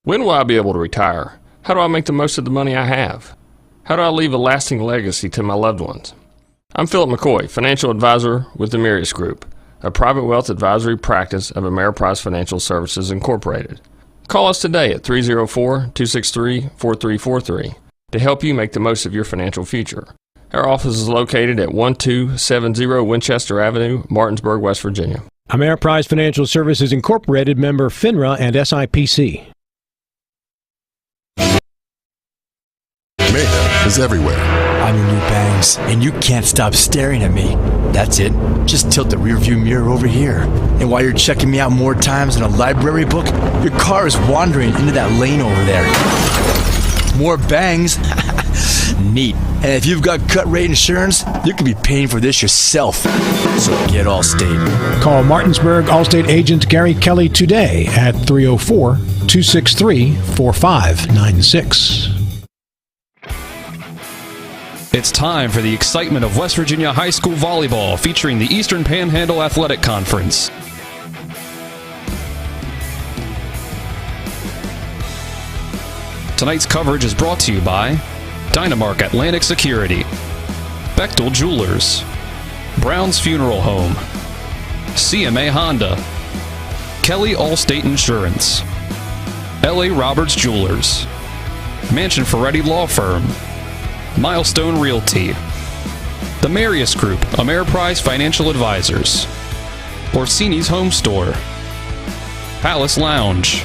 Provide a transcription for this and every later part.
When will I be able to retire? How do I make the most of the money I have? How do I leave a lasting legacy to my loved ones? I'm Philip McCoy, financial advisor with the Mirius Group, a private wealth advisory practice of Ameriprise Financial Services Incorporated. Call us today at 304-263-4343 to help you make the most of your financial future. Our office is located at 1270 Winchester Avenue, Martinsburg, West Virginia. Ameriprise Financial Services Incorporated, member FINRA and SIPC. Mayhem is everywhere. I'm your new bangs, and you can't stop staring at me. That's it. Just tilt the rearview mirror over here. And while you're checking me out more times than a library book, your car is wandering into that lane over there. More bangs. Neat. And if you've got cut rate insurance, you could be paying for this yourself. So get Allstate. Call Martinsburg Allstate agent Gary Kelly today at 304-263-4596. It's time for the excitement of West Virginia high school volleyball featuring the Eastern Panhandle Athletic Conference. Tonight's coverage is brought to you by Dynamark Atlantic Security, Bechtel Jewelers, Brown's Funeral Home, CMA Honda, Kelly Allstate Insurance, L.A. Roberts Jewelers, Mansion Ferretti Law Firm, Milestone Realty, The Marius Group, Ameriprise Financial Advisors, Orsini's Home Store, Palace Lounge,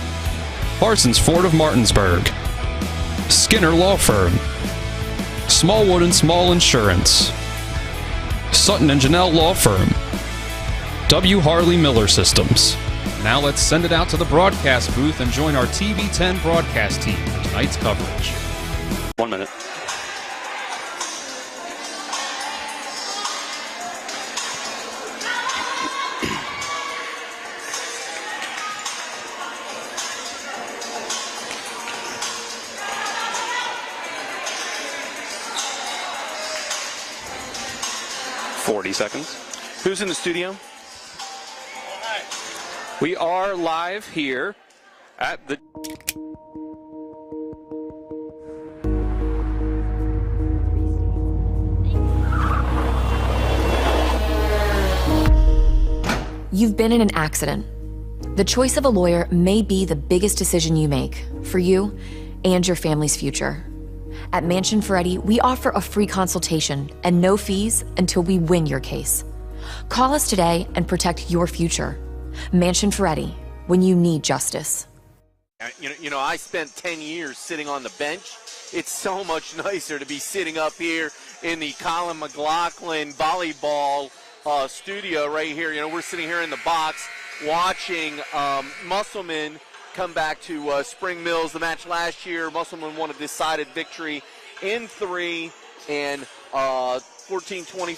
Parsons Ford of Martinsburg, Skinner Law Firm, Smallwood and Small Insurance, Sutton and Janelle Law Firm, W. Harley Miller Systems. Now let's send it out to the broadcast booth and join our TV10 broadcast team for tonight's coverage. 1 minute. Seconds. Who's in the studio? We are live here at the You've been in an accident. The choice of a lawyer may be the biggest decision you make for you and your family's future. At Mansion Ferretti, we offer a free consultation and no fees until we win your case. Call us today and protect your future. Mansion Ferretti, when you need justice. You know, I spent 10 years sitting on the bench. It's so much nicer to be sitting up here in the Colin McLaughlin volleyball studio right here. You know, we're sitting here in the box watching Musselman come back to Spring Mills. The match last year, Musselman won a decided victory in 3 and 14-25,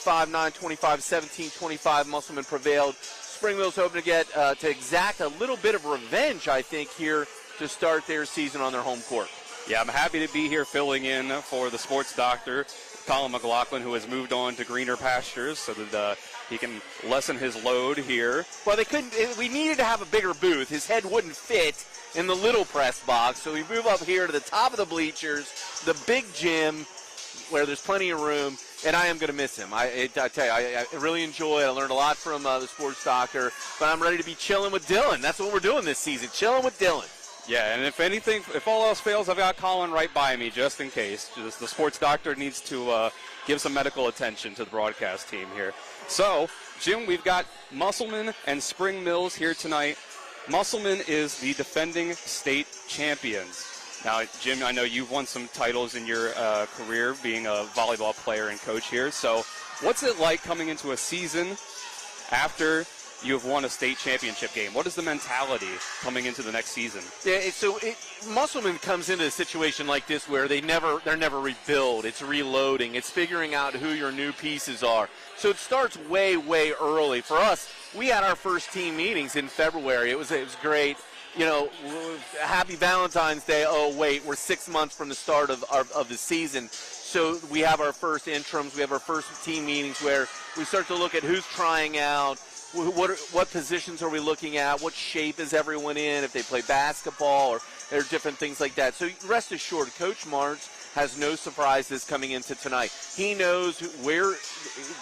9-25, 17-25. Musselman prevailed. Spring Mills hoping to get to exact a little bit of revenge, I think, here to start their season on their home court. Yeah, I'm happy to be here filling in for the sports doctor, Colin McLaughlin, who has moved on to greener pastures so that he can lessen his load here. Well, we needed to have a bigger booth. His head wouldn't fit in the little press box, so we move up here to the top of the bleachers, the big gym, where there's plenty of room, and I am going to miss him. I tell you, I really enjoy it. I learned a lot from the sports doctor, but I'm ready to be chilling with Dylan. That's what we're doing this season, chilling with Dylan. Yeah, and if all else fails, I've got Colin right by me just in case. Just the sports doctor needs to give some medical attention to the broadcast team here. So, Jim, we've got Musselman and Spring Mills here tonight. Musselman is the defending state champions. Now, Jim, I know you've won some titles in your career being a volleyball player and coach here. So what's it like coming into a season after you have won a state championship game? What is the mentality coming into the next season? Yeah, Musselman comes into a situation like this where they're never rebuild. It's reloading. It's figuring out who your new pieces are. So it starts way, way early. For us, we had our first team meetings in February. It was great. You know, happy Valentine's Day. Oh, wait, we're 6 months from the start of the season. So we have our first interims. We have our first team meetings where we start to look at who's trying out, what positions are we looking at? What shape is everyone in? If they play basketball or there are different things like that. So rest assured, Coach Martz has no surprises coming into tonight. He knows where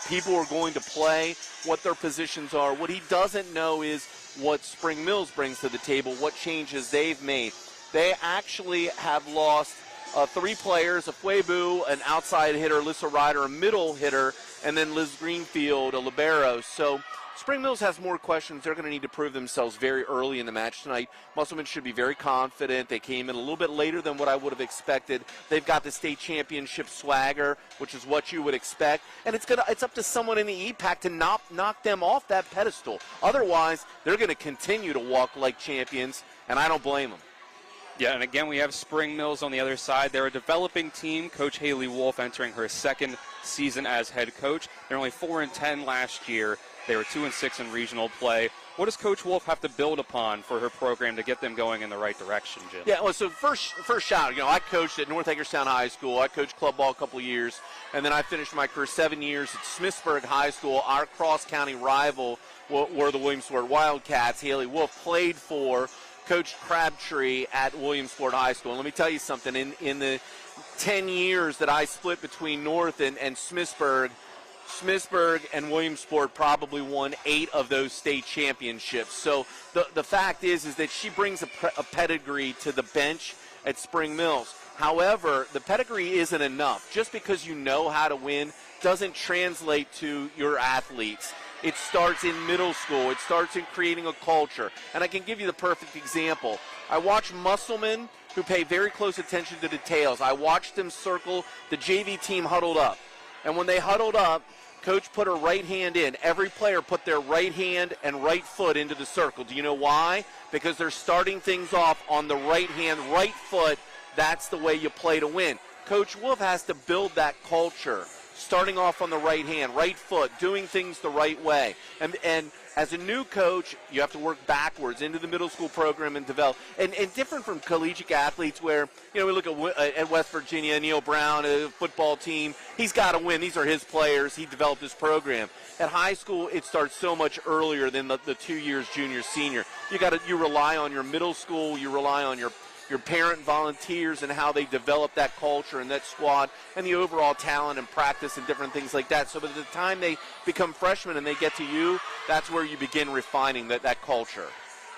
people are going to play, what their positions are. What he doesn't know is what Spring Mills brings to the table, what changes they've made. They actually have lost 3 players, a Fuebu, an outside hitter, Lissa Ryder, a middle hitter, and then Liz Greenfield, a libero. So Spring Mills has more questions. They're going to need to prove themselves very early in the match tonight. Musselman should be very confident. They came in a little bit later than what I would have expected. They've got the state championship swagger, which is what you would expect. And it's up to someone in the EPAC to knock them off that pedestal. Otherwise, they're going to continue to walk like champions, and I don't blame them. Yeah, and again, we have Spring Mills on the other side. They're a developing team. Coach Haley Wolf entering her 2nd season as head coach. They're only 4-10 last year. They were 2-6 in regional play. What does Coach Wolf have to build upon for her program to get them going in the right direction, Jim? Yeah, well, so first shout, I coached at North Hagerstown High School. I coached club ball a couple of years, and then I finished my career 7 years at Smithsburg High School. Our cross-county rival were the Williamsport Wildcats. Haley Wolf played for Coach Crabtree at Williamsport High School. And let me tell you something, in the 10 years that I split between North and Smithsburg and Williamsport probably won 8 of those state championships. So the fact is that she brings a pedigree to the bench at Spring Mills. However, the pedigree isn't enough. Just because you know how to win doesn't translate to your athletes. It starts in middle school. It starts in creating a culture. And I can give you the perfect example. I watch Musselman, who pay very close attention to details. I watched them circle the JV team huddled up. And when they huddled up, Coach put her right hand in. Every player put their right hand and right foot into the circle. Do you know why? Because they're starting things off on the right hand, right foot. That's the way you play to win. Coach Wolf has to build that culture, starting off on the right hand, right foot, doing things the right way. And as a new coach, you have to work backwards into the middle school program and develop. And different from collegiate athletes where, we look at West Virginia, Neil Brown, a football team. He's got to win. These are his players. He developed his program. At high school, it starts so much earlier than the 2 years junior, senior. You rely on your middle school. You rely on your parent volunteers and how they develop that culture and that squad and the overall talent and practice and different things like that. So by the time they become freshmen and they get to you, that's where you begin refining that culture.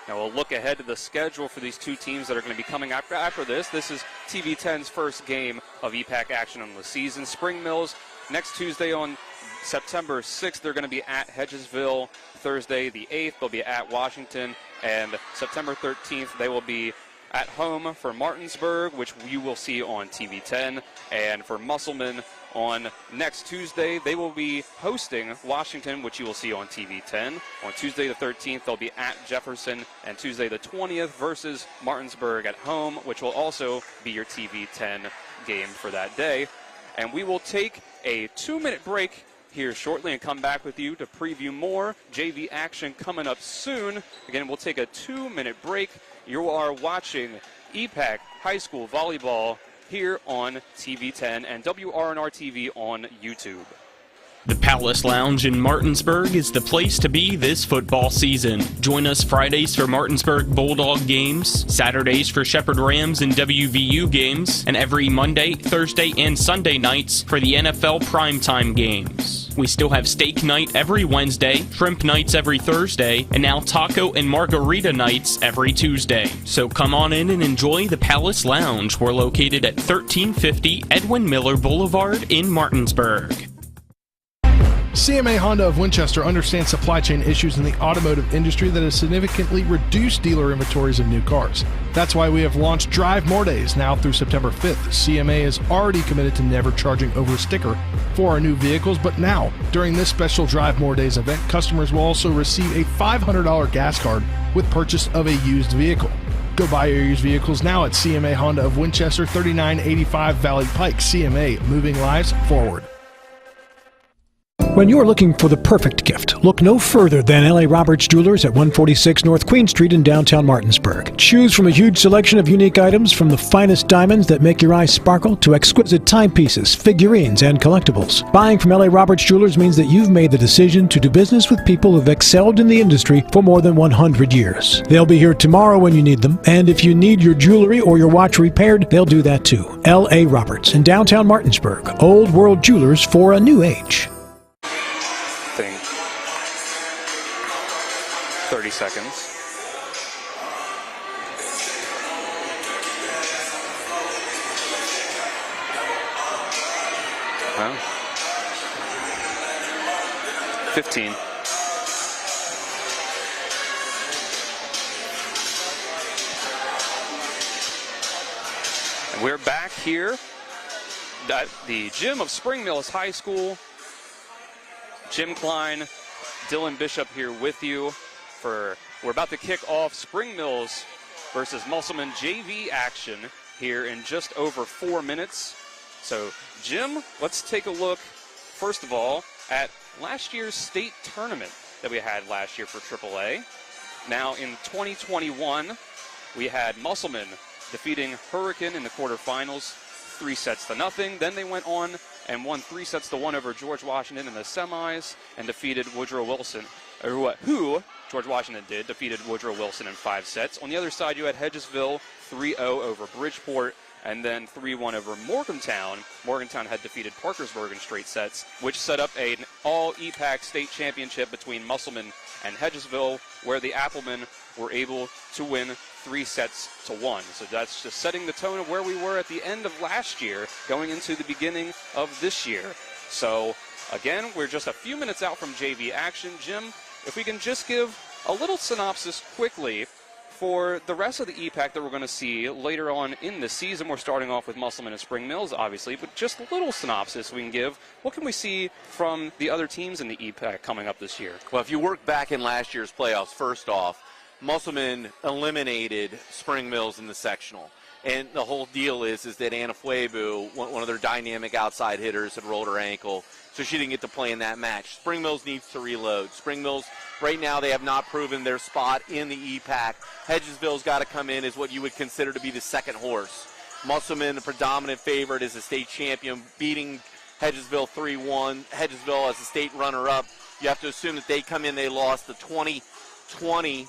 Now we'll look ahead to the schedule for these 2 teams that are going to be coming after this. This is TV10's first game of EPAC action on the season. Spring Mills next Tuesday on September 6th, they're going to be at Hedgesville. Thursday the 8th, they'll be at Washington. And September 13th, they will be at home for Martinsburg, which you will see on TV10. And for Musselman on next Tuesday, they will be hosting Washington, which you will see on TV10. On Tuesday the 13th, they'll be at Jefferson. And Tuesday the 20th versus Martinsburg at home, which will also be your TV10 game for that day. And we will take a 2-minute break here shortly and come back with you to preview more JV action coming up soon. Again, we'll take a 2-minute break. You are watching EPAC High School Volleyball here on TV10 and WRNR TV on YouTube. The Palace Lounge in Martinsburg is the place to be this football season. Join us Fridays for Martinsburg Bulldog games, Saturdays for Shepherd Rams and WVU games, and every Monday, Thursday, and Sunday nights for the NFL primetime games. We still have steak night every Wednesday, shrimp nights every Thursday, and now taco and margarita nights every Tuesday. So come on in and enjoy the Palace Lounge. We're located at 1350 Edwin Miller Boulevard in Martinsburg. CMA Honda of Winchester understands supply chain issues in the automotive industry that has significantly reduced dealer inventories of new cars. That's why we have launched Drive More Days now through September 5th. CMA is already committed to never charging over a sticker for our new vehicles, but now, during this special Drive More Days event, customers will also receive a $500 gas card with purchase of a used vehicle. Go buy your used vehicles now at CMA Honda of Winchester, 3985 Valley Pike. CMA, moving lives forward. When you're looking for the perfect gift, look no further than L.A. Roberts Jewelers at 146 North Queen Street in downtown Martinsburg. Choose from a huge selection of unique items, from the finest diamonds that make your eyes sparkle to exquisite timepieces, figurines, and collectibles. Buying from L.A. Roberts Jewelers means that you've made the decision to do business with people who've excelled in the industry for more than 100 years. They'll be here tomorrow when you need them, and if you need your jewelry or your watch repaired, they'll do that too. L.A. Roberts in downtown Martinsburg. Old World Jewelers for a new age. 30 seconds. Well, 15. And we're back here at the gym of Spring Mills High School. Jim Klein, Dylan Bishop here with you. We're about to kick off Spring Mills versus Musselman JV action here in just over 4 minutes. So, Jim, let's take a look, first of all, at last year's state tournament that we had last year for AAA. Now, in 2021, we had Musselman defeating Hurricane in the quarterfinals, 3-0. Then they went on and won 3-1 over George Washington in the semis and defeated Woodrow Wilson, who George Washington defeated Woodrow Wilson in 5 sets. On the other side, you had Hedgesville 3-0 over Bridgeport, and then 3-1 over Morgantown. Morgantown had defeated Parkersburg in straight sets, which set up an all-EPAC state championship between Musselman and Hedgesville, where the Applemen were able to win 3-1. So that's just setting the tone of where we were at the end of last year, going into the beginning of this year. So, again, we're just a few minutes out from JV action. Jim, if we can just give a little synopsis quickly for the rest of the EPAC that we're going to see later on in the season. We're starting off with Musselman and Spring Mills, obviously, but just a little synopsis we can give. What can we see from the other teams in the EPAC coming up this year? Well, if you work back in last year's playoffs, first off, Musselman eliminated Spring Mills in the sectional. And the whole deal is that Anna Fuebu, one of their dynamic outside hitters, had rolled her ankle, so she didn't get to play in that match. Spring Mills needs to reload. Spring Mills, right now, they have not proven their spot in the EPAC. Hedgesville's got to come in as what you would consider to be the second horse. Musselman, the predominant favorite, is a state champion, beating Hedgesville 3-1. Hedgesville as a state runner-up. You have to assume that they come in, they lost the 2020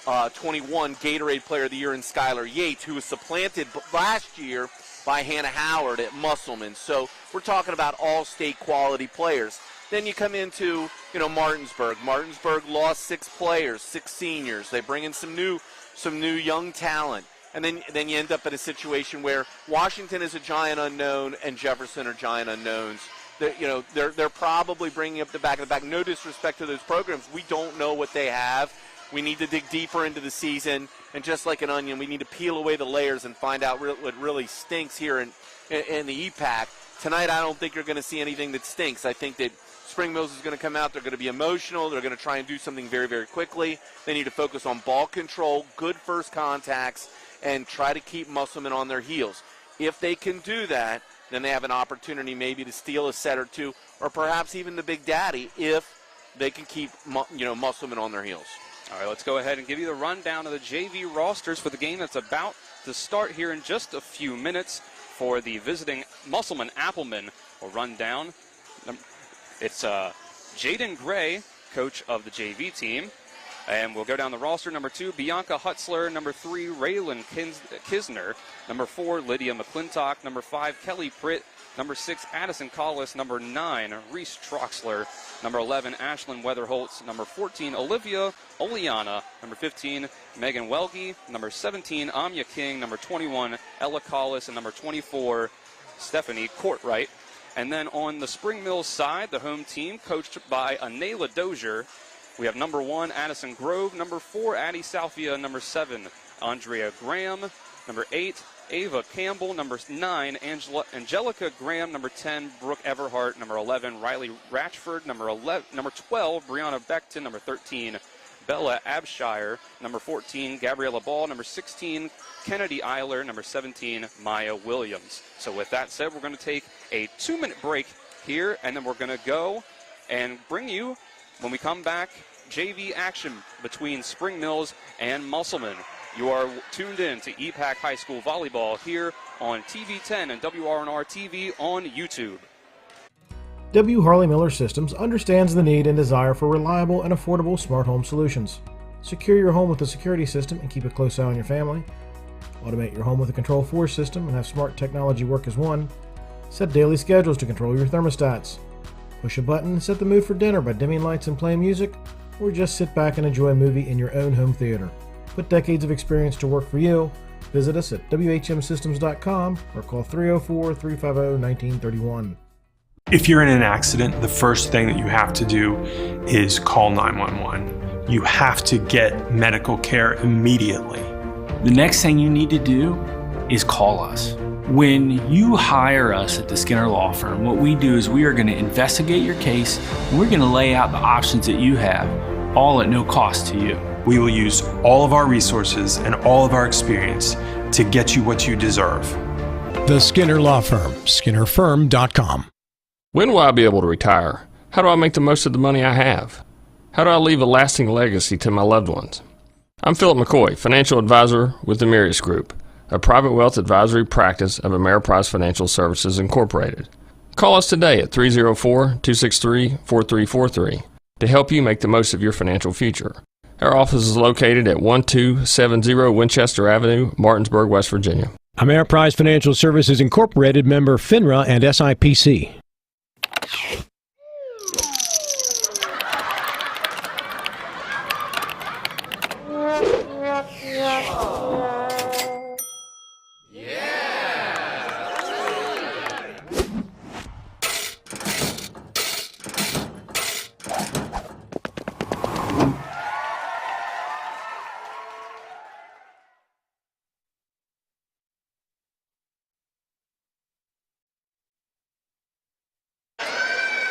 21 Gatorade Player of the Year in Skylar Yates, who was supplanted last year by Hannah Howard at Musselman. So we're talking about all-state quality players. Then you come into, Martinsburg. Martinsburg lost 6 players, 6 seniors. They bring in some new young talent. And then you end up in a situation where Washington is a giant unknown and Jefferson are giant unknowns. They're probably bringing up the back of the back. No disrespect to those programs. We don't know what they have. We need to dig deeper into the season, and just like an onion, we need to peel away the layers and find out what really stinks here in the EPAC. Tonight, I don't think you're going to see anything that stinks. I think that Spring Mills is going to come out. They're going to be emotional. They're going to try and do something very, very quickly. They need to focus on ball control, good first contacts, and try to keep Musselman on their heels. If they can do that, then they have an opportunity maybe to steal a set or two, or perhaps even the Big Daddy, if they can keep Musselman on their heels. All right, let's go ahead and give you the rundown of the JV rosters for the game that's about to start here in just a few minutes. For the visiting Musselman Applemen, we'll run down. It's Jaden Gray, coach of the JV team. And we'll go down the roster. Number 2, Bianca Hutzler. Number 3, Raylan Kisner. Number 4, Lydia McClintock. Number 5, Kelly Pritt. Number 6, Addison Collis. Number 9, Reese Troxler. Number 11, Ashlyn Weatherholtz. Number 14, Olivia Oleana. Number 15, Megan Welge. Number 17, Amya King. Number 21, Ella Collis. And number 24, Stephanie Courtwright. And then on the Spring Mills side, the home team, coached by Anela Dozier, we have number 1, Addison Grove. Number 4, Addie Salvia. Number 7, Andrea Graham. Number 8, Ava Campbell. Number 9, Angelica Graham. Number 10, Brooke Everhart. Number 11, Riley Ratchford. Number 12, Brianna Beckton. Number 13, Bella Abshire. Number 14, Gabriella Ball. Number 16, Kennedy Eiler. Number 17, Maya Williams. So with that said, we're going to take a 2-minute break here, and then we're going to go and bring you, when we come back, JV action between Spring Mills and Musselman. You are tuned in to EPAC High School Volleyball here on TV10 and WRNR TV on YouTube. W. Harley Miller Systems understands the need and desire for reliable and affordable smart home solutions. Secure your home with a security system and keep a close eye on your family. Automate your home with a Control4 system and have smart technology work as one. Set daily schedules to control your thermostats. Push a button and set the mood for dinner by dimming lights and playing music, or just sit back and enjoy a movie in your own home theater. Put decades of experience to work for you. Visit us at WHMsystems.com or call 304-350-1931. If you're in an accident, the first thing that you have to do is call 911. You have to get medical care immediately. The next thing you need to do is call us. When you hire us at the Skinner Law Firm, what we do is we are going to investigate your case, and we're going to lay out the options that you have, all at no cost to you. We will use all of our resources and all of our experience to get you what you deserve. The Skinner Law Firm, SkinnerFirm.com. When will I be able to retire? How do I make the most of the money I have? How do I leave a lasting legacy to my loved ones? I'm Philip McCoy, financial advisor with the Mirius Group, a private wealth advisory practice of Ameriprise Financial Services Incorporated. Call us today at 304-263-4343 to help you make the most of your financial future. Our office is located at 1270 Winchester Avenue, Martinsburg, West Virginia. Ameriprise Financial Services Incorporated, member FINRA and SIPC.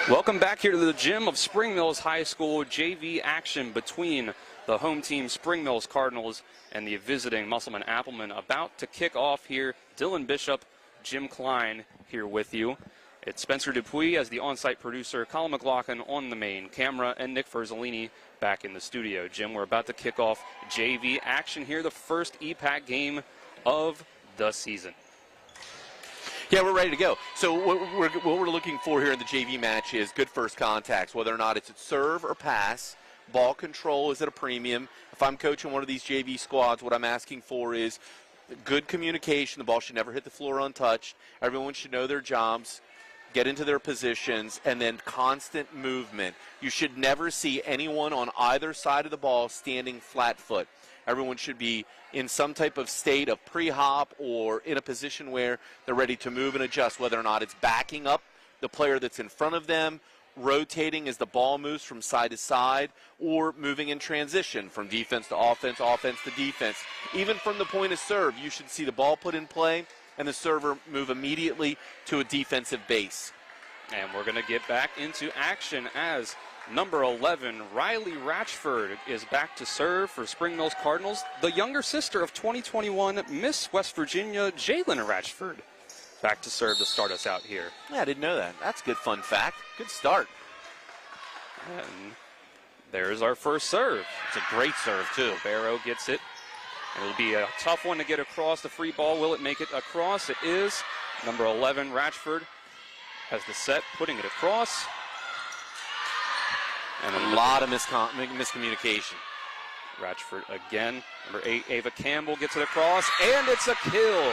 Welcome back here to the gym of Spring Mills High School. JV action between the home team Spring Mills Cardinals and the visiting Musselman Applemen about to kick off here. Dylan Bishop, Jim Klein here with you. It's Spencer Dupuis as the on-site producer, Colin McLaughlin on the main camera, and Nick Ferzolini back in the studio. Jim, we're about to kick off JV action here, the first EPAC game of the season. Yeah, we're ready to go. So what we're looking for here in the JV match is good first contacts, whether or not it's at serve or pass. Ball control is at a premium. If I'm coaching one of these JV squads, what I'm asking for is good communication. The ball should never hit the floor untouched. Everyone should know their jobs, get into their positions, and then constant movement. You should never see anyone on either side of the ball standing flat foot. Everyone should be in some type of state of pre-hop or in a position where they're ready to move and adjust, whether or not it's backing up the player that's in front of them, rotating as the ball moves from side to side, or moving in transition from defense to offense, offense to defense. Even from the point of serve, you should see the ball put in play and the server move immediately to a defensive base. And we're going to get back into action as number 11, Riley Ratchford, is back to serve for Spring Mills Cardinals. The younger sister of 2021 Miss West Virginia, Jalen Ratchford, back to serve to start us out here. Yeah, I didn't know that. That's a good fun fact. Good start. And there's our first serve. It's a great serve, too. Barrow gets it. And it'll be a tough one to get across the free ball. Will it make it across? It is. Number 11, Ratchford, has the set, putting it across. And a lot of miscommunication. Ratchford again. Number 8, Ava Campbell gets it across, and it's a kill.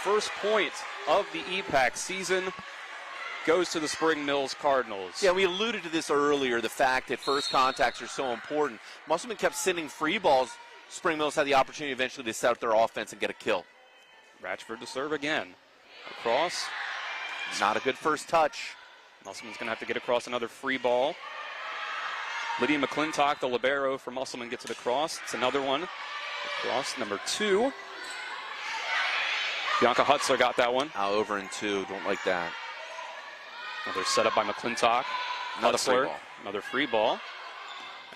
First point of the EPAC season goes to the Spring Mills Cardinals. Yeah, we alluded to this earlier, the fact that first contacts are so important. Musselman kept sending free balls. Spring Mills had the opportunity eventually to set up their offense and get a kill. Ratchford to serve again. Across. Not a good first touch. Musselman's going to have to get across another free ball. Lydia McClintock, the libero for Musselman, gets it across. It's another one. Across, number 2. Bianca Hutzler got that one. Over and 2. Don't like that. Another setup by McClintock. Another free ball. Another free ball.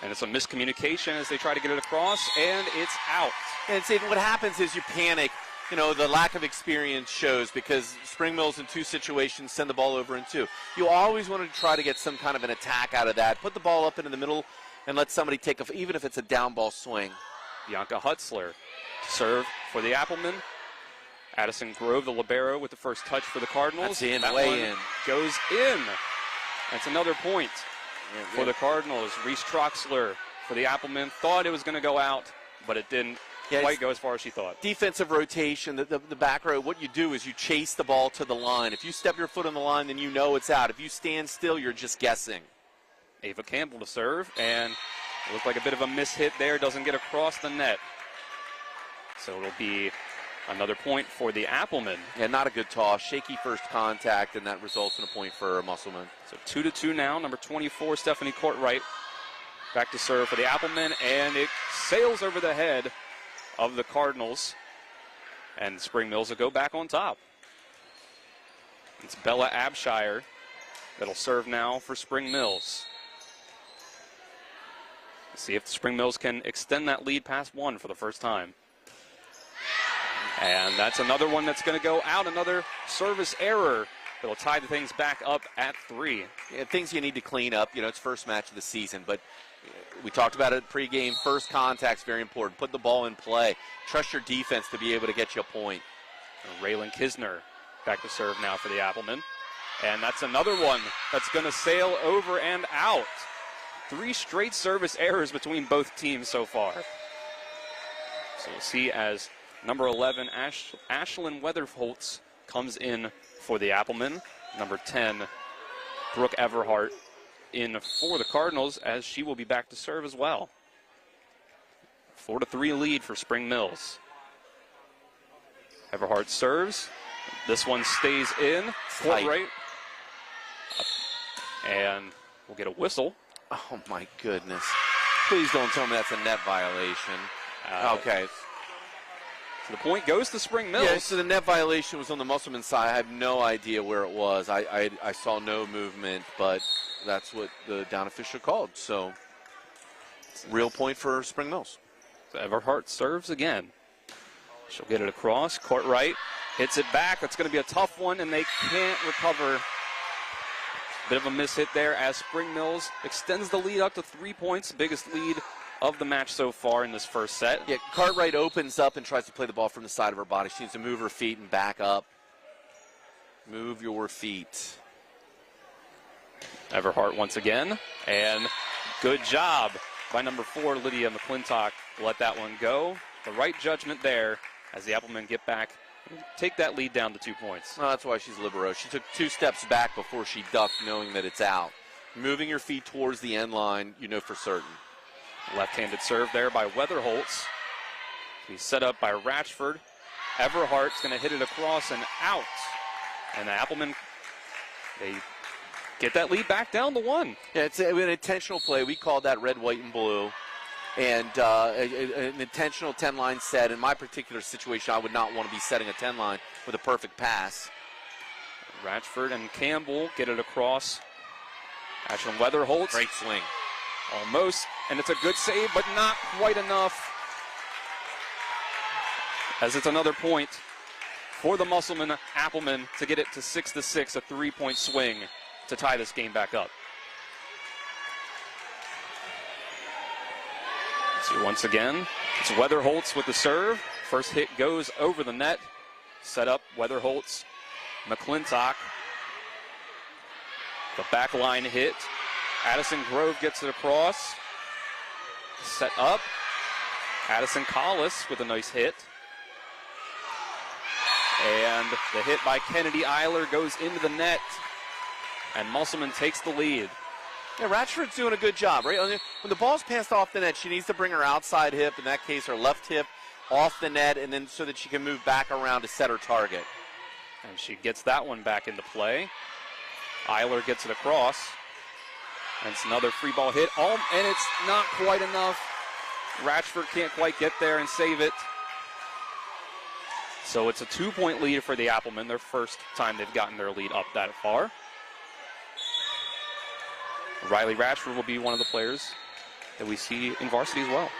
And it's a miscommunication as they try to get it across, and it's out. And see, what happens is you panic you know, the lack of experience shows, because Spring Mills in 2 situations send the ball over in 2. You always want to try to get some kind of an attack out of that. Put the ball up into the middle and let somebody take even if it's a down ball swing. Bianca Hutzler serve for the Applemen. Addison Grove, the libero, with the first touch for the Cardinals. That's in, that way one in. Goes in. That's another point for the Cardinals. Reese Troxler for the Applemen. Thought it was going to go out, but it didn't quite go as far as she thought. Defensive rotation, the back row, what you do is you chase the ball to the line. If you step your foot on the line, then you know it's out. If you stand still, you're just guessing. Ava Campbell to serve, and it looked like a bit of a mishit there. Doesn't get across the net. So it'll be another point for the Applemen. Yeah, not a good toss. Shaky first contact, and that results in a point for Musselman. So 2-2 now. Number 24, Stephanie Courtwright, back to serve for the Applemen, and it sails over the head of the Cardinals. And Spring Mills will go back on top. It's Bella Abshire that'll serve now for Spring Mills. Let's see if Spring Mills can extend that lead past 1 for the first time. And that's another one that's going to go out, another service error that'll tie the things back up at 3. Yeah, things you need to clean up. You know, it's first match of the season, but we talked about it pregame. First contact's very important. Put the ball in play. Trust your defense to be able to get you a point. And Raylan Kisner back to serve now for the Applemen. And that's another one that's going to sail over and out. 3 straight service errors between both teams so far. So we'll see as number 11, Ashlyn Weatherholtz, comes in for the Applemen. Number 10, Brooke Everhart, in for the Cardinals, as she will be back to serve as well. 4-3 lead for Spring Mills. Everhart serves. This one stays in. Courtwright. And we'll get a whistle. Oh, my goodness. Please don't tell me that's a net violation. Okay. So the point goes to Spring Mills. Yeah, so the net violation was on the Musselman side. I have no idea where it was. I saw no movement, but that's what the down official called. So, real point for Spring Mills. So Everhart serves again. She'll get it across. Courtwright hits it back. That's going to be a tough one, and they can't recover. Bit of a miss hit there as Spring Mills extends the lead up to 3 points, biggest lead of the match so far in this first set. Yeah, Cartwright opens up and tries to play the ball from the side of her body. She needs to move her feet and back up. Move your feet. Everhart once again, and good job by number 4, Lydia McClintock, to let that one go. The right judgment there as the Applemen get back and take that lead down to 2 points. Well, that's why she's libero. She took 2 steps back before she ducked, knowing that it's out. Moving your feet towards the end line, you know for certain. Left-handed serve there by Weatherholtz. He's set up by Ratchford. Everhart's going to hit it across and out. And the Applemen, they get that lead back down to 1. Yeah, it's an intentional play. We called that red, white, and blue. And an intentional 10-line set. In my particular situation, I would not want to be setting a 10-line with a perfect pass. Ratchford and Campbell get it across. Ashlyn Weatherholtz. Great swing. Almost, and it's a good save, but not quite enough. As it's another point for the Musselman Applemen to get it to 6-6, a 3-point swing to tie this game back up. See, once again, it's Weatherholtz with the serve. First hit goes over the net. Set up, Weatherholtz, McClintock. The back line hit. Addison Grove gets it across. Set up. Addison Collis with a nice hit. And the hit by Kennedy Eiler goes into the net. And Musselman takes the lead. Yeah, Ratchford's doing a good job, right? When the ball's passed off the net, she needs to bring her outside hip, in that case her left hip, off the net, and then so that she can move back around to set her target. And she gets that one back into play. Eiler gets it across. And it's another free ball hit. And it's not quite enough. Ratchford can't quite get there and save it. So it's a 2-point lead for the Applemen, their first time they've gotten their lead up that far. Riley Ratchford will be one of the players that we see in varsity as well.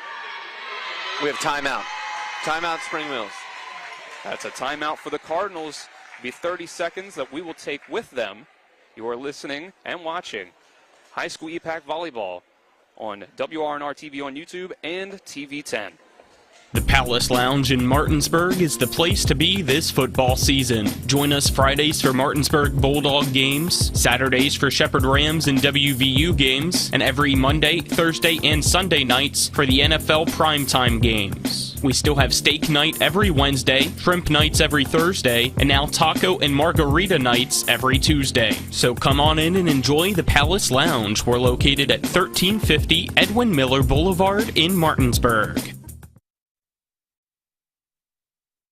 We have timeout. Timeout, Spring Mills. That's a timeout for the Cardinals. It'll be 30 seconds that we will take with them. You are listening and watching High School EPAC Volleyball on WRNR TV on YouTube and TV 10. The Palace Lounge in Martinsburg is the place to be this football season. Join us Fridays for Martinsburg Bulldog games, Saturdays for Shepherd Rams and WVU games, and every Monday, Thursday, and Sunday nights for the NFL primetime games. We still have steak night every Wednesday, shrimp nights every Thursday, and now taco and margarita nights every Tuesday. So come on in and enjoy the Palace Lounge. We're located at 1350 Edwin Miller Boulevard in Martinsburg.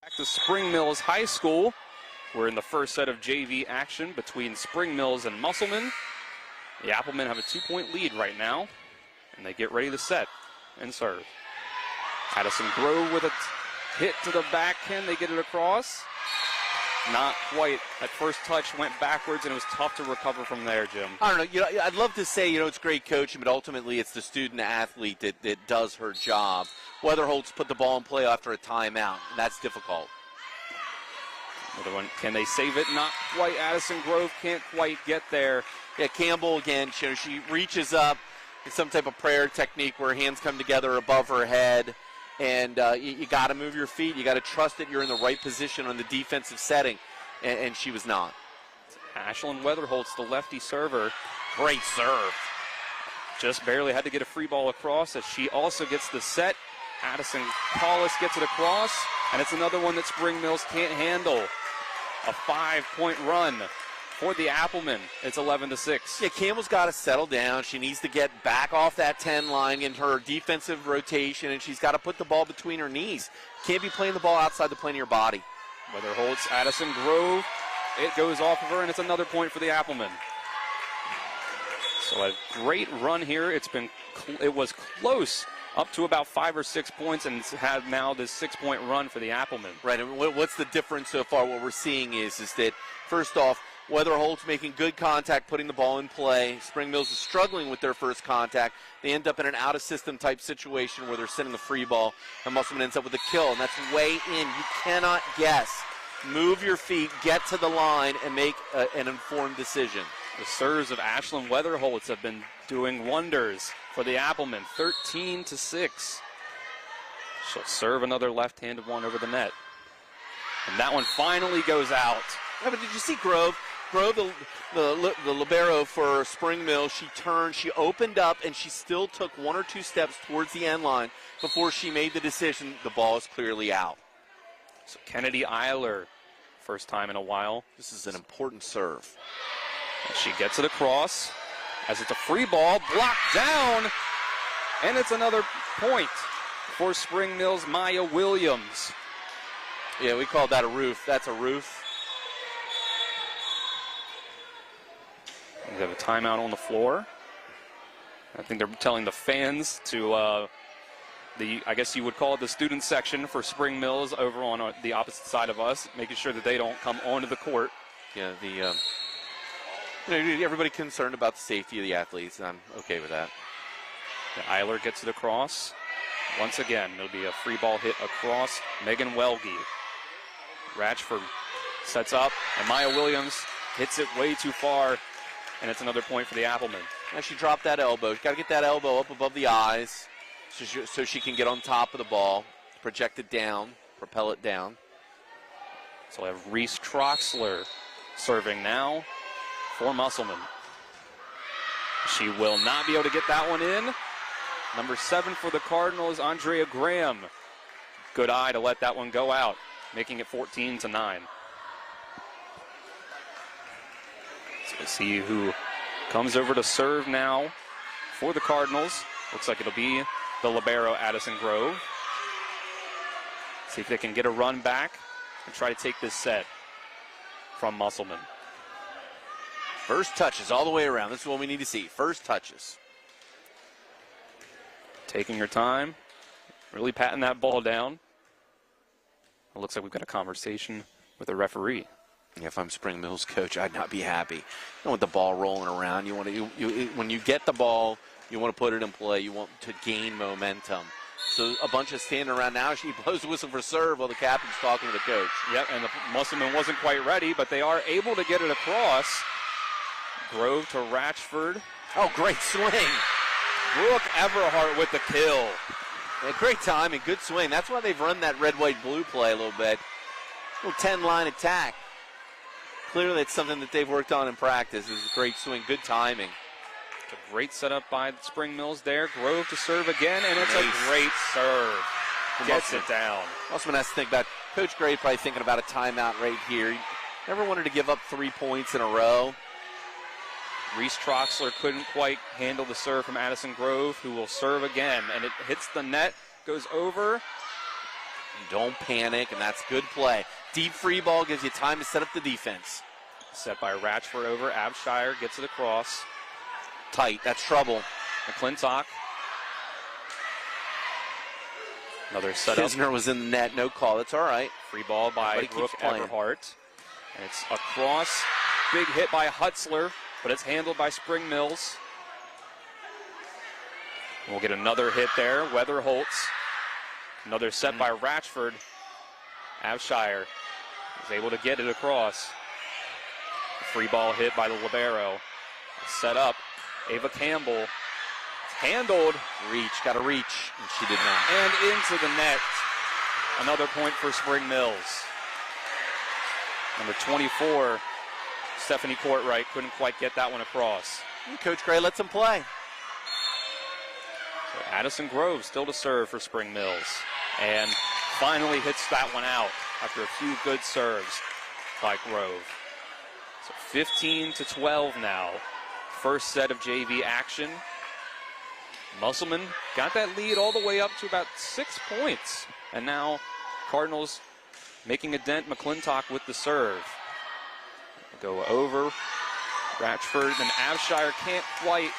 Back to Spring Mills High School. We're in the first set of JV action between Spring Mills and Musselman. The Applemen have a 2-point lead right now, and they get ready to set and serve. Addison Grove with a hit to the back. Can they get it across? Not quite. That first touch went backwards, and it was tough to recover from there, Jim. I don't know. I'd love to say, it's great coaching, but ultimately it's the student athlete that does her job. Weatherholt's put the ball in play after a timeout, and that's difficult. Another one. Can they save it? Not quite. Addison Grove can't quite get there. Yeah, Campbell again. She reaches up in some type of prayer technique where her hands come together above her head. And you got to move your feet. You got to trust that you're in the right position on the defensive setting, and she was not. Ashlyn Weatherholt's the lefty server. Great serve. Just barely had to get a free ball across as she also gets the set. Addison Paulus gets it across, and it's another one that Spring Mills can't handle. A 5-point run for the Applemen. It's 11-6. Yeah, Campbell's got to settle down. She needs to get back off that 10 line in her defensive rotation, and she's got to put the ball between her knees. Can't be playing the ball outside the plane of your body. Weatherholt's Addison Grove. It goes off of her, and it's another point for the Applemen. So a great run here. It was close up to about 5 or 6 points, and it's had now this 6-point run for the Applemen. Right, and what's the difference so far? What we're seeing is that, first off, Weatherholt's making good contact, putting the ball in play. Spring Mills is struggling with their first contact. They end up in an out-of-system type situation where they're sending the free ball, and Musselman ends up with a kill, and that's way in. You cannot guess. Move your feet, get to the line, and make an informed decision. The serves of Ashlyn Weatherholtz have been doing wonders for the Applemen, 13-6. She'll serve another left-handed one over the net. And that one finally goes out. Yeah, but did you see Grove? Grove, the libero for Spring Mill, she turned, she opened up, and she still took 1 or 2 steps towards the end line before she made the decision the ball is clearly out. So Kennedy Eiler, first time in a while. This is an important serve. She gets it across as it's a free ball, blocked down, and it's another point for Spring Mills' Maya Williams. Yeah, we called that a roof. That's a roof. We have a timeout on the floor. I think they're telling the fans to, I guess you would call it the student section for Spring Mills over on the opposite side of us, making sure that they don't come onto the court. Yeah, everybody concerned about the safety of the athletes, and I'm okay with that. Eiler gets it across. Once again, it'll be a free ball hit across Megan Welge. Ratchford sets up, and Maya Williams hits it way too far, and it's another point for the Applemen. Now she dropped that elbow. She's got to get that elbow up above the eyes so she can get on top of the ball, project it down, propel it down. So we have Reese Troxler serving now for Musselman. She will not be able to get that one in. Number 7 for the Cardinals, Andrea Graham. Good eye to let that one go out, making it 14-9. So we'll see who comes over to serve now for the Cardinals. Looks like it'll be the libero, Addison Grove. See if they can get a run back and try to take this set from Musselman. First touches all the way around. This is what we need to see. First touches. Taking your time, really patting that ball down. It looks like we've got a conversation with the referee. Yeah, if I'm Spring Mills coach, I'd not be happy. You don't want the ball rolling around. You want to, when you get the ball, you want to put it in play. You want to gain momentum. So a bunch of standing around now. She blows the whistle for serve while the captain's talking to the coach. Yep, and the Musselman wasn't quite ready, but they are able to get it across. Grove to Ratchford. Oh, great swing. Brooke Everhart with the kill. Yeah, great timing, good swing. That's why they've run that red, white, blue play a little bit. Little 10-line attack. Clearly it's something that they've worked on in practice. It's a great swing, good timing. It's a great setup by Spring Mills there. Grove to serve again, and it's a great serve. Gets it down. Musselman has to think about, Coach Gray probably thinking about a timeout right here. He never wanted to give up 3 points in a row. Reese Troxler couldn't quite handle the serve from Addison Grove, who will serve again, and it hits the net, goes over. Don't panic, and that's good play. Deep free ball gives you time to set up the defense. Set by Ratchford over. Abshire gets it across. Tight, that's trouble. McClintock. Another setup. Kisner was in the net, no call. That's all right. Free ball by Brooke Everhart. And it's across. Big hit by Hutzler, but it's handled by Spring Mills. We'll get another hit there. Weather Holtz. Another set by Ratchford. Abshire is able to get it across. Free ball hit by the libero. Set up. Ava Campbell. Handled. Got to reach, and she did not. And into the net. Another point for Spring Mills. Number 24, Stephanie Courtright, couldn't quite get that one across. And Coach Gray lets them play. So Addison Grove still to serve for Spring Mills. And finally hits that one out after a few good serves by Grove. So 15-12 now. First set of JV action. Musselman got that lead all the way up to about 6 points. And now Cardinals making a dent. McClintock with the serve. Go over. Ratchford and Abshire can't quite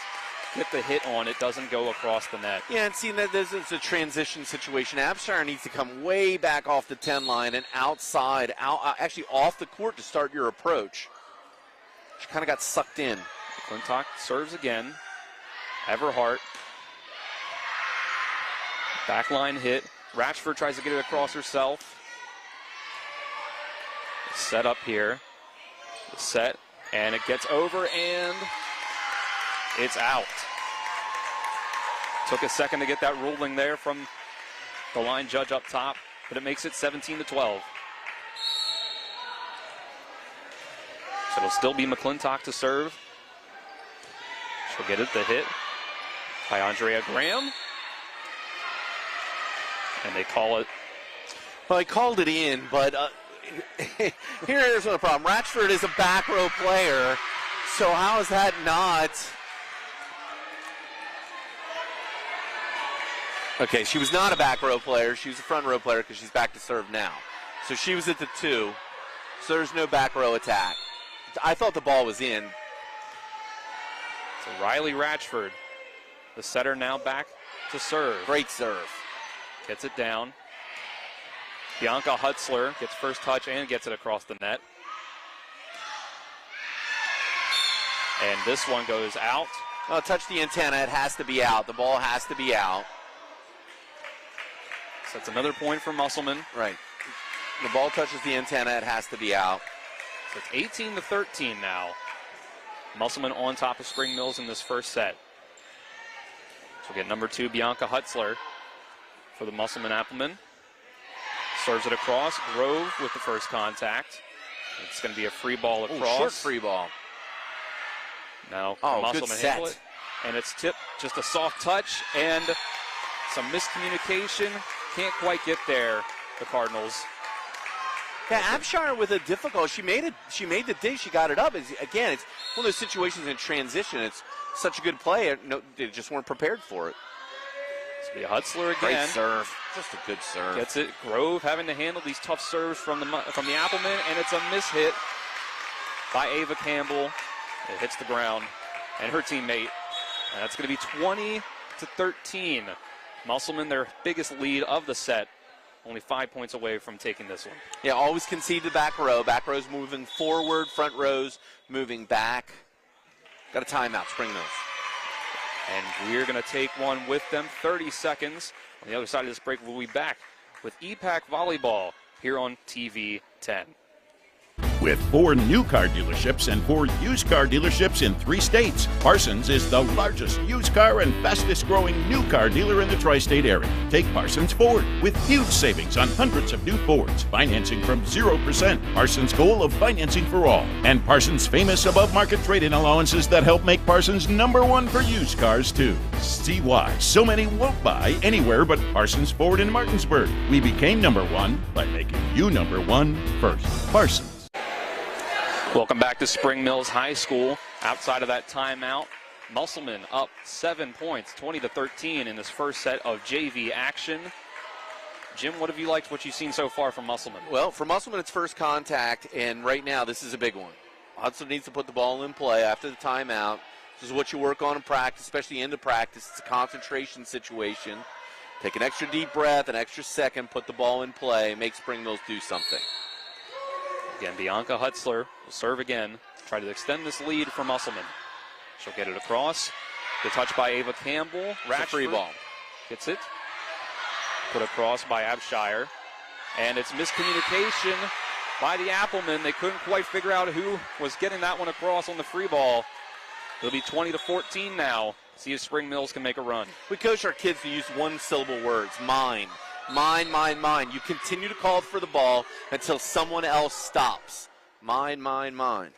get the hit on. It doesn't go across the net. Yeah, and seeing that this is a transition situation, Abshire needs to come way back off the 10 line and outside, actually off the court to start your approach. She kind of got sucked in. McClintock serves again. Everhart. Backline hit. Ratchford tries to get it across herself. Set up here. Set, and it gets over, and it's out. Took a second to get that ruling there from the line judge up top, but it makes it 17-12. So it'll still be McClintock to serve. She'll get it, the hit by Andrea Graham. And they call it. Well, they called it in, but here's the problem. Ratchford is a back row player, so how is that not? Okay, she was not a back row player. She was a front row player because she's back to serve now. So she was at the 2, so there's no back row attack. I thought the ball was in. So Riley Ratchford, the setter, now back to serve. Great serve. Gets it down. Bianca Hutzler gets first touch and gets it across the net. And this one goes out. Oh, touch the antenna. It has to be out. The ball has to be out. So that's another point for Musselman. Right. The ball touches the antenna. It has to be out. So it's 18-13 now. Musselman on top of Spring Mills in this first set. So we'll get number 2, Bianca Hutzler, for the Musselman Appleman. Serves it across. Grove with the first contact. It's going to be a free ball across. Short free ball. Now Musselman handle it. And it's tipped, just a soft touch, and some miscommunication. Can't quite get there, the Cardinals. Yeah, Abshire with a difficult. She made the dig. She got it up. Again, it's one of those situations in transition. It's such a good play. They just weren't prepared for it. It's be Hutzler again. Great serve. Just a good serve. Gets it. Grove having to handle these tough serves from the Appleman, and it's a mishit by Ava Campbell. It hits the ground and her teammate. And that's going to be 20-13. Musselman, their biggest lead of the set. Only 5 points away from taking this one. Yeah, always concede the back row. Back row's moving forward, front row's moving back. Got a timeout, Spring Mills. And we're going to take one with them. 30 seconds. On the other side of this break, we'll be back with EPAC Volleyball here on TV 10. With 4 new car dealerships and 4 used car dealerships in 3 states, Parsons is the largest used car and fastest growing new car dealer in the tri-state area. Take Parsons Ford with huge savings on hundreds of new Fords, financing from 0%. Parsons' goal of financing for all, and Parsons' famous above-market trade-in allowances that help make Parsons #1 for used cars too. See why so many won't buy anywhere but Parsons Ford in Martinsburg. We became #1 by making you #1 first. Parsons. Welcome back to Spring Mills High School. Outside of that timeout, Musselman up 7 points, 20-13 in this first set of JV action. Jim, what have you liked, what you've seen so far from Musselman? Well, for Musselman, it's first contact, and right now this is a big one. Hudson needs to put the ball in play after the timeout. This is what you work on in practice, especially into practice. It's a concentration situation. Take an extra deep breath, an extra second, put the ball in play, make Spring Mills do something. Again, Bianca Hutzler will serve again, try to extend this lead for Musselman. She'll get it across. The touch by Ava Campbell. Ratchford, free ball. Gets it. Put across by Abshire. And it's miscommunication by the Applemen. They couldn't quite figure out who was getting that one across on the free ball. It'll be 20-14 now. See if Spring Mills can make a run. We coach our kids to use one-syllable words. Mine. Mine, mine, mine. You continue to call for the ball until someone else stops. Mine, mine, mine.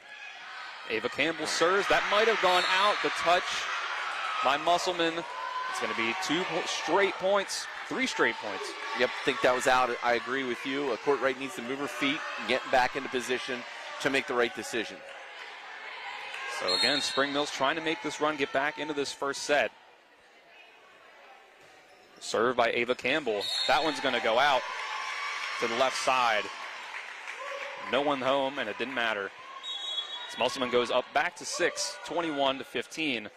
Ava Campbell serves. That might have gone out. The touch by Musselman. It's going to be 2 straight points, 3 straight points. Yep, think that was out. I agree with you. Courtwright needs to move her feet and get back into position to make the right decision. So again, Spring Mills trying to make this run, get back into this first set. Served by Ava Campbell. That one's going to go out to the left side. No one home, and it didn't matter. As Musselman goes up back to 6, 21-15.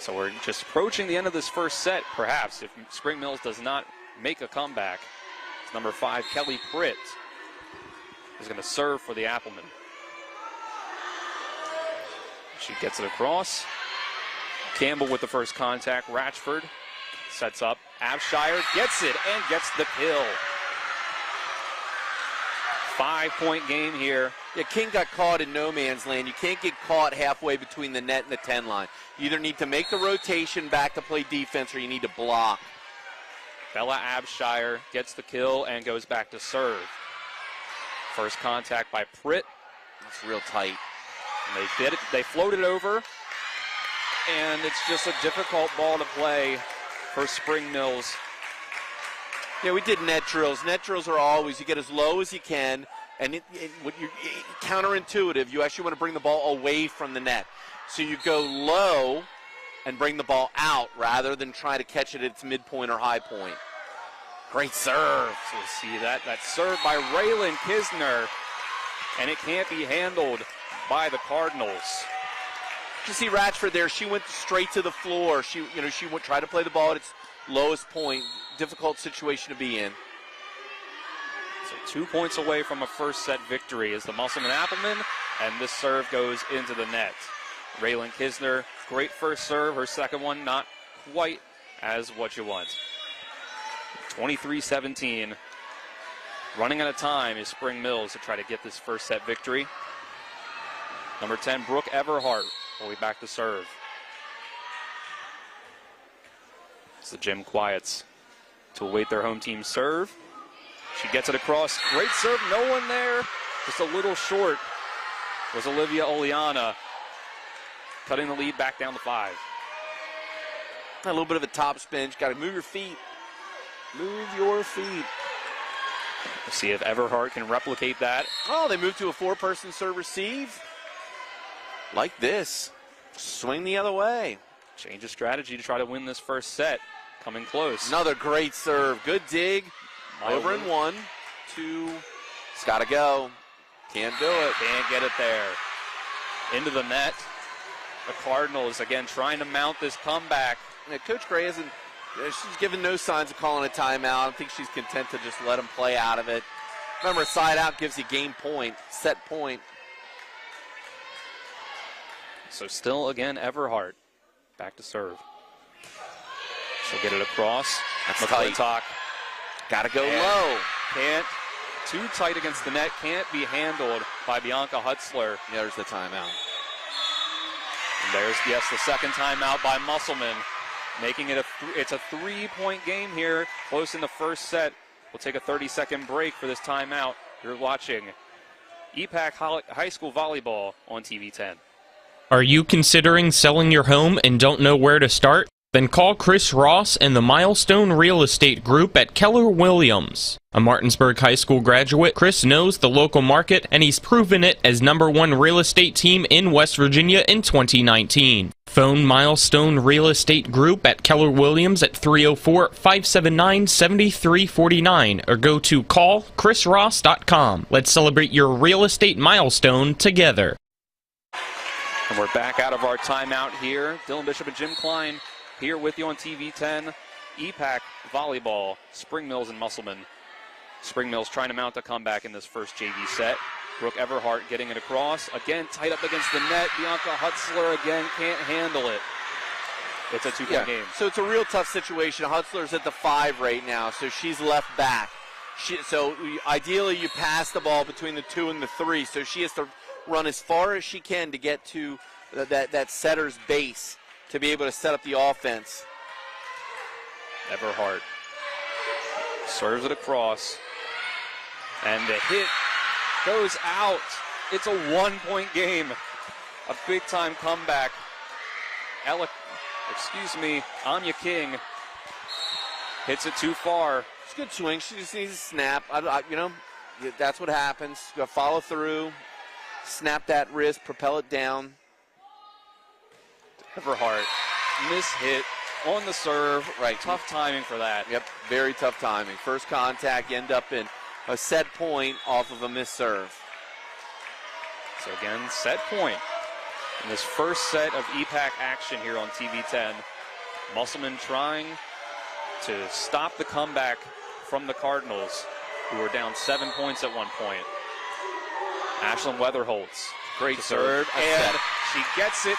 So we're just approaching the end of this first set, perhaps, if Spring Mills does not make a comeback. It's number 5, Kelly Pritt, is going to serve for the Applemen. She gets it across. Campbell with the first contact. Ratchford sets up. Abshire gets it and gets the kill. 5-point game here. Yeah, King got caught in no man's land. You can't get caught halfway between the net and the 10 line. You either need to make the rotation back to play defense or you need to block. Bella Abshire gets the kill and goes back to serve. First contact by Pritt. That's real tight. And they did it. They floated over. And it's just a difficult ball to play for Spring Mills. Yeah, we did net drills. Net drills are always, you get as low as you can, and what you're counterintuitive, you actually want to bring the ball away from the net. So you go low and bring the ball out rather than try to catch it at its midpoint or high point. Great serve. So we'll see that. That's served by Raylan Kisner, and it can't be handled by the Cardinals. You see Ratchford there, she went straight to the floor. She went try to play the ball at its lowest point. Difficult situation to be in. So 2 points away from a first set victory is the Musselman Applemen, and this serve goes into the net. Raylan Kisner, great first serve. Her second one not quite as what you want. 23-17. Running out of time is Spring Mills to try to get this first set victory. Number 10, Brooke Everhart, will be back to serve. It's the Jim Quiets to await their home team serve. She gets it across. Great serve, no one there. Just a little short was Olivia Oleana, cutting the lead back down to 5. A little bit of a top spin. Got to move your feet. Move your feet. We'll see if Everhart can replicate that. Oh, they moved to a 4-person serve receive. Like this. Swing the other way. Change of strategy to try to win this first set. Coming close. Another great serve. Good dig. Over in 1, 2. It's got to go. Can't do it. Can't get it there. Into the net. The Cardinals, again, trying to mount this comeback. Yeah, Coach Gray hasn't, she's given no signs of calling a timeout. I think she's content to just let them play out of it. Remember, a side out gives you game point, set point. So still, again, Everhart Back to serve. She'll get it across. That's McClintock. tight. Gotta go low. Can't. Too tight against the net. Can't be handled by Bianca Hutzler. There's the timeout. And there's, yes, the second timeout by Musselman. Making it it's a 3-point game here. Close in the first set. We'll take a 30-second break for this timeout. You're watching EPAC High School Volleyball on TV 10. Are you considering selling your home and don't know where to start? Then call Chris Ross and the Milestone Real Estate Group at Keller Williams. A Martinsburg High School graduate, Chris knows the local market, and he's proven it as #1 real estate team in West Virginia in 2019. Phone Milestone Real Estate Group at Keller Williams at 304-579-7349 or go to callchrisross.com. Let's celebrate your real estate milestone together. And we're back out of our timeout here. Dylan Bishop and Jim Klein here with you on TV 10. EPAC Volleyball, Spring Mills and Musselman. Spring Mills trying to mount a comeback in this first JV set. Brooke Everhart getting it across. Again, tight up against the net. Bianca Hutzler again can't handle it. It's a 2-point game. So it's a real tough situation. Hutzler's at the 5 right now, so she's left back. So ideally you pass the ball between the 2 and the 3, so she has to run as far as she can to get to that setter's base to be able to set up the offense. Everhart serves it across, and the hit goes out. It's a 1-point game. A big-time comeback. Anya King hits it too far. It's a good swing. She just needs a snap. That's what happens. You got to follow through, snap that wrist, propel it down. Everhart, miss hit on the serve. Right. Tough timing for that. Yep, very tough timing. First contact, you end up in a set point off of a missed serve. So again, set point in this first set of EPAC action here on TV 10. Musselman trying to stop the comeback from the Cardinals, who were down 7 points at one point. Ashlyn Weatherholtz, great serve, and she gets it.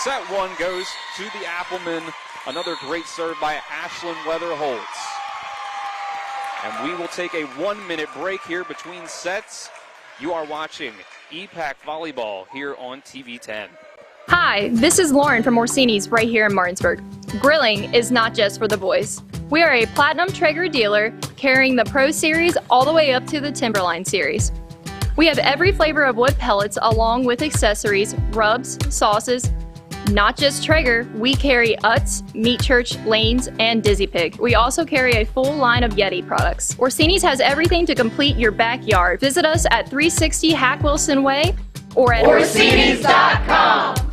Set 1 goes to the Appleman. Another great serve by Ashlyn Weatherholtz. And we will take a 1-minute break here between sets. You are watching EPAC Volleyball here on TV 10. Hi, this is Lauren from Orsini's right here in Martinsburg. Grilling is not just for the boys. We are a Platinum Traeger dealer carrying the Pro Series all the way up to the Timberline Series. We have every flavor of wood pellets along with accessories, rubs, sauces. Not just Traeger, we carry Utz, Meat Church, Lanes, and Dizzy Pig. We also carry a full line of Yeti products. Orsini's has everything to complete your backyard. Visit us at 360 Hack Wilson Way or at Orsinis.com.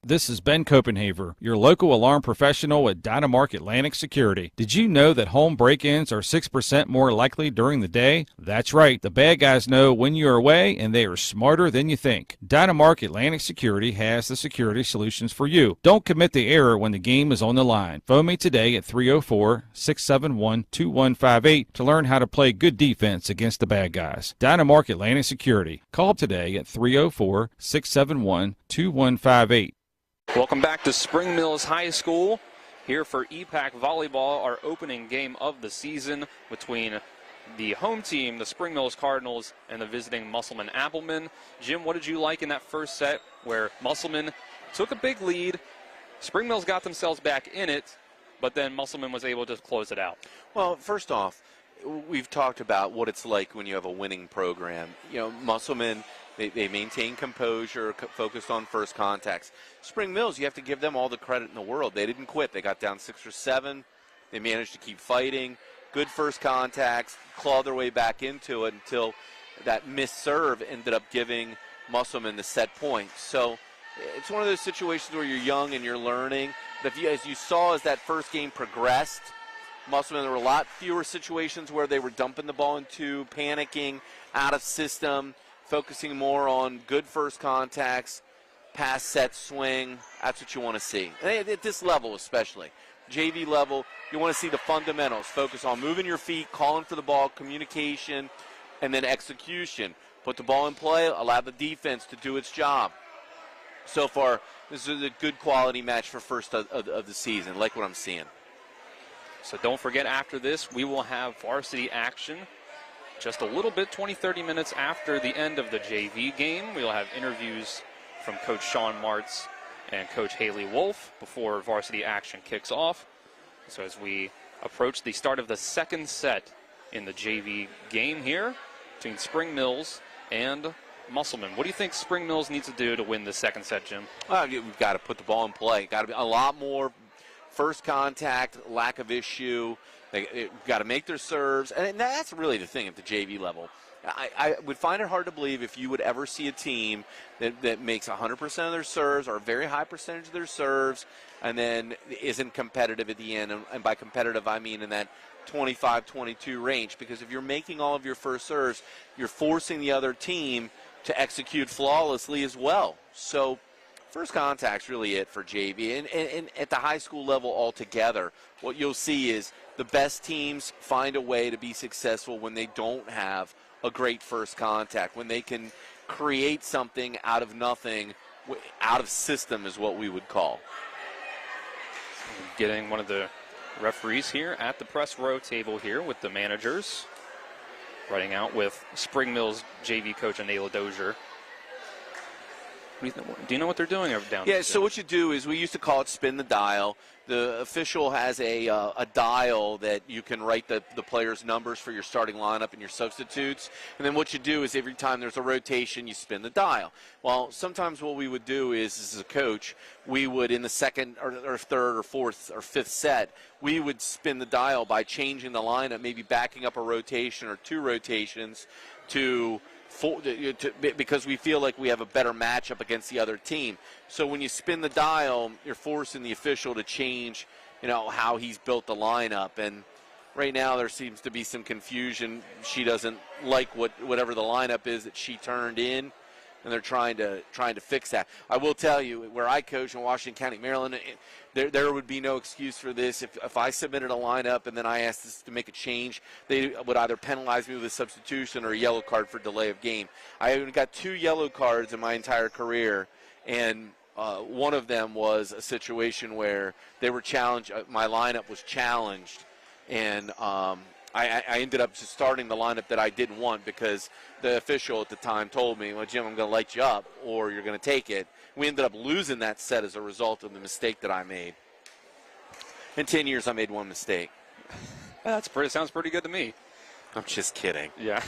This is Ben Copenhaver, your local alarm professional at Dynamark Atlantic Security. Did you know that home break-ins are 6% more likely during the day? That's right. The bad guys know when you're away, and they are smarter than you think. Dynamark Atlantic Security has the security solutions for you. Don't commit the error when the game is on the line. Phone me today at 304-671-2158 to learn how to play good defense against the bad guys. Dynamark Atlantic Security. Call today at 304-671-2158. Welcome back to Spring Mills High School here for EPAC Volleyball, our opening game of the season between the home team, the Spring Mills Cardinals, and the visiting Musselman Appleman. Jim, what did you like in that first set where Musselman took a big lead? Spring Mills got themselves back in it, but then Musselman was able to close it out. Well, first off, we've talked about what it's like when you have a winning program. You know, Musselman, they maintain composure, focused on first contacts. Spring Mills, you have to give them all the credit in the world. They didn't quit. They got down 6 or 7. They managed to keep fighting. Good first contacts, clawed their way back into it until that missed serve ended up giving Musselman the set point. So it's one of those situations where you're young and you're learning. But as you saw as that first game progressed, Musselman, there were a lot fewer situations where they were dumping the ball into, panicking, out of system, focusing more on good first contacts, pass, set, swing. That's what you want to see. And at this level especially, JV level, you want to see the fundamentals. Focus on moving your feet, calling for the ball, communication, and then execution. Put the ball in play, allow the defense to do its job. so far, this is a good quality match for first of the season. Like what I'm seeing. So don't forget, after this, we will have varsity action just a little bit, 20-30 minutes after the end of the JV game. We'll have interviews from Coach Sean Martz and Coach Haley Wolf before varsity action kicks off. So as we approach the start of the second set in the JV game here between Spring Mills and Musselman. What do you think Spring Mills needs to do to win the second set, Jim? We've got to put the ball in play. Got to be a lot more first contact, lack of issue. They've got to make their serves. And that's really the thing at the JV level. I would find it hard to believe if you would ever see a team that makes 100% of their serves or a very high percentage of their serves and then isn't competitive at the end. And by competitive, I mean in that 25-22 range. Because if you're making all of your first serves, you're forcing the other team to execute flawlessly as well. So first contact's really it for JV. And at the high school level altogether, what you'll see is the best teams find a way to be successful when they don't have a great first contact, when they can create something out of nothing, out of system is what we would call. Getting one of the referees here at the press row table here with the managers, writing out with Spring Mills JV coach Anela Dozier. Do you know what they're doing over down there? Yeah, so what you do is, we used to call it spin the dial. The official has a dial that you can write the players' numbers for your starting lineup and your substitutes. And then what you do is every time there's a rotation, you spin the dial. Well, sometimes what we would do is, as a coach, we would, in the second or third or fourth or fifth set, we would spin the dial by changing the lineup, maybe backing up a rotation or two rotations because we feel like we have a better matchup against the other team. So when you spin the dial, you're forcing the official to change, how he's built the lineup. And right now there seems to be some confusion. She doesn't like whatever the lineup is that she turned in, and they're trying to fix that. I will tell you, where I coach in Washington County, Maryland, there would be no excuse for this. If I submitted a lineup and then I asked us to make a change, they would either penalize me with a substitution or a yellow card for delay of game. I only got 2 yellow cards in my entire career, and one of them was a situation where they were challenged. My lineup was challenged, and I ended up just starting the lineup that I didn't want because the official at the time told me, well, Jim, I'm going to light you up or you're going to take it. We ended up losing that set as a result of the mistake that I made. In 10 years, I made one mistake. Sounds pretty good to me. I'm just kidding. Yeah.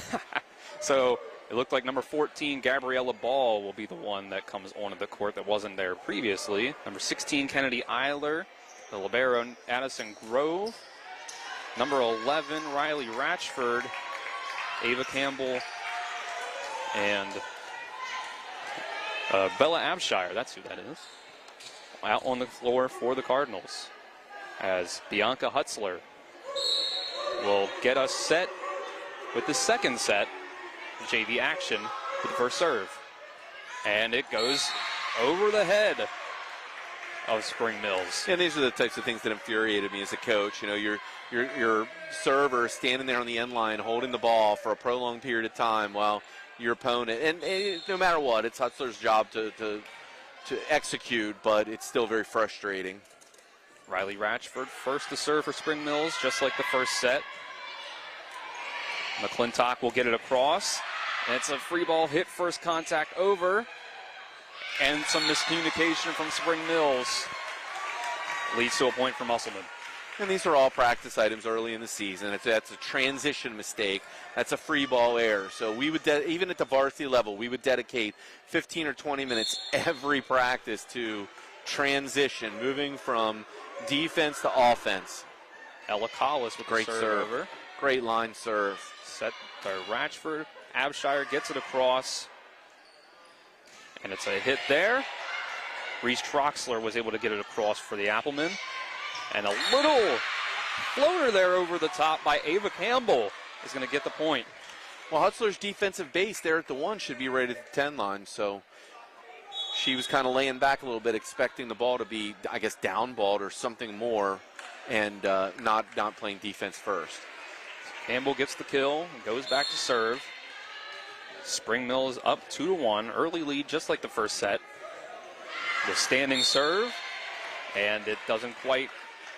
So it looked like number 14, Gabriella Ball, will be the one that comes onto the court that wasn't there previously. Number 16, Kennedy Eiler. The libero, Addison Grove. Number 11, Riley Ratchford, Ava Campbell, and Bella Abshire. That's who that is. Out on the floor for the Cardinals, as Bianca Hutzler will get us set with the second set JV action with the first serve. And it goes over the head of Spring Mills. And these are the types of things that infuriated me as a coach. Your server standing there on the end line holding the ball for a prolonged period of time while your opponent, and no matter what, it's Hutzler's job to execute, but it's still very frustrating. Riley Ratchford first to serve for Spring Mills, just like the first set. McClintock will get it across, and it's a free ball hit, first contact over, and some miscommunication from Spring Mills leads to a point for Musselman. And these are all practice items early in the season. That's a transition mistake. That's a free ball error. So we would, even at the varsity level, we would dedicate 15 or 20 minutes every practice to transition, moving from defense to offense. Ella Collis with great the serve over. Great line serve. Set by Ratchford. Abshire gets it across. And it's a hit there. Reese Troxler was able to get it across for the Applemen. And a little floater there over the top by Ava Campbell is going to get the point. Well, Hutzler's defensive base there at the 1 should be right at the 10 line, so she was kind of laying back a little bit, expecting the ball to be, I guess, downballed or something more, and not playing defense first. Campbell gets the kill and goes back to serve. Spring Mills up 2-1, early lead just like the first set. The standing serve, and it doesn't quite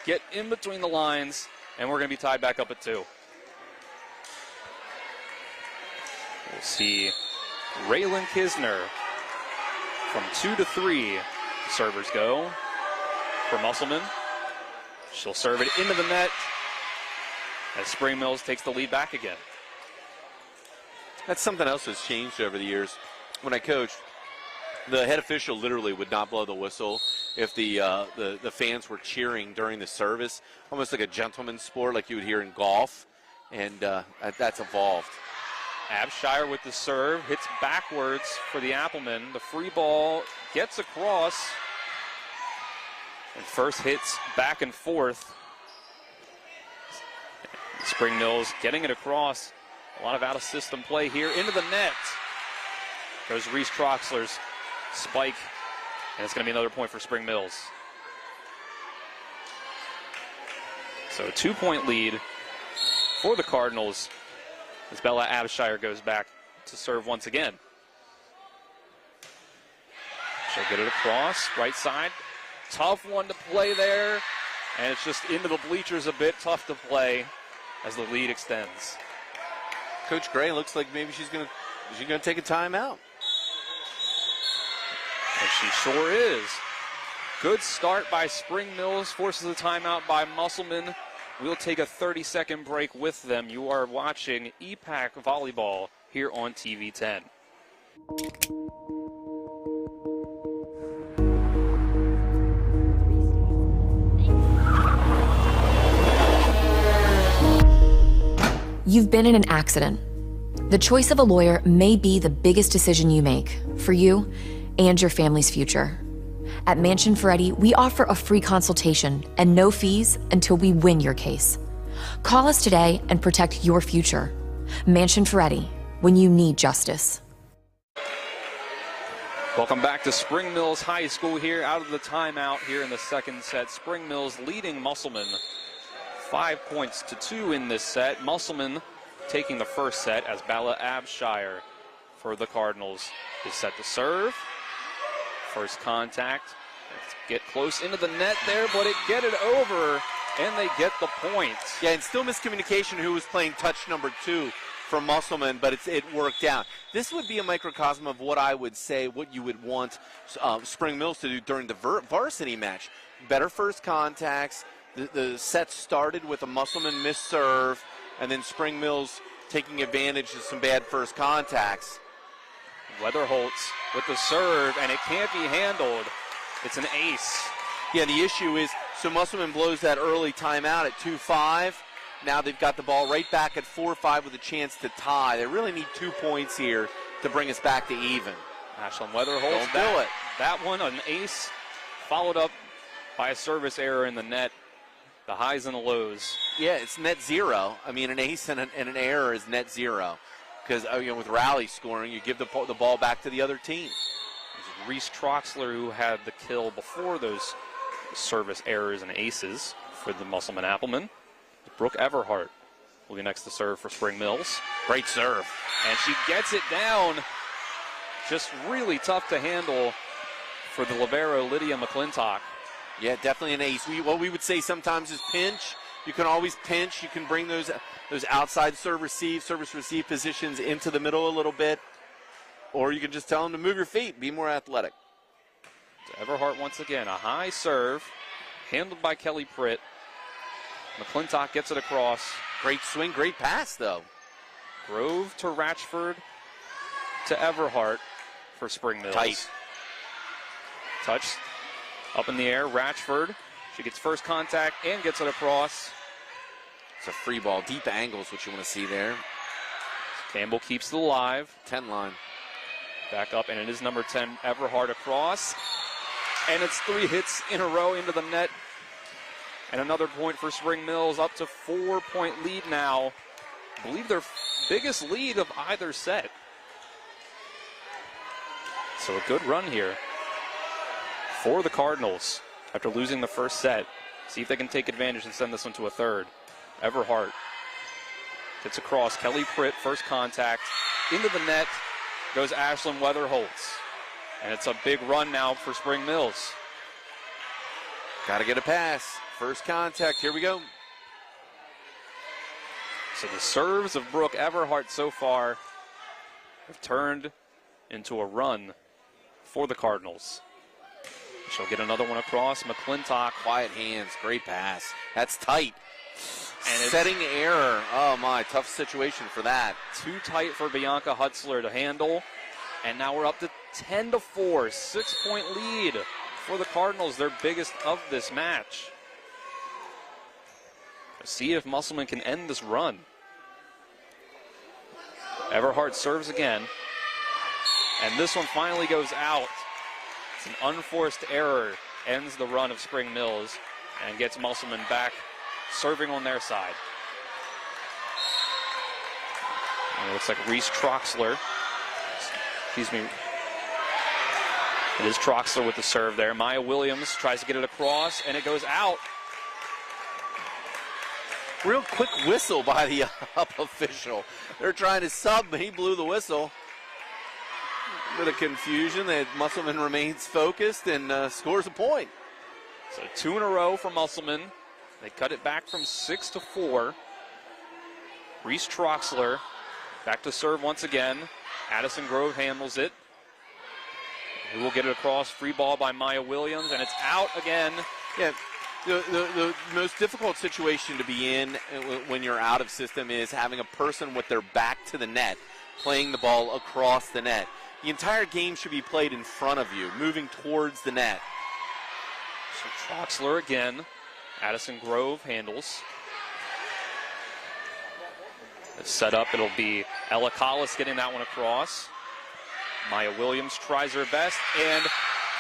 get in between the lines, and we're going to be tied back up at 2. We'll see Raylan Kisner from 2 to 3. Servers go for Musselman. She'll serve it into the net as Spring Mills takes the lead back again. That's something else that's changed over the years. When I coached, the head official literally would not blow the whistle if the fans were cheering during the service, almost like a gentleman's sport like you would hear in golf, and that's evolved. Abshire with the serve, hits backwards for the Appleman. The free ball gets across, and first hits back and forth. Spring Mills getting it across. A lot of out-of-system play here. Into the net goes Reese Troxler's spike, and it's going to be another point for Spring Mills. So a 2-point lead for the Cardinals as Bella Abshire goes back to serve once again. She'll get it across, right side. Tough one to play there, and it's just into the bleachers a bit. Tough to play as the lead extends. Coach Gray looks like maybe she's gonna take a timeout. And she sure is. Good start by Spring Mills, forces a timeout by Musselman. We'll take a 30-second break with them. You are watching EPAC Volleyball here on TV 10. You've been in an accident. The choice of a lawyer may be the biggest decision you make for you and your family's future. At Mansion Ferretti, we offer a free consultation and no fees until we win your case. Call us today and protect your future. Mansion Ferretti, when you need justice. Welcome back to Spring Mills High School here out of the timeout here in the second set. Spring Mills leading Musselman 5 points to 2 in this set. Musselman taking the first set as Bella Abshire for the Cardinals is set to serve. First contact. Let's get close into the net there, but it get it over, and they get the point. Yeah, and still miscommunication who was playing touch number 2 for Musselman, but it worked out. This would be a microcosm of what I would say, what you would want Spring Mills to do during the varsity match. Better first contacts. The set started with a Musselman missed serve, and then Spring Mills taking advantage of some bad first contacts. Weatherholtz with the serve, and it can't be handled. It's an ace. Yeah, the issue is, so Musselman blows that early timeout at 2-5. Now they've got the ball right back at 4-5 with a chance to tie. They really need 2 points here to bring us back to even. Ashlyn Weatherholtz. Don't do it. That one, an ace, followed up by a service error in the net. The highs and the lows. Yeah, it's net zero. I mean, an ace and an error is net zero. Because with rally scoring, you give the ball back to the other team. There's Reese Troxler, who had the kill before those service errors and aces for the Musselman Appleman. Brooke Everhart will be next to serve for Spring Mills. Great serve. And she gets it down. Just really tough to handle for the libero, Lydia McClintock. Yeah, definitely an ace. What we would say sometimes is pinch. You can always pinch. You can bring those outside service receive positions into the middle a little bit. Or you can just tell them to move your feet, be more athletic. Everhart once again, a high serve, handled by Kelly Pritt. McClintock gets it across. Great swing, great pass, though. Grove to Ratchford to Everhart for Spring Mills. Tight. Touch up in the air, Ratchford. She gets first contact and gets it across. It's a free ball, deep angles, what you want to see there. Campbell keeps it alive. 10 line. Back up, and it is number 10, Everhart across. And it's 3 hits in a row into the net. And another point for Spring Mills, up to 4-point lead now. I believe their biggest lead of either set. So a good run here for the Cardinals after losing the first set. See if they can take advantage and send this one to a third. Everhart gets across. Kelly Pritt, first contact. Into the net goes Ashlyn Weatherholtz. And it's a big run now for Spring Mills. Got to get a pass. First contact. Here we go. So the serves of Brooke Everhart so far have turned into a run for the Cardinals. She'll get another one across. McClintock. Quiet hands. Great pass. That's tight. And setting error. Oh, my. Tough situation for that. Too tight for Bianca Hutzler to handle. And now we're up to 10-4. 6-point lead for the Cardinals, their biggest of this match. Let's see if Musselman can end this run. Everhart serves again. And this one finally goes out. It's an unforced error. Ends the run of Spring Mills and gets Musselman back serving on their side. And it looks like Reese Troxler. Excuse me. It is Troxler with the serve there. Maya Williams tries to get it across, and it goes out. Real quick whistle by the up official. They're trying to sub, but he blew the whistle. A bit of confusion. Musselman remains focused and scores a point. So 2 in a row for Musselman. They cut it back from 6-4. Reese Troxler back to serve once again. Addison Grove handles it. Who will get it across? Free ball by Maya Williams, and it's out again. Yeah. The most difficult situation to be in when you're out of system is having a person with their back to the net playing the ball across the net. The entire game should be played in front of you, moving towards the net. So Troxler again. Addison Grove handles. It's set up. It'll be Ella Collis getting that one across. Maya Williams tries her best and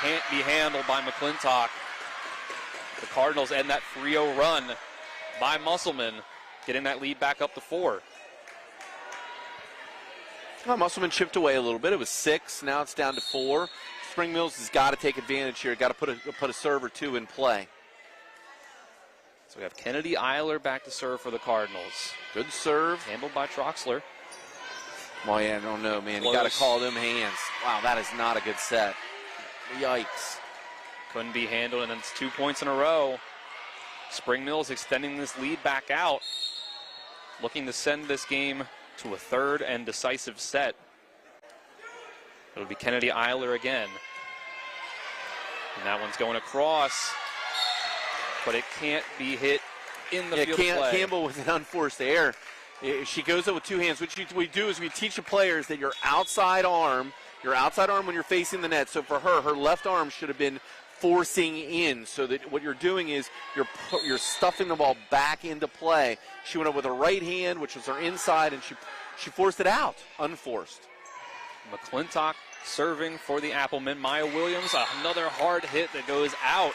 can't be handled by McClintock. The Cardinals end that 3-0 run by Musselman, getting that lead back up to 4. Well, Musselman chipped away a little bit. It was 6. Now it's down to 4. Spring Mills has got to take advantage here. Got to put a serve or two in play. So we have Kennedy Eiler back to serve for the Cardinals. Good serve. Handled by Troxler. Well, yeah, I don't know, man. You got to call them hands. Wow, that is not a good set. Yikes. Couldn't be handled, and it's 2 points in a row. Spring Mills extending this lead back out. Looking to send this game to a third and decisive set. It'll be Kennedy Eiler again. And that one's going across. But it can't be hit in the field of play. Campbell with an unforced error. She goes up with 2 hands. What we do is we teach the players that your outside arm when you're facing the net. So for her left arm should have been forcing in. So that what you're doing is you're stuffing the ball back into play. She went up with her right hand, which was her inside, and she forced it out, unforced. McClintock serving for the Applemen. Maya Williams, another hard hit that goes out.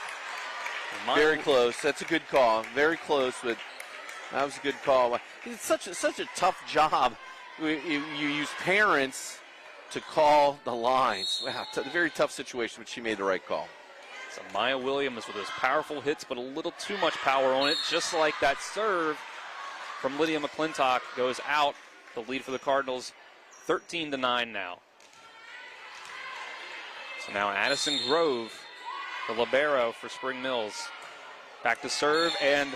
Very close. That's a good call. Very close, but that was a good call. It's such a tough job. You use parents to call the lines. Wow, very tough situation, but she made the right call. So Maya Williams with those powerful hits, but a little too much power on it, just like that serve from Lydia McClintock goes out. The lead for the Cardinals, 13-9 now. So now Addison Grove, the libero for Spring Mills, back to serve and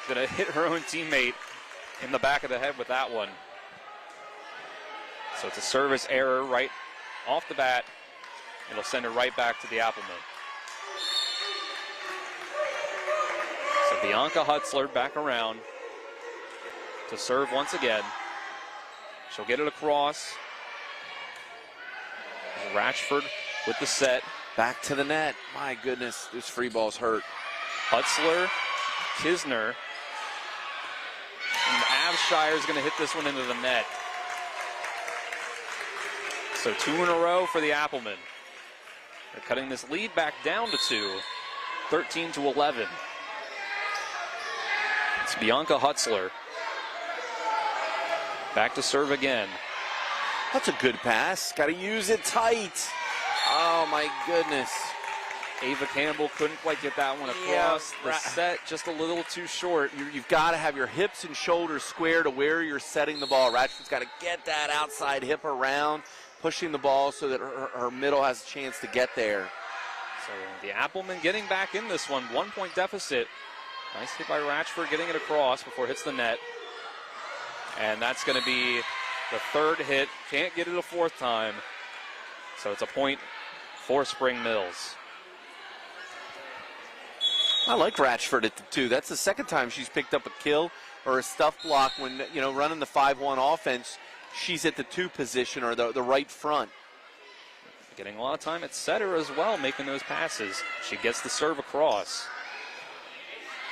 going to hit her own teammate in the back of the head with that one. So it's a service error right off the bat. It'll send her right back to the Applemen. So Bianca Hutzler back around to serve once again. She'll get it across. Ratchford with the set. Back to the net. My goodness, this free ball's hurt. Hutzler, Kisner, and Avshire is going to hit this one into the net. So 2 in a row for the Applemen. They're cutting this lead back down to 2, 13-11. It's Bianca Hutzler. Back to serve again. That's a good pass. Got to use it tight. Oh, my goodness. Ava Campbell couldn't quite get that one across. The set just a little too short. You've got to have your hips and shoulders square to where you're setting the ball. Ratchford's got to get that outside hip around, pushing the ball so that her middle has a chance to get there. So the Applemen getting back in this one, 1 point deficit. Nice hit by Ratchford, getting it across before it hits the net. And that's going to be the third hit. Can't get it a fourth time. So it's a point for Spring Mills. I like Ratchford at the 2. That's the second time she's picked up a kill or a stuff block when, running the 5-1 offense. She's at the 2 position or the right front. Getting a lot of time at setter as well, making those passes. She gets the serve across.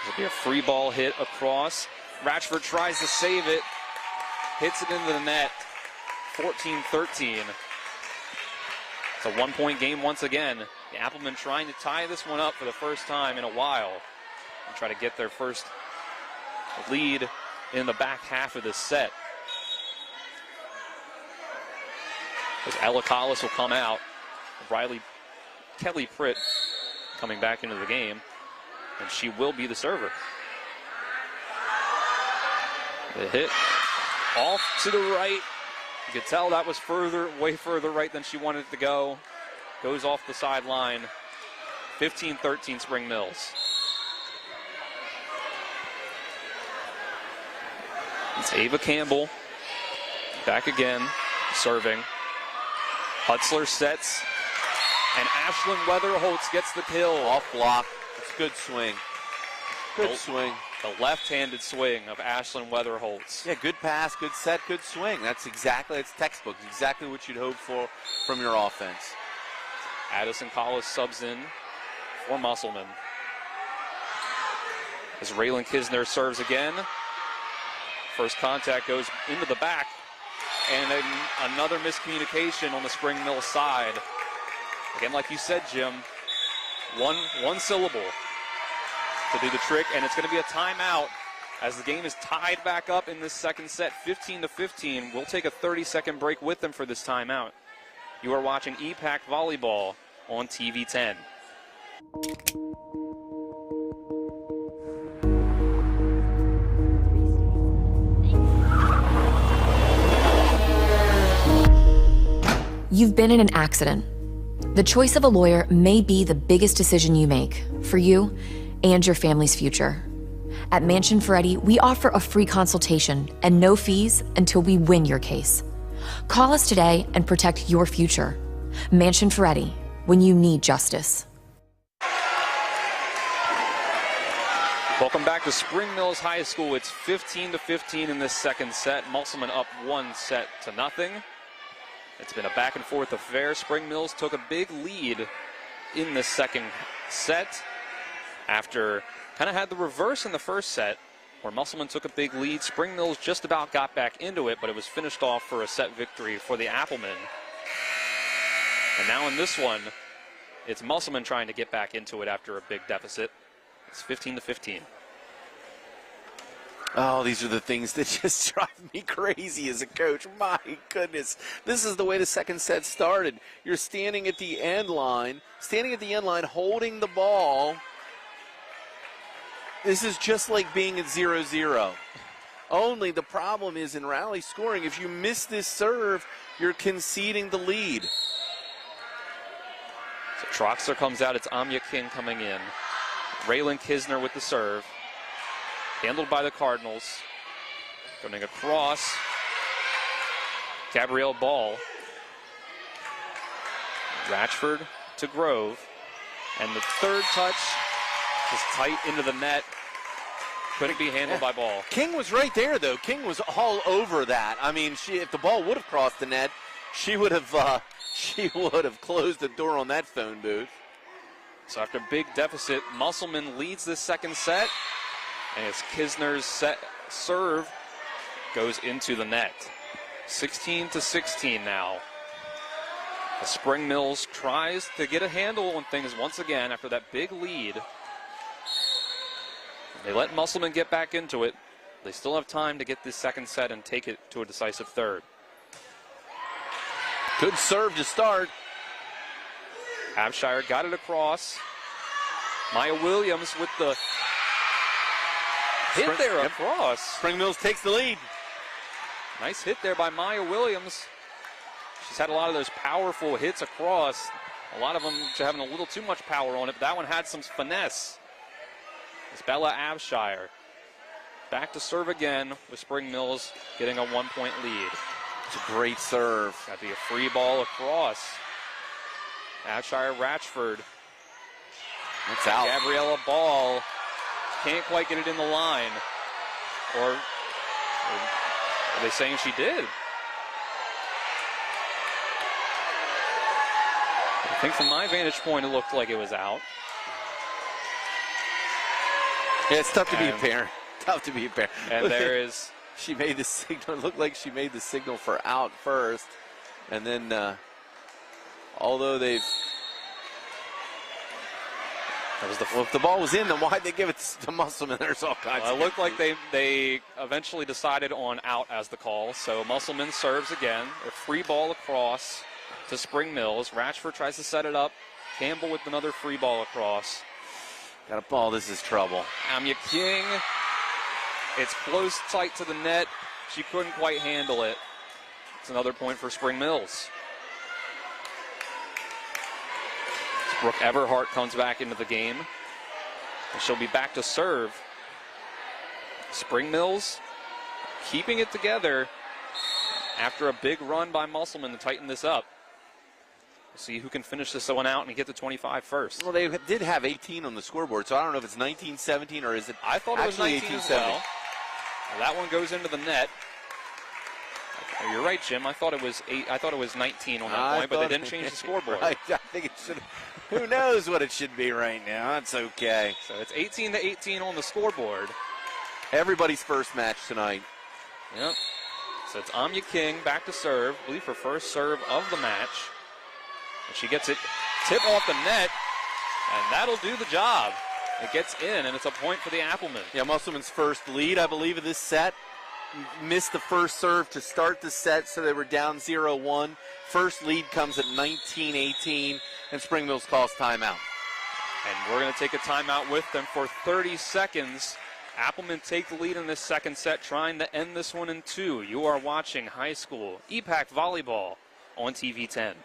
It'll be a free ball hit across. Ratchford tries to save it. Hits it into the net. 14-13. It's a 1 point game once again. The Applemen trying to tie this one up for the first time in a while and try to get their first lead in the back half of this set. As Ella Collis will come out. Kelly Pritt coming back into the game, and she will be the server. The hit off to the right. You could tell that was way further right than she wanted it to go. Goes off the sideline. 15-13 Spring Mills. It's Ava Campbell back again, serving. Hutzler sets, and Ashlyn Weatherholtz gets the kill. Off block. It's a good swing. Good swing. The left-handed swing of Ashlyn Weatherholtz. Yeah, good pass, good set, good swing. It's textbook. Exactly what you'd hope for from your offense. Addison Collis subs in for Musselman. As Raylan Kisner serves again. First contact goes into the back. And another miscommunication on the Spring Mill side. Again, like you said, Jim, one syllable to do the trick, and it's going to be a timeout as the game is tied back up in this second set, 15-15. We'll take a 30-second break with them for this timeout. You are watching EPAC Volleyball on TV 10. You've been in an accident. The choice of a lawyer may be the biggest decision you make for you and your family's future. At Mansion Ferretti, we offer a free consultation and no fees until we win your case. Call us today and protect your future. Mansion Ferretti, when you need justice. Welcome back to Spring Mills High School. It's 15-15 in this second set. Musselman up 1-0. It's been a back and forth affair. Spring Mills took a big lead in the second set after kind of had the reverse in the first set where Musselman took a big lead. Spring Mills just about got back into it, but it was finished off for a set victory for the Applemen. And now in this one, it's Musselman trying to get back into it after a big deficit. It's 15-15. Oh, these are the things that just drive me crazy as a coach. My goodness. This is the way the second set started. You're standing at the end line, holding the ball. This is just like being at 0-0. Only the problem is in rally scoring, if you miss this serve, you're conceding the lead. So Troxler comes out. It's Amya King coming in. Raylan Kisner with the serve. Handled by the Cardinals. Going across. Gabrielle Ball. Ratchford to Grove. And the third touch is tight into the net. Couldn't be handled by Ball. King was right there, though. King was all over that. I mean, if the ball would have crossed the net, she would have closed the door on that phone booth. So after a big deficit, Musselman leads this second set. And it's Kisner's serve goes into the net. 16-16 now. The Spring Mills tries to get a handle on things once again after that big lead. They let Musselman get back into it. They still have time to get this second set and take it to a decisive third. Good serve to start. Abshire got it across. Maya Williams with the hit there across. Spring Mills takes the lead. Nice hit there by Maya Williams. She's had a lot of those powerful hits across. A lot of them having a little too much power on it, but that one had some finesse. It's Bella Abshire back to serve again with Spring Mills getting a 1-point lead. It's a great serve. Got to be a free ball across. Abshire Ratchford. It's out. Gabriella Ball can't quite get it in the line. Or are they saying she did? I think from my vantage point, it looked like it was out. Yeah, it's tough to be a parent. Tough to be a parent. And there is... She made the signal. It looked like she made the signal for out first. And then, although they've... Well, if the ball was in, then why'd they give it to Musselman? There's all kinds of... It looked like they eventually decided on out as the call. So Musselman serves again. A free ball across to Spring Mills. Ratchford tries to set it up. Campbell with another free ball across. Got a ball. This is trouble. Amya King. It's close, tight to the net. She couldn't quite handle it. It's another point for Spring Mills. Brooke Everhart comes back into the game. And she'll be back to serve. Spring Mills keeping it together after a big run by Musselman to tighten this up. We'll see who can finish this one out and get to 25 first. Well, they did have 18 on the scoreboard, so I don't know if it's 19-17 or is it I thought it was 19 as well. That one goes into the net. You're right, Jim. I thought it was 19 on that point, but they didn't change the scoreboard. Right, I think it should. Who knows what it should be right now? That's okay. So it's 18-18 on the scoreboard. Everybody's first match tonight. Yep. So it's Amya King back to serve. I believe her first serve of the match. And she gets it tip off the net, and that'll do the job. It gets in, and it's a point for the Applemen. Yeah, Musselman's first lead, I believe, of this set. Missed the first serve to start the set, so they were down 0-1. First lead comes at 19-18, and Spring Mills calls timeout. And we're going to take a timeout with them for 30 seconds. Applemen take the lead in this second set, trying to end this one in 2. You are watching high school EPAC volleyball on TV 10.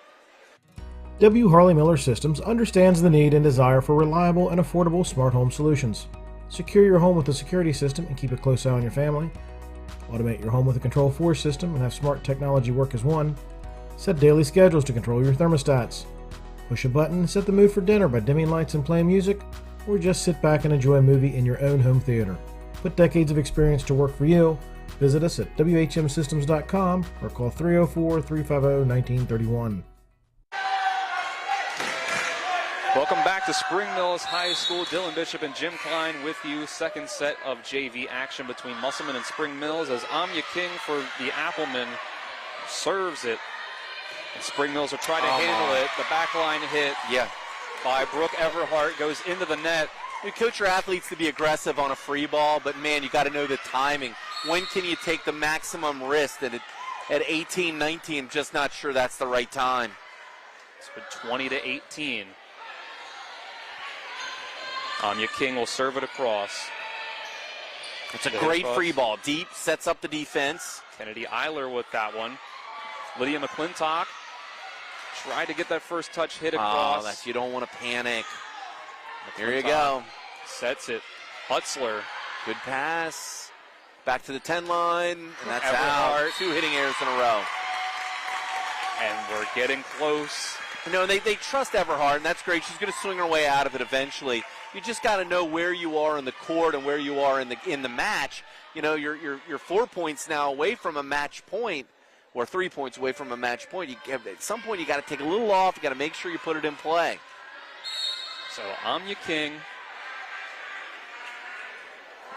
W. Harley Miller Systems understands the need and desire for reliable and affordable smart home solutions. Secure your home with a security system and keep a close eye on your family. Automate your home with a Control4 system and have smart technology work as one. Set daily schedules to control your thermostats. Push a button and set the mood for dinner by dimming lights and playing music, or just sit back and enjoy a movie in your own home theater. Put decades of experience to work for you. Visit us at WHMsystems.com or call 304-350-1931. Welcome back to Spring Mills High School. Dylan Bishop and Jim Klein with you. Second set of JV action between Musselman and Spring Mills as Amya King for the Applemen serves it. And Spring Mills will try to handle it. The back line hit by Brooke Everhart goes into the net. You coach your athletes to be aggressive on a free ball, but man, you got to know the timing. When can you take the maximum risk? And at 18-19, I'm just not sure that's the right time. It's been 20-18. Amya King will serve it across. It's a great free ball. Deep, sets up the defense. Kennedy Eiler with that one. Lydia McClintock tried to get that first touch hit across. You don't want to panic. Here you go. Sets it. Hutzler. Good pass. Back to the 10 line. And that's Everhart. out. 2 hitting errors in a row. And we're getting close. You know, they trust Everhart, and that's great. She's going to swing her way out of it eventually. You just got to know where you are in the court and where you are in the match. You know, you're 4 points now away from a match point, or 3 points away from a match point. At some point, you got to take a little off. You got to make sure you put it in play. So Amya King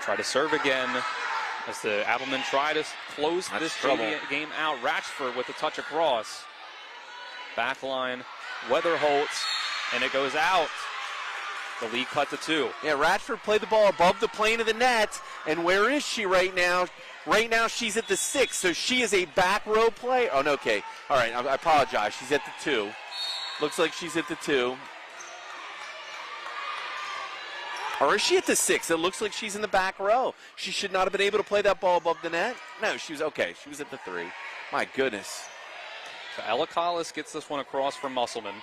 try to serve again as the Applemen try to close this game out. Ratchford with a touch across. Back line, Weatherholtz, and it goes out. The lead cut to 2. Yeah, Ratchford played the ball above the plane of the net, and where is she right now? Right now she's at the 6, so she is a back row play. Oh, no, okay. All right, I apologize. She's at the 2. Looks like she's at the 2. Or is she at the 6? It looks like she's in the back row. She should not have been able to play that ball above the net. No, she was okay. She was at the 3. My goodness. Ella Collis gets this one across from Musselman.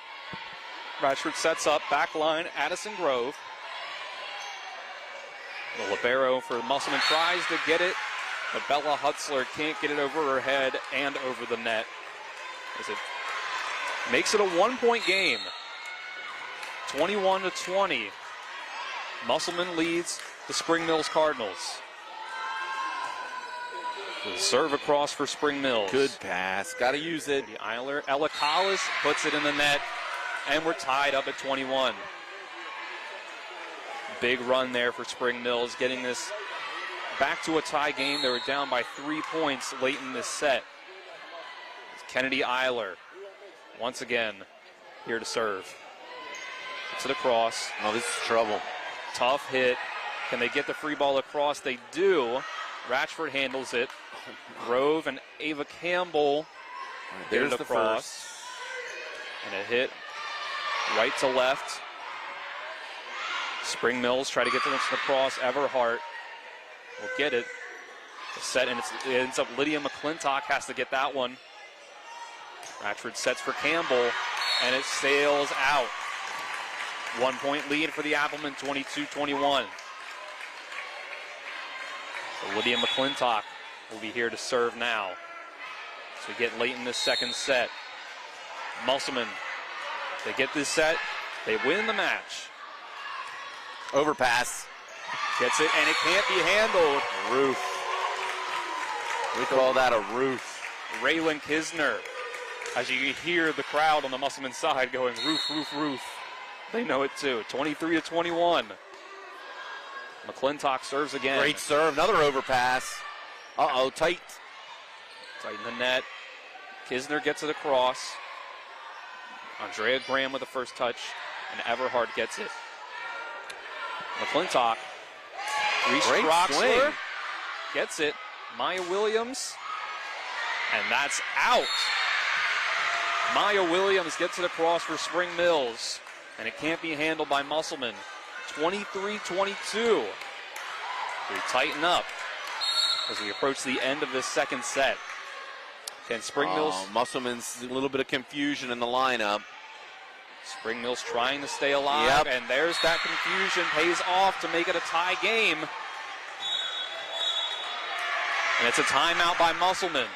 Ratchford sets up, back line, Addison Grove. The libero for Musselman tries to get it, but Bella Hutzler can't get it over her head and over the net. As it makes it a 1-point game. 21-20. Musselman leads the Spring Mills Cardinals. The serve across for Spring Mills. Good pass. Got to use it. Ella Collis puts it in the net, and we're tied up at 21. Big run there for Spring Mills, getting this back to a tie game. They were down by 3 points late in this set. Kennedy Eiler, once again, here to serve. Gets it across. Oh, this is trouble. Tough hit. Can they get the free ball across? They do. Ratchford handles it. Grove and Ava Campbell get it across. And a hit right to left. Spring Mills try to get this across. Everhart will get it. The set, and it ends up Lydia McClintock has to get that one. Ratchford sets for Campbell, and it sails out. 1-point lead for the Applemen, 22-21. So Lydia McClintock will be here to serve now. So we get late in this second set. Musselman, they get this set, they win the match. Overpass. Gets it, and it can't be handled. Roof. We call that a roof. Raylan Kisner, as you hear the crowd on the Musselman side going roof, roof, roof. They know it too. 23-21. McClintock serves again. Great serve. Another overpass. Uh-oh, tight. Tighten the net. Kisner gets it across. Andrea Graham with the first touch, and Everhart gets it. McClintock. Reese Roxler gets it. Maya Williams, and that's out. Maya Williams gets it across for Spring Mills, and it can't be handled by Musselman. 23-22. We tighten up as we approach the end of this second set. Can Spring Mills... Musselman's a little bit of confusion in the lineup. Spring Mills trying to stay alive, and there's that confusion. Pays off to make it a tie game. And it's a timeout by Musselman.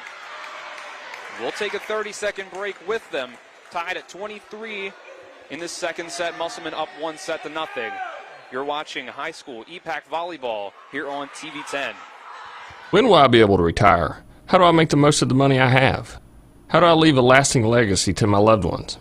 We'll take a 30-second break with them. Tied at 23 in this second set. Musselman up 1-0. You're watching high school EPAC volleyball here on TV 10. When will I be able to retire? How do I make the most of the money I have? How do I leave a lasting legacy to my loved ones?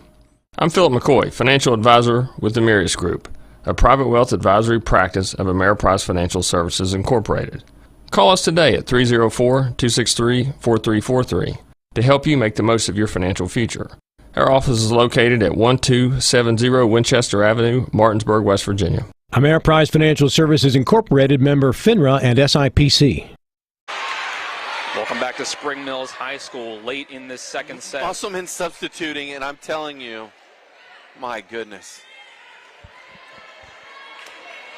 I'm Philip McCoy, financial advisor with the Mirius Group, a private wealth advisory practice of Ameriprise Financial Services Incorporated. Call us today at 304-263-4343 to help you make the most of your financial future. Our office is located at 1270 Winchester Avenue, Martinsburg, West Virginia. Ameriprise Financial Services Incorporated, member FINRA and SIPC. Welcome back to Spring Mills High School late in this second set. Musselman substituting, and I'm telling you, my goodness.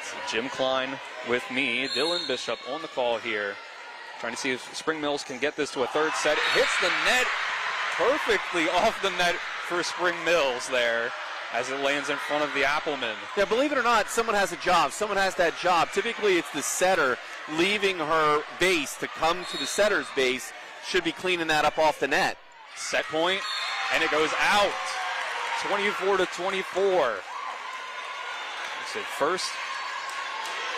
So Jim Klein with me, Dylan Bishop on the call here. Trying to see if Spring Mills can get this to a third set. It hits the net perfectly off the net for Spring Mills there as it lands in front of the Applemen. Yeah, believe it or not, someone has a job. Someone has that job. Typically, it's the setter leaving her base to come to the setter's base. Should be cleaning that up off the net. Set point, and it goes out. 24-24. It's a first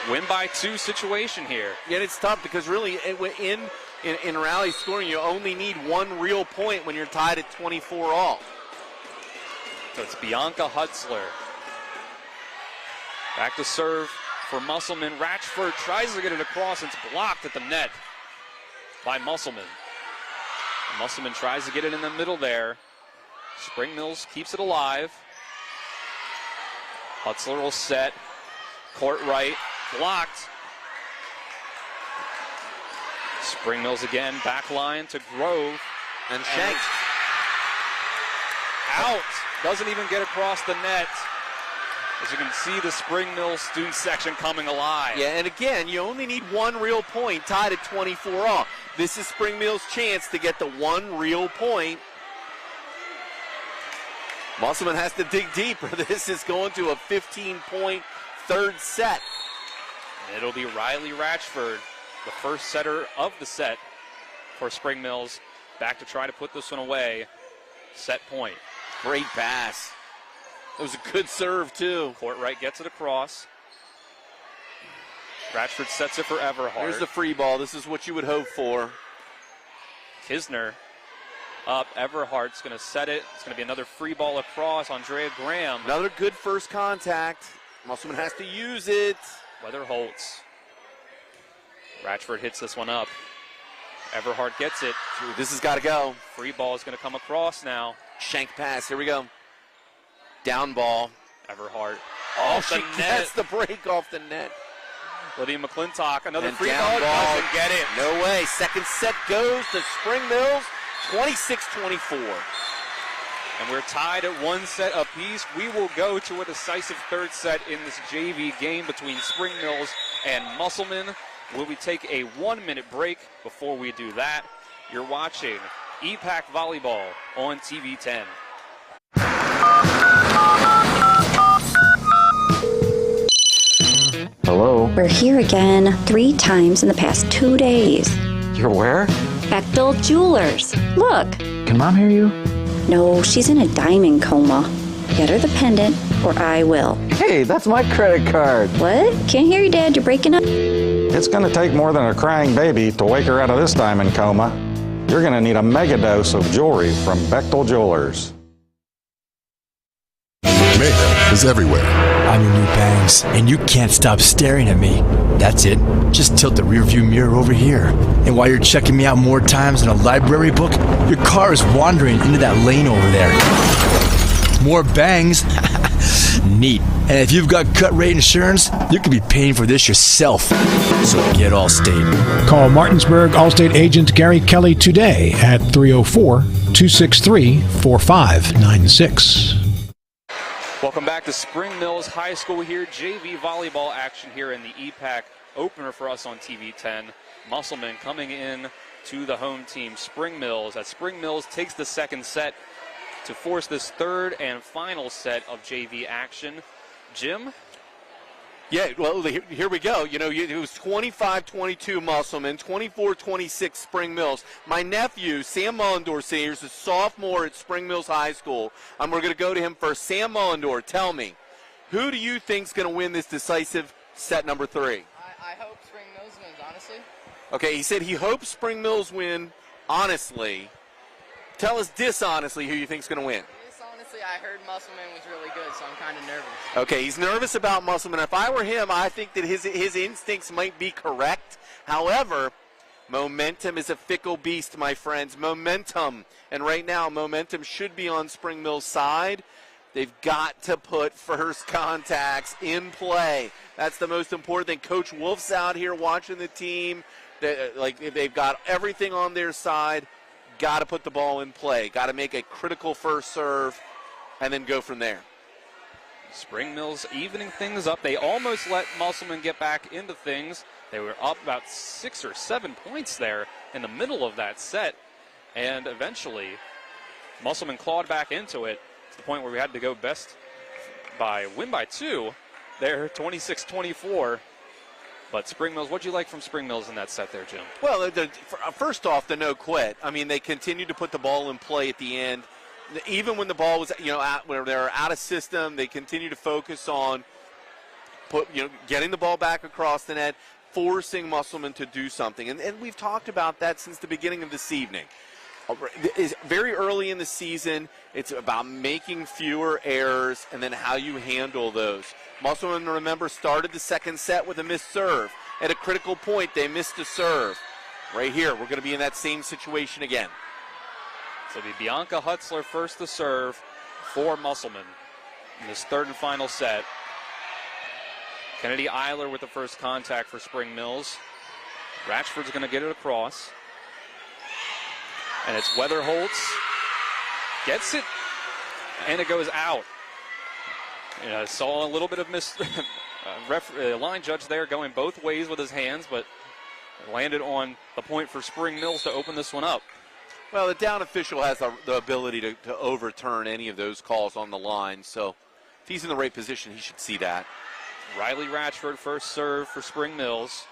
win by 2 situation here. Yeah, it's tough because really in rally scoring, you only need one real point when you're tied at 24 all. So it's Bianca Hutzler. Back to serve for Musselman. Ratchford tries to get it across. It's blocked at the net by Musselman. Musselman tries to get it in the middle there. Spring Mills keeps it alive. Hutzler will set. Court right. Blocked. Spring Mills again. Back line to Grove. And shanked. Out. Doesn't even get across the net. As you can see the Spring Mills student section coming alive. Yeah, and again, you only need one real point, tied at 24 all. This is Spring Mills' chance to get the one real point Musselman has to dig deeper. This is going to a 15-point third set. It'll be Riley Ratchford, the first setter of the set for Spring Mills, back to try to put this one away. Set point. Great pass. It was a good serve, too. Courtwright gets it across. Ratchford sets it for Everhart. Here's the free ball. This is what you would hope for. Kisner up. Everhart's going to set it. It's going to be another free ball across. Andrea Graham. Another good first contact. Musselman has to use it. Weatherholtz. Ratchford hits this one up. Everhart gets it. This has got to go. Free ball is going to come across now. Shank pass. Here we go. Down ball. Everhart. Off the net. That's the break off the net. Lydia McClintock. Another And free down ball. Doesn't get it. No way. Second set goes to Spring Mills. 26-24. And we're tied at one set apiece. We will go to a decisive third set in this JV game between Spring Mills and Musselman. Will we take a 1-minute break? Before we do that, you're watching EPAC Volleyball on TV 10. Hello? We're here again 3 times in the past 2 days. You're where? Bechtel Jewelers. Look. Can Mom hear you? No, she's in a diamond coma. Get her the pendant, or I will. Hey, that's my credit card. What? Can't hear you, Dad. You're breaking up. It's going to take more than a crying baby to wake her out of this diamond coma. You're going to need a mega dose of jewelry from Bechtel Jewelers. Mayhem is everywhere. I'm your new bangs, and you can't stop staring at me. That's it. Just tilt the rearview mirror over here. And while you're checking me out more times than a library book, your car is wandering into that lane over there. More bangs? Neat. And if you've got cut rate insurance, you could be paying for this yourself. So get Allstate. Call Martinsburg Allstate agent Gary Kelly today at 304-263-4596. Welcome back to Spring Mills High School here. JV volleyball action here in the EPAC opener for us on TV 10. Musselman coming in to the home team, Spring Mills, as Spring Mills takes the second set to force this third and final set of JV action. Jim? Yeah, well, here we go. You know, it was 25-22 Musselman, 24-26 Spring Mills. My nephew, Sam Mullendorf Sr., is a sophomore at Spring Mills High School. We're going to go to him first. Sam Mullendorf, tell me, who do you think is going to win this decisive set number 3? I hope Spring Mills wins, honestly. Okay, he said he hopes Spring Mills win, honestly. Tell us dishonestly who you think is going to win. Honestly, I heard Musselman was really good, so I'm kind of nervous. Okay, he's nervous about Musselman. If I were him, I think that his instincts might be correct. However, momentum is a fickle beast, my friends. Momentum. And right now, momentum should be on Spring Mills' side. They've got to put first contacts in play. That's the most important thing. Coach Wolf's out here watching the team. They've got everything on their side. Got to put the ball in play. Got to make a critical first serve and then go from there. Spring Mills evening things up. They almost let Musselman get back into things. They were up about 6 or 7 points there in the middle of that set. And eventually, Musselman clawed back into it to the point where we had to go win by 2 there, 26-24. But Spring Mills, what'd you like from Spring Mills in that set there, Jim? Well, first off, the no quit. I mean, they continued to put the ball in play at the end. Even when the ball was, where they're out of system, they continue to focus on getting the ball back across the net, forcing Musselman to do something. And we've talked about that since the beginning of this evening. Very early in the season, it's about making fewer errors and then how you handle those. Musselman, remember, started the second set with a missed serve. At a critical point, they missed a serve. Right here, we're going to be in that same situation again. So it'll be Bianca Hutzler first to serve for Musselman in this third and final set. Kennedy Eiler with the first contact for Spring Mills. Ratchford's going to get it across. And it's Weatherholtz. Gets it, and it goes out. Saw a little bit of line judge there going both ways with his hands, but landed on the point for Spring Mills to open this one up. Well, the down official has the ability to overturn any of those calls on the line, so if he's in the right position, he should see that. Riley Ratchford first serve for Spring Mills.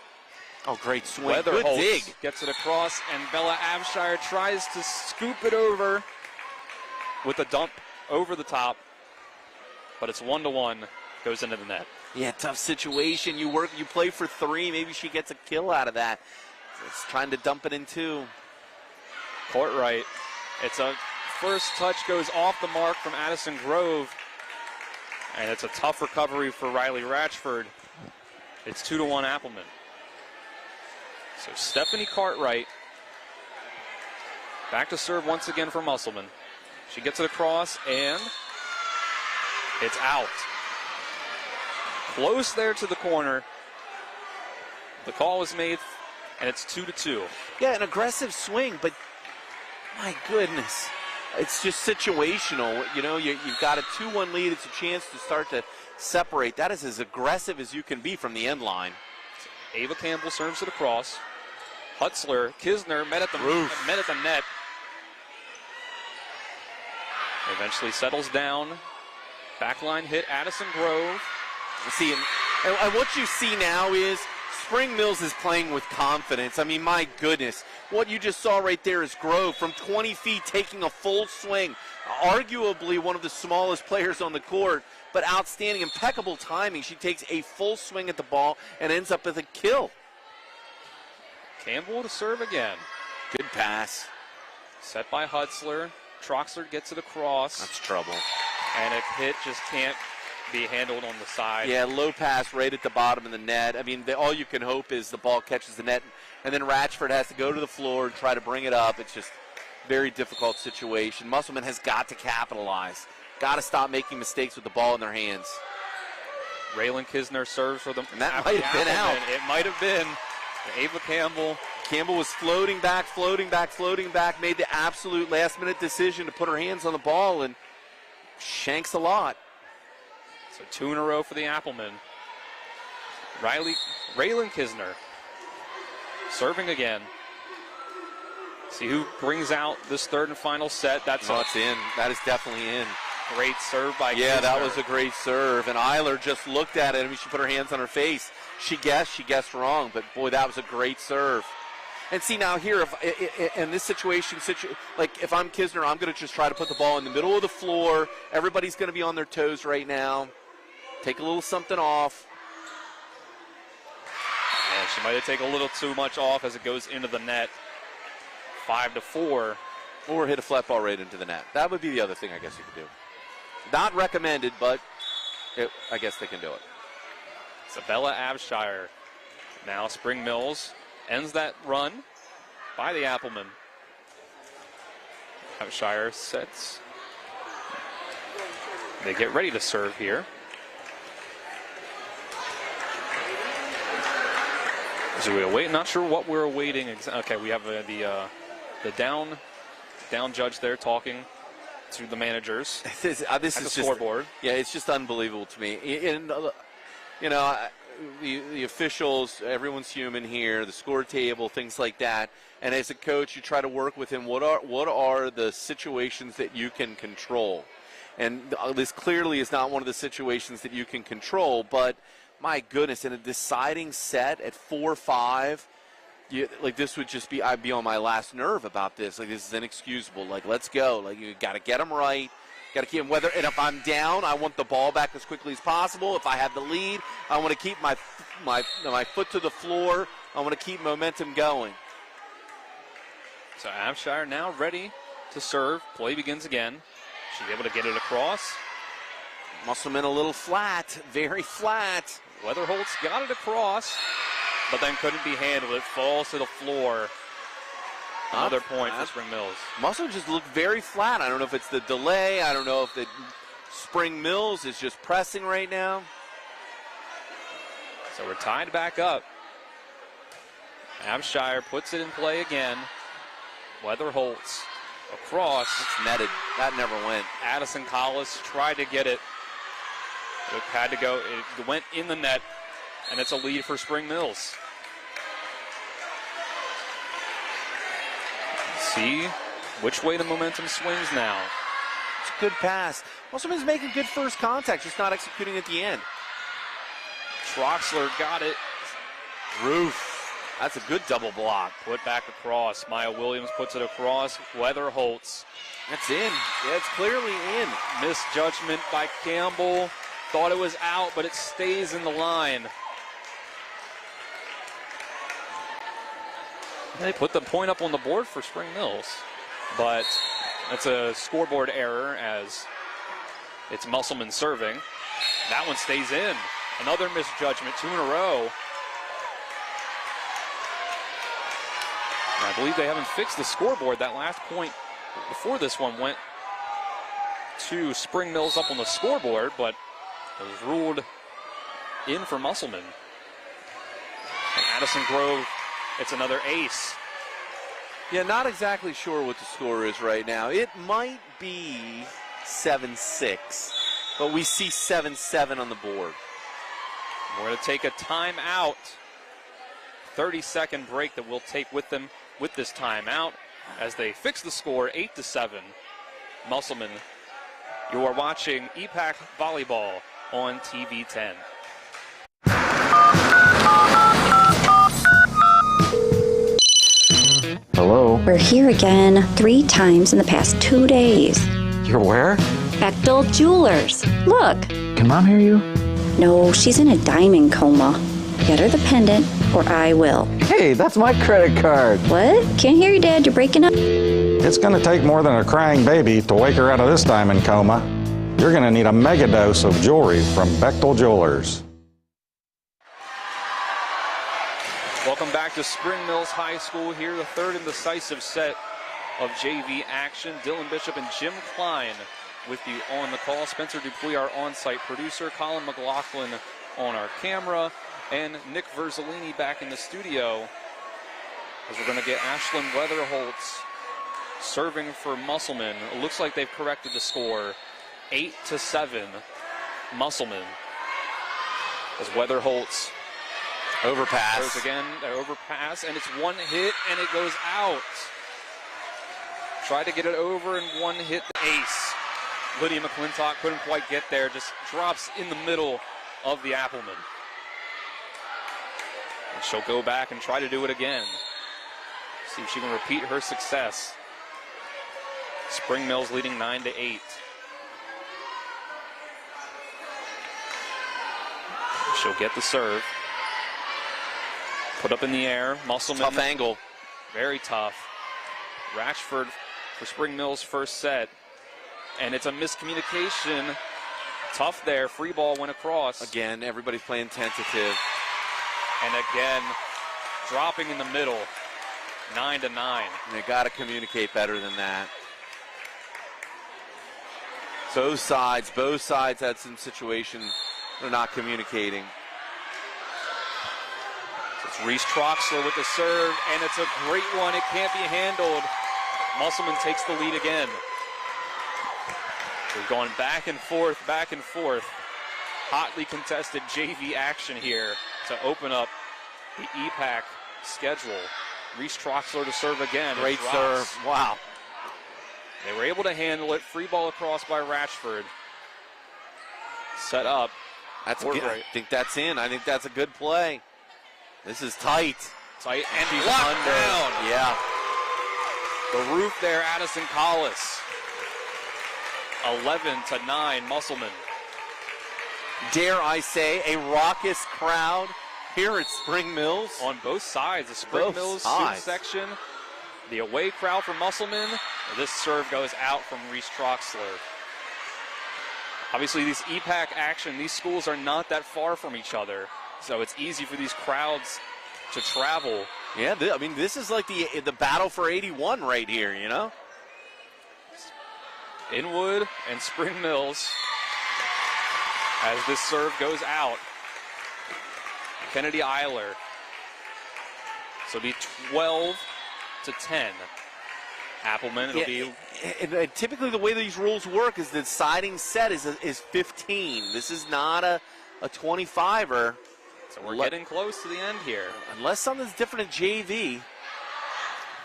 Oh, great swing. Good dig. Gets it across, and Bella Abshire tries to scoop it over with a dump over the top, but it's 1-1, goes into the net. Yeah, tough situation. You play for 3. Maybe she gets a kill out of that. It's trying to dump it in 2. Court right. It's a first touch goes off the mark from Addison Grove, and it's a tough recovery for Riley Ratchford. It's 2-1 Appleman. So Stephanie Cartwright back to serve once again for Musselman. She gets it across, and it's out. Close there to the corner. The call was made, and it's 2-2. Yeah, an aggressive swing, but my goodness. It's just situational. You know, you've got a 2-1 lead. It's a chance to start to separate. That is as aggressive as you can be from the end line. Ava Campbell serves it across. Hutzler, Kisner met at the net. Eventually settles down. Backline hit Addison Grove. See, and what you see now is Spring Mills is playing with confidence. I mean, my goodness. What you just saw right there is Grove from 20 feet taking a full swing. Arguably one of the smallest players on the court, but outstanding, impeccable timing. She takes a full swing at the ball and ends up with a kill. Campbell to serve again. Good pass. Set by Hutzler. Troxler gets it across. That's trouble. And a hit just can't be handled on the side. Yeah, low pass right at the bottom of the net. I mean, all you can hope is the ball catches the net, and then Ratchford has to go to the floor and try to bring it up. It's just a very difficult situation. Musselman has got to capitalize. Got to stop making mistakes with the ball in their hands. Raylan Kisner serves for them. And that might have been out. It might have been. Ava Campbell. Campbell was floating back, made the absolute last-minute decision to put her hands on the ball and shanks a lot. So 2 in a row for the Applemen. Raylan Kisner serving again. See who brings out this third and final set. It's in. That is definitely in. Great serve by Kisner. Yeah, that was a great serve. And Eiler just looked at it. I mean, she put her hands on her face. She guessed wrong, but boy, that was a great serve. And see now here, if in this situation, like if I'm Kisner, I'm going to just try to put the ball in the middle of the floor. Everybody's going to be on their toes right now. Take a little something off. And she might have taken a little too much off as it goes into the net. 5-4. Or hit a flat ball right into the net. That would be the other thing I guess you could do. Not recommended, but I guess they can do it. Isabella Abshire. Now Spring Mills ends that run by the Applemen. Abshire sets. They get ready to serve here. So we await. Not sure what we're awaiting. Okay, we have the down judge there talking to the managers. This at is the just scoreboard. Yeah, it's just unbelievable to me. And you know, the officials, everyone's human here. The score table, things like that. And as a coach, you try to work with him. What are the situations that you can control? And this clearly is not one of the situations that you can control. But my goodness, in a deciding set at 4-5, like this would just be, I'd be on my last nerve about this. Like, this is inexcusable. Like, let's go. Like, you got to get them right. Got to keep them. And if I'm down, I want the ball back as quickly as possible. If I have the lead, I want to keep my foot to the floor. I want to keep momentum going. So Abshire now ready to serve. Play begins again. She's able to get it across. Musselman a little flat, very flat. Weatherholtz got it across, but then couldn't be handled. It falls to the floor. Another point for Spring Mills. Musselman just looked very flat. I don't know if it's the delay. I don't know if the Spring Mills is just pressing right now. So we're tied back up. Abshire puts it in play again. Weatherholtz across. It's netted. That never went. Addison Collis tried to get it. It had to go. It went in the net, and it's a lead for Spring Mills. See Which way the momentum swings now? It's a good pass. Musselman's making good first contact, just not executing at the end. Troxler got it. Roof. That's a good double block. Put back across. Maya Williams puts it across. Weatherholtz. That's in. Yeah, it's clearly in. Misjudgment by Campbell. Thought it was out, but it stays in the line. They put the point up on the board for Spring Mills, but it's a scoreboard error as it's Musselman serving. That one stays in. Another misjudgment, 2 in a row. I believe they haven't fixed the scoreboard. That last point before this one went to Spring Mills up on the scoreboard, but it was ruled in for Musselman. And Addison Grove, it's another ace. Yeah, not exactly sure what the score is right now. It might be 7-6, but we see 7-7 on the board. We're going to take a timeout. 30-second break that we'll take with them with this timeout as they fix the score 8-7. Musselman, you are watching EPAC Volleyball on TV 10. Hello? We're here again 3 times in the past 2 days. You're where? Bechtel Jewelers. Look. Can Mom hear you? No, she's in a diamond coma. Get her the pendant, or I will. Hey, that's my credit card. What? Can't hear you, Dad. You're breaking up. It's going to take more than a crying baby to wake her out of this diamond coma. You're going to need a mega dose of jewelry from Bechtel Jewelers. Welcome back to Spring Mills High School here, the third and decisive set of JV action. Dylan Bishop and Jim Klein with you on the call. Spencer Dupuis, our on-site producer. Colin McLaughlin on our camera. And Nick Verzolini back in the studio as we're going to get Ashlyn Weatherholtz serving for Musselman. It looks like they've corrected the score. 8-7 Musselman as Weatherholtz overpass. Goes again, overpass, and it's one hit and it goes out. Tried to get it over and one hit the ace. Lydia McClintock couldn't quite get there, just drops in the middle of the Appleman. And she'll go back and try to do it again. See if she can repeat her success. Spring Mills leading 9-8. She'll get the serve. Put up in the air. Musselman. Tough angle. Very tough. Ratchford for Spring Mills' first set. And it's a miscommunication. Tough there. Free ball went across. Again, everybody's playing tentative. And again, dropping in the middle. 9-9. They got to communicate better than that. Both sides had some situation they're not communicating. It's Reese Troxler with the serve, and it's a great one. It can't be handled. Musselman takes the lead again. We're going back and forth, back and forth. Hotly contested JV action here to open up the EPAC schedule. Reese Troxler to serve again. Great serve. Wow. They were able to handle it. Free ball across by Ratchford. Set up. That's good. I think that's in. I think that's a good play. This is tight. Tight, and she's locked down. Yeah. The roof there, Addison Collis. 11-9, Musselman. Dare I say, a raucous crowd here at Spring Mills. On both sides, the Spring Mills student section. The away crowd for Musselman. This serve goes out from Reese Troxler. Obviously, these EPAC action, these schools are not that far from each other, so it's easy for these crowds to travel. Yeah, I mean, this is like the battle for 81 right here, you know? Inwood and Spring Mills as this serve goes out. Kennedy Eiler. So it'll be 12-10. Appleman, it'll be... And typically the way these rules work is the deciding set is 15. This is not a 25er. So we're getting close to the end here. Unless something's different in JV.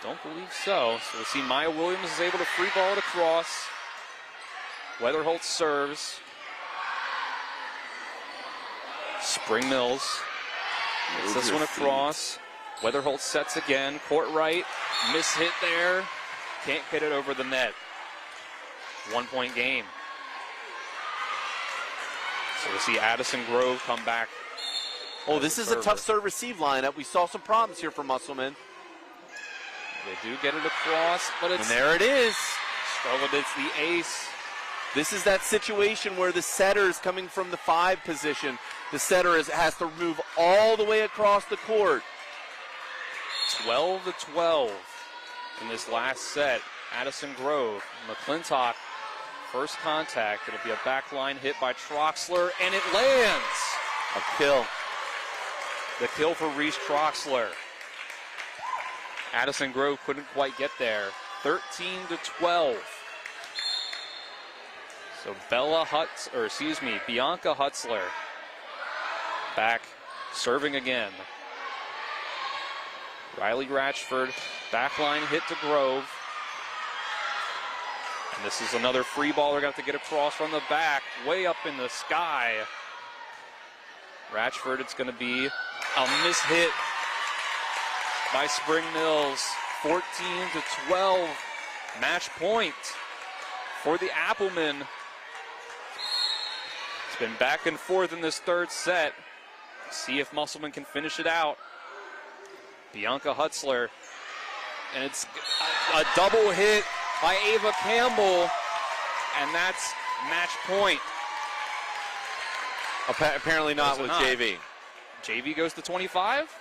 Don't believe so. So we'll see Maya Williams is able to free ball it across. Weatherholt serves. Spring Mills gets this one across. Weatherholt sets again. Court right. Miss hit there. Can't get it over the net. 1 point game. So we'll see Addison Grove come back. Oh, this is a tough serve-receive lineup. We saw some problems here for Musselman. They do get it across, but it's... And there it is. Oh, but it's the ace. This is that situation where the setter is coming from the 5 position. The setter has to move all the way across the court. 12-12 in this last set. Addison Grove, McClintock, first contact. It'll be a backline hit by Troxler, and it lands. A kill. The kill for Reese Troxler. Addison Grove couldn't quite get there. 13-12. So Bianca Hutzler back serving again. Riley Ratchford, backline hit to Grove. And this is another free ball. They're going to have to get across from the back, way up in the sky. Ratchford, it's going to be a mishit by Spring Mills. 14-12, match point for the Applemen. It's been back and forth in this third set. See if Musselman can finish it out. Bianca Hutzler, and it's a double hit by Ava Campbell, and that's match point. Apparently not with JV. JV goes to 25.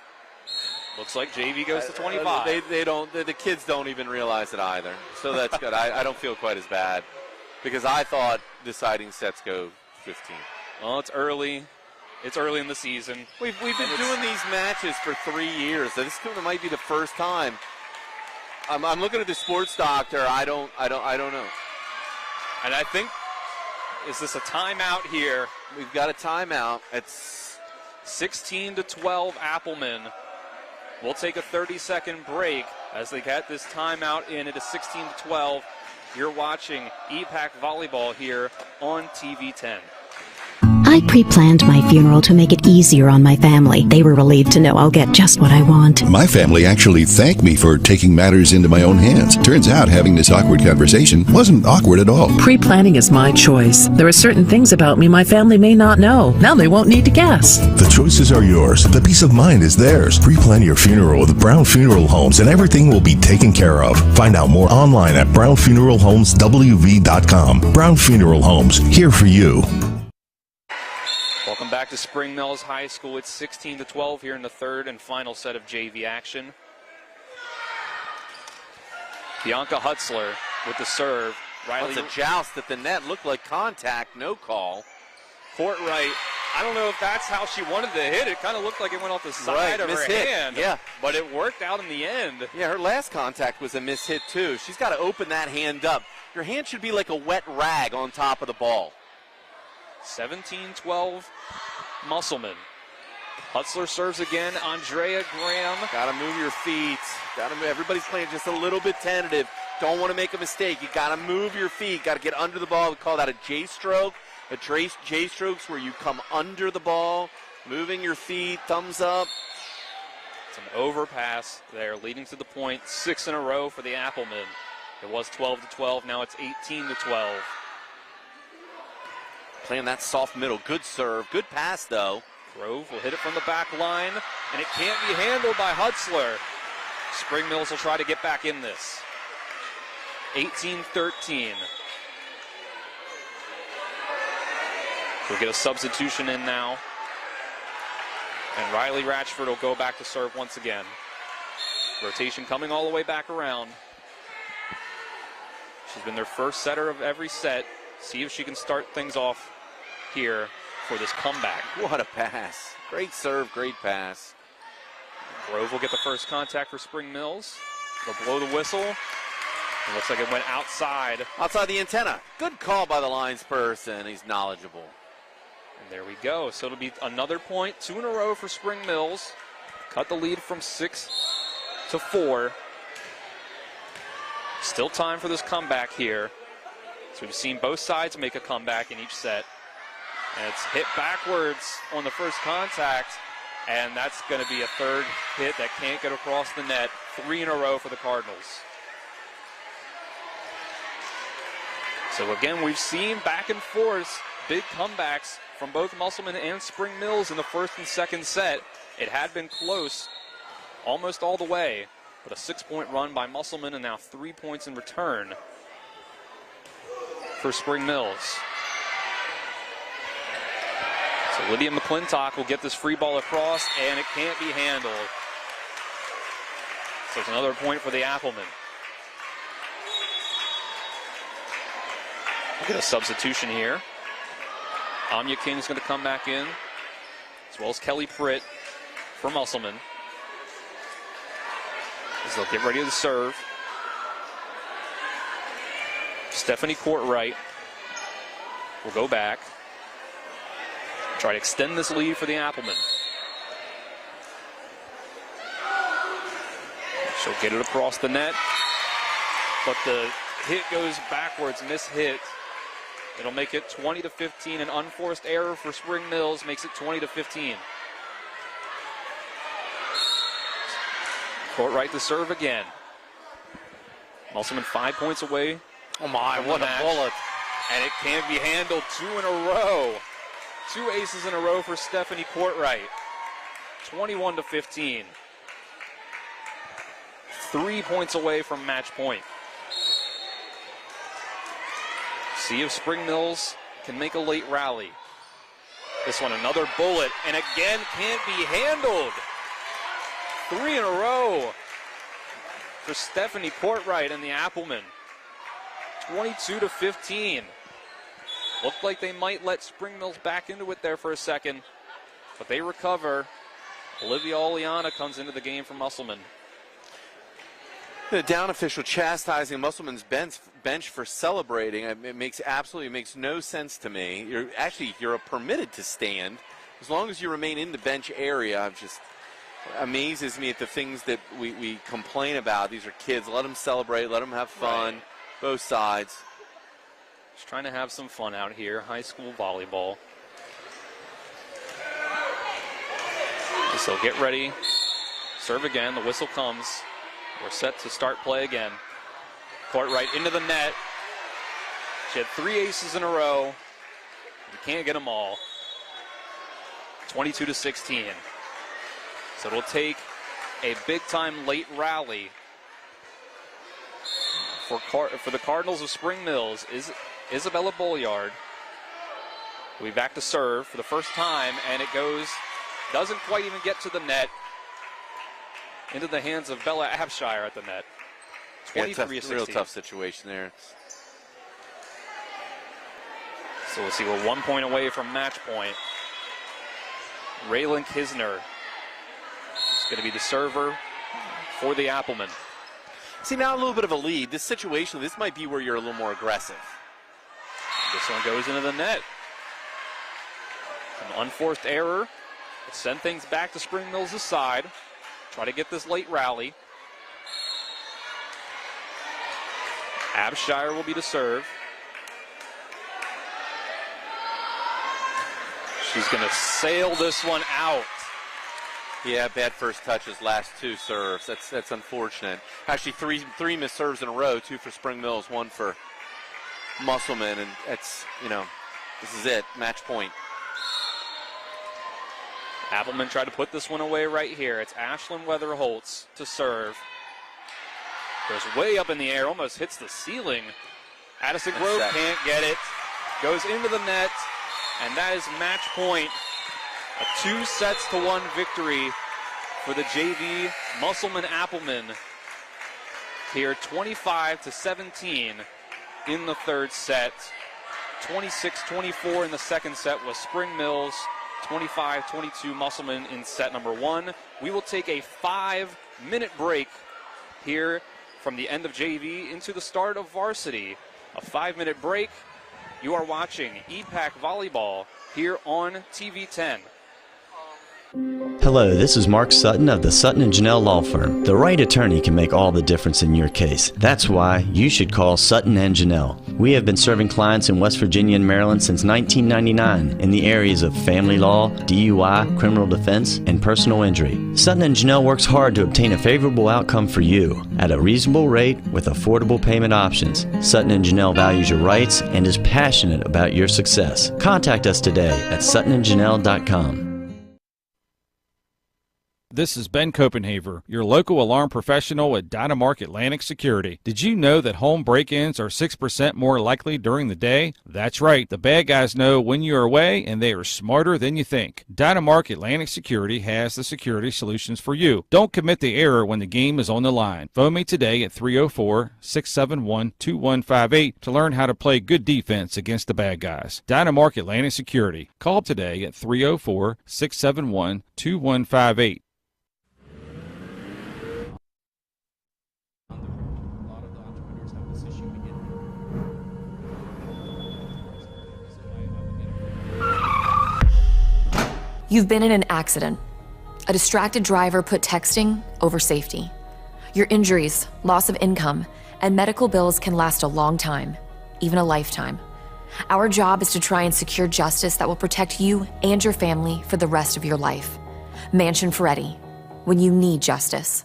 Looks like JV goes to 25. They don't. The kids don't even realize it either. So that's good. I don't feel quite as bad because I thought deciding sets go 15. Well, it's early. It's early in the season. We've been doing these matches for 3 years. So this might be the first time. I'm looking at the sports doctor. I don't know. And I think, is this a timeout here? We've got a timeout. It's 16-12 Appleman. We'll take a 30-second break as they get this timeout in. It is 16-12. You're watching EPAC Volleyball here on TV 10. I pre-planned my funeral to make it easier on my family. They were relieved to know I'll get just what I want. My family actually thanked me for taking matters into my own hands. Turns out having this awkward conversation wasn't awkward at all. Pre-planning is my choice. There are certain things about me my family may not know. Now they won't need to guess. The choices are yours. The peace of mind is theirs. Pre-plan your funeral with Brown Funeral Homes and everything will be taken care of. Find out more online at brownfuneralhomeswv.com. Brown Funeral Homes, here for you. Welcome back to Spring Mills High School. It's 16-12 here in the third and final set of JV action. Bianca Hutzler with the serve. Riley, that's a joust at the net. Looked like contact, no call. Court right. I don't know if that's how she wanted to hit. It kind of looked like it went off the side of her hand. Yeah. But it worked out in the end. Yeah, her last contact was a mishit too. She's got to open that hand up. Your hand should be like a wet rag on top of the ball. 17-12 Musselman. Hutzler serves again. Andrea Graham. Got to move your feet. Got to move. Everybody's playing just a little bit tentative. Don't want to make a mistake. You got to move your feet. Got to get under the ball. We call that a J stroke. A J stroke's where you come under the ball, moving your feet, thumbs up. It's an overpass there, leading to the point. 6 in a row for the Applemen. It was 12-12. Now it's 18-12. Playing that soft middle. Good serve. Good pass, though. Grove will hit it from the back line, and it can't be handled by Hutzler. Spring Mills will try to get back in this. 18-13. We'll get a substitution in now. And Riley Ratchford will go back to serve once again. Rotation coming all the way back around. She's been their first setter of every set. See if she can start things off here for this comeback. What a pass. Great serve, great pass. Grove will get the first contact for Spring Mills. They'll blow the whistle. It looks like it went outside. Outside the antenna. Good call by the lines person. He's knowledgeable. And there we go. So it'll be another point. 2 in a row for Spring Mills. Cut the lead from 6 to 4. Still time for this comeback here. So we've seen both sides make a comeback in each set. And it's hit backwards on the first contact, and that's going to be a third hit that can't get across the net. 3 in a row for the Cardinals. So again, we've seen back and forth big comebacks from both Musselman and Spring Mills in the first and second set. It had been close almost all the way, but a 6-point run by Musselman, and now 3 points in return for Spring Mills. So Lydia McClintock will get this free ball across, and it can't be handled. So it's another point for the Applemen. We'll get a substitution here. Anya King is going to come back in, as well as Kelly Pritt for Musselman. As they'll get ready to serve. Stephanie Courtwright will go back. Try to extend this lead for the Applemen. She'll get it across the net, but the hit goes backwards, mishit. It'll make it 20-15. An unforced error for Spring Mills makes it 20-15. Courtwright to serve again. Musselman 5 points away. Oh my, what a bullet. And it can't be handled. 2 in a row. 2 aces in a row for Stephanie Courtwright. 21-15. 3 points away from match point. See if Spring Mills can make a late rally. This one, another bullet, and again can't be handled. 3 in a row for Stephanie Courtwright and the Applemen. 22-15. Looked like they might let Spring Mills back into it there for a second, but they recover. Olivia Oleana comes into the game for Musselman. The down official chastising Musselman's bench for celebrating. It makes no sense to me. You're permitted to stand as long as you remain in the bench area. It just amazes me at the things that we complain about. These are kids. Let them celebrate. Let them have fun. Right. Both sides. Just trying to have some fun out here. High school volleyball. So get ready. Serve again. The whistle comes. We're set to start play again. Courtwright into the net. She had 3 aces in a row. You can't get them all. 22-16. So it'll take a big-time late rally for the Cardinals of Spring Mills. Isabella Bolliard will be back to serve for the first time, and it doesn't quite even get to the net. Into the hands of Bella Abshire at the net. 23-16. Real tough situation there. So we'll see, we're 1 point away from match point. Raylan Kisner is going to be the server for the Applemen. See, now a little bit of a lead. This situation, this might be where you're a little more aggressive. This one goes into the net. An unforced error. Send things back to Spring Mills' side. Try to get this late rally. Abshire will be to serve. She's going to sail this one out. Yeah, bad first touches, last 2 serves. That's unfortunate. Actually, three missed serves in a row, 2 for Spring Mills, 1 for Musselman, and that's, this is it, match point. Appleman tried to put this one away right here. It's Ashlyn Weatherholtz to serve. Goes way up in the air, almost hits the ceiling. Addison Grove can't get it. Goes into the net, and that is match point. A 2-1 victory for the JV Musselman Applemen. Here, 25-17 in the third set. 26-24 in the second set was Spring Mills. 25-22 Musselman in set number 1. We will take a 5-minute break here from the end of JV into the start of varsity. A 5-minute break. You are watching EPAC Volleyball here on TV 10. Hello, this is Mark Sutton of the Sutton & Janelle Law Firm. The right attorney can make all the difference in your case. That's why you should call Sutton & Janelle. We have been serving clients in West Virginia and Maryland since 1999 in the areas of family law, DUI, criminal defense, and personal injury. Sutton & Janelle works hard to obtain a favorable outcome for you at a reasonable rate with affordable payment options. Sutton & Janelle values your rights and is passionate about your success. Contact us today at suttonandjanelle.com. This is Ben Copenhaver, your local alarm professional at Dynamark Atlantic Security. Did you know that home break-ins are 6% more likely during the day? That's right. The bad guys know when you're away, and they are smarter than you think. Dynamark Atlantic Security has the security solutions for you. Don't commit the error when the game is on the line. Phone me today at 304-671-2158 to learn how to play good defense against the bad guys. Dynamark Atlantic Security. Call today at 304-671-2158. You've been in an accident. A distracted driver put texting over safety. Your injuries, loss of income, and medical bills can last a long time, even a lifetime. Our job is to try and secure justice that will protect you and your family for the rest of your life. Mansion Ferretti, when you need justice.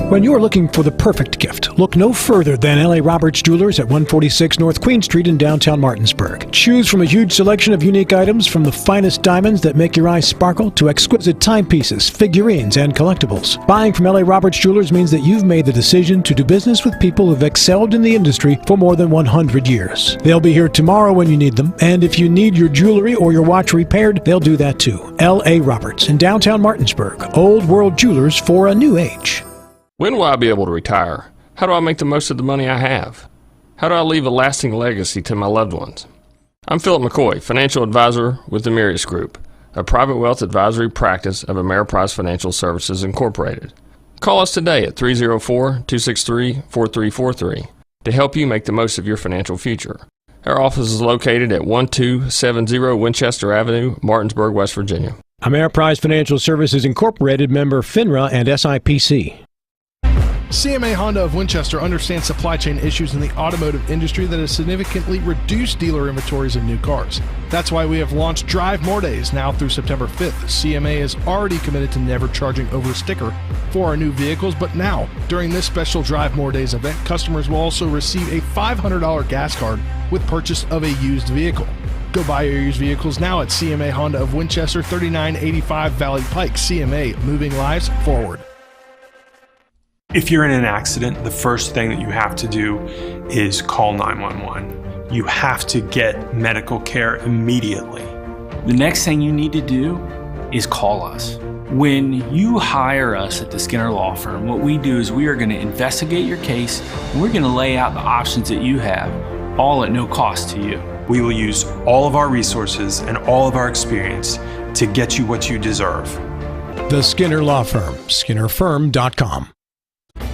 When you're looking for the perfect gift, look no further than L.A. Roberts Jewelers at 146 North Queen Street in downtown Martinsburg. Choose from a huge selection of unique items, from the finest diamonds that make your eyes sparkle to exquisite timepieces, figurines, and collectibles. Buying from L.A. Roberts Jewelers means that you've made the decision to do business with people who've excelled in the industry for more than 100 years. They'll be here tomorrow when you need them, and if you need your jewelry or your watch repaired, they'll do that too. L.A. Roberts in downtown Martinsburg. Old world jewelers for a new age. When will I be able to retire? How do I make the most of the money I have? How do I leave a lasting legacy to my loved ones? I'm Philip McCoy, financial advisor with the Mirius Group, a private wealth advisory practice of Ameriprise Financial Services Incorporated. Call us today at 304-263-4343 to help you make the most of your financial future. Our office is located at 1270 Winchester Avenue, Martinsburg, West Virginia. Ameriprise Financial Services Incorporated, member FINRA and SIPC. CMA Honda of Winchester understands supply chain issues in the automotive industry that has significantly reduced dealer inventories of new cars. That's why we have launched Drive More Days now through September 5th. CMA is already committed to never charging over a sticker for our new vehicles, but now, during this special Drive More Days event, customers will also receive a $500 gas card with purchase of a used vehicle. Go buy your used vehicles now at CMA Honda of Winchester, 3985 Valley Pike. CMA, moving lives forward. If you're in an accident, the first thing that you have to do is call 911. You have to get medical care immediately. The next thing you need to do is call us. When you hire us at the Skinner Law Firm, what we do is we are going to investigate your case, and we're going to lay out the options that you have, all at no cost to you. We will use all of our resources and all of our experience to get you what you deserve. The Skinner Law Firm, SkinnerFirm.com.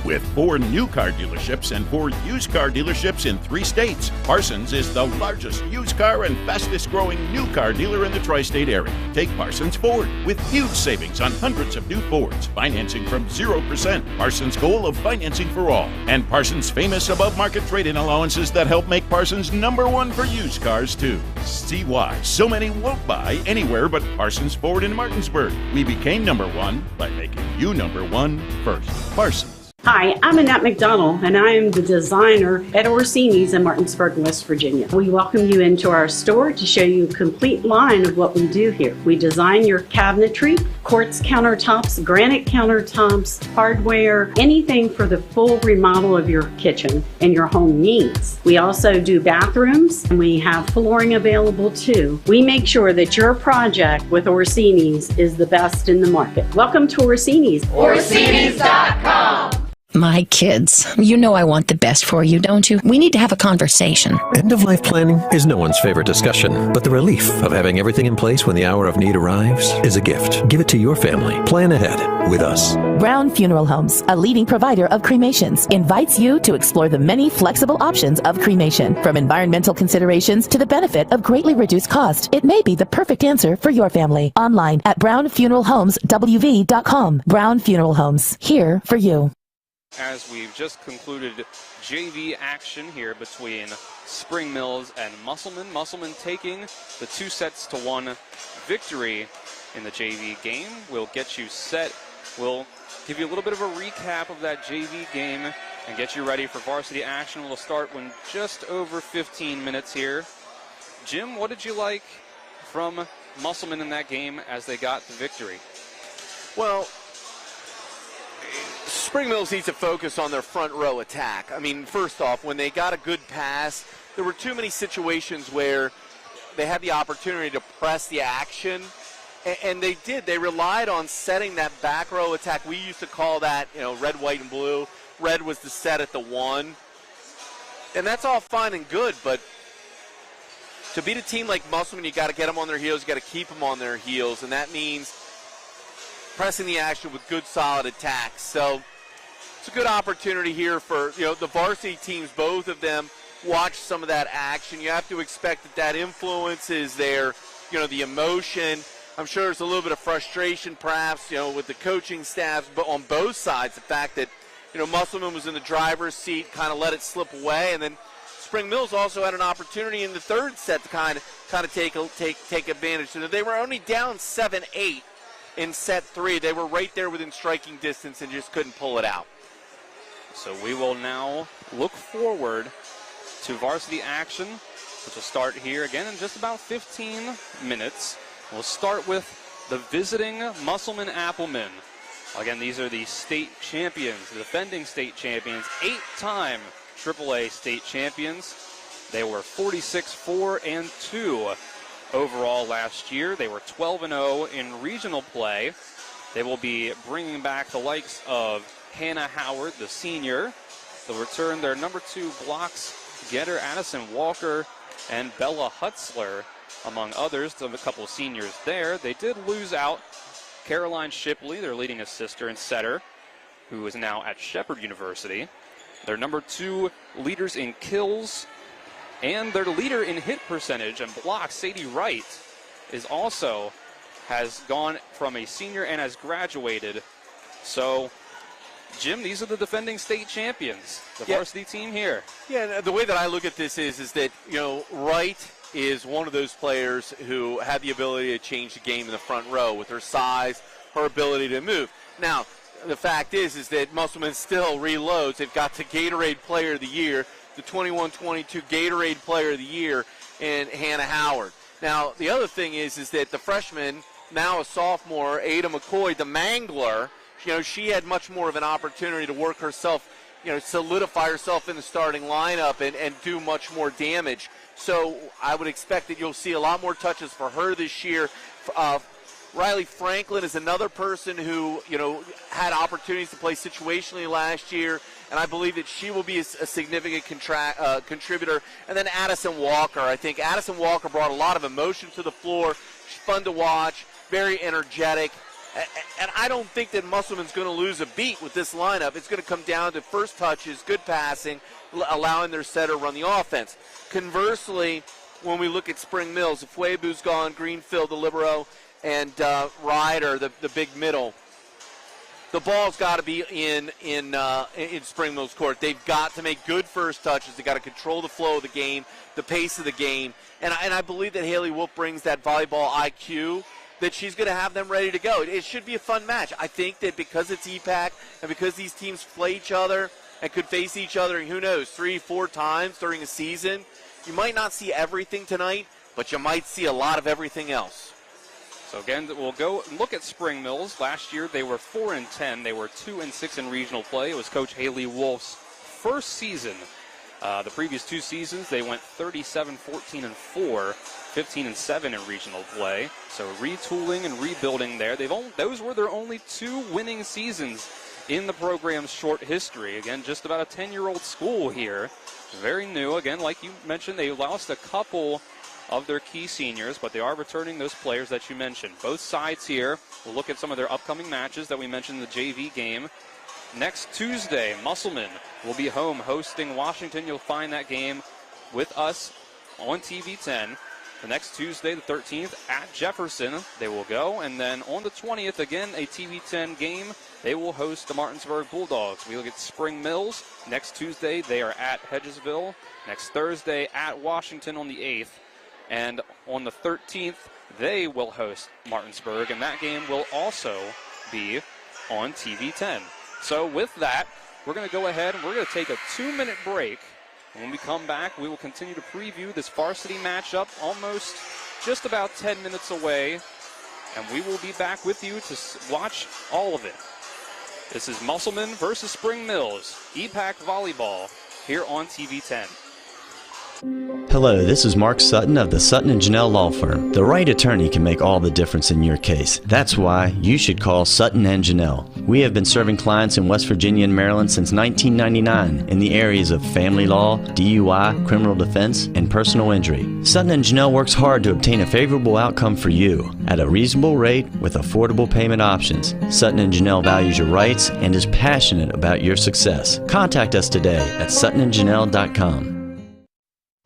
With 4 new car dealerships and 4 used car dealerships in 3 states, Parsons is the largest used car and fastest growing new car dealer in the tri-state area. Take Parsons Ford with huge savings on hundreds of new Fords, financing from 0%, Parsons' goal of financing for all, and Parsons' famous above-market trade-in allowances that help make Parsons #1 for used cars too. See why so many won't buy anywhere but Parsons Ford in Martinsburg. We became #1 by making you #1 first. Parsons. Hi, I'm Annette McDonald, and I am the designer at Orsini's in Martinsburg, West Virginia. We welcome you into our store to show you a complete line of what we do here. We design your cabinetry, quartz countertops, granite countertops, hardware, anything for the full remodel of your kitchen and your home needs. We also do bathrooms, and we have flooring available too. We make sure that your project with Orsini's is the best in the market. Welcome to Orsini's. Orsini's.com. My kids. You know I want the best for you, don't you? We need to have a conversation. End-of-life planning is no one's favorite discussion, but the relief of having everything in place when the hour of need arrives is a gift. Give it to your family. Plan ahead with us. Brown Funeral Homes, a leading provider of cremations, invites you to explore the many flexible options of cremation. From environmental considerations to the benefit of greatly reduced cost, it may be the perfect answer for your family. Online at brownfuneralhomeswv.com. Brown Funeral Homes, here for you. As we've just concluded JV action here between Spring Mills and Musselman. Musselman taking the 2-1 victory in the JV game. We'll get you set. We'll give you a little bit of a recap of that JV game and get you ready for varsity action. We'll start in just over 15 minutes here. Jim, what did you like from Musselman in that game as they got the victory? Well, Spring Mills needs to focus on their front row attack. I mean, first off, when they got a good pass, there were too many situations where they had the opportunity to press the action, and they did. They relied on setting that back row attack. We used to call that, red, white, and blue. Red was the set at the 1. And that's all fine and good, but to beat a team like Musselman, you got to get them on their heels, you got to keep them on their heels, and that means pressing the action with good, solid attacks. So it's a good opportunity here for, the varsity teams, both of them, watch some of that action. You have to expect that influences their, the emotion. I'm sure there's a little bit of frustration perhaps, with the coaching staffs, but on both sides, the fact that, Musselman was in the driver's seat, kind of let it slip away, and then Spring Mills also had an opportunity in the third set to kind of take advantage. So they were only down 7-8 in set 3. They were right there within striking distance and just couldn't pull it out. So we will now look forward to varsity action, which will start here again in just about 15 minutes. We'll start with the visiting Musselman Applemen. Again, these are the state champions, the defending state champions, 8-time AAA state champions. They were 46-4-2 overall last year. They were 12-0 in regional play. They will be bringing back the likes of Hannah Howard, the senior. They'll return their number 2 blocks getter, Addison Walker, and Bella Hutzler, among others. A couple of seniors there. They did lose out Caroline Shipley, their leading assister and setter, who is now at Shepherd University. Their number 2 leaders in kills and their leader in hit percentage and blocks, Sadie Wright, has gone from a senior and has graduated. So, Jim, these are the defending state champions, the varsity team here. Yeah, the way that I look at this is that, Wright is one of those players who had the ability to change the game in the front row with her size, her ability to move. Now, the fact is that Musselman still reloads. They've got the Gatorade Player of the Year, the 21-22 Gatorade Player of the Year, in Hannah Howard. Now, the other thing is that the freshman, now a sophomore, Ada McCoy, the Mangler, she had much more of an opportunity to work herself, solidify herself in the starting lineup and do much more damage. So I would expect that you'll see a lot more touches for her this year. Riley Franklin is another person who, had opportunities to play situationally last year, and I believe that she will be a significant contributor. And then Addison Walker. I think Addison Walker brought a lot of emotion to the floor. She's fun to watch, very energetic. And I don't think that Musselman's going to lose a beat with this lineup. It's going to come down to first touches, good passing, allowing their setter run the offense. Conversely, when we look at Spring Mills, if Fuebu's gone, Greenfield, the libero, and Ryder, the big middle, the ball's got to be in Spring Mills court. They've got to make good first touches. They've got to control the flow of the game, the pace of the game. And I believe that Haley Wolf brings that volleyball IQ, that she's going to have them ready to go. It should be a fun match. I think that because it's EPAC and because these teams play each other and could face each other, who knows, 3-4 times during a season, you might not see everything tonight, but you might see a lot of everything else. So again, we'll go look at Spring Mills. Last year they were 4-10. They were 2-6 in regional play. It was Coach Haley Wolf's first season. The previous 2 seasons they went 37-14-4, 15-7 in regional play. So retooling and rebuilding there. Those were their only 2 winning seasons in the program's short history. Again, just about a 10-year-old school here. Very new. Again, like you mentioned, they lost a couple of their key seniors, but they are returning those players that you mentioned. Both sides here will look at some of their upcoming matches that we mentioned in the JV game. Next Tuesday, Musselman will be home hosting Washington. You'll find that game with us on TV 10. The next Tuesday, the 13th, at Jefferson, they will go. And then on the 20th, again, a TV 10 game. They will host the Martinsburg Bulldogs. We will get Spring Mills. Next Tuesday, they are at Hedgesville. Next Thursday, at Washington on the 8th. And on the 13th, they will host Martinsburg. And that game will also be on TV 10. So with that, we're going to go ahead and we're going to take a 2-minute break. And when we come back, we will continue to preview this varsity matchup almost just about 10 minutes away. And we will be back with you to watch all of it. This is Musselman versus Spring Mills, EPAC Volleyball, here on TV 10. Hello, this is Mark Sutton of the Sutton & Janelle Law Firm. The right attorney can make all the difference in your case. That's why you should call Sutton & Janelle. We have been serving clients in West Virginia and Maryland since 1999 in the areas of family law, DUI, criminal defense, and personal injury. Sutton & Janelle works hard to obtain a favorable outcome for you at a reasonable rate with affordable payment options. Sutton & Janelle values your rights and is passionate about your success. Contact us today at suttonandjanelle.com.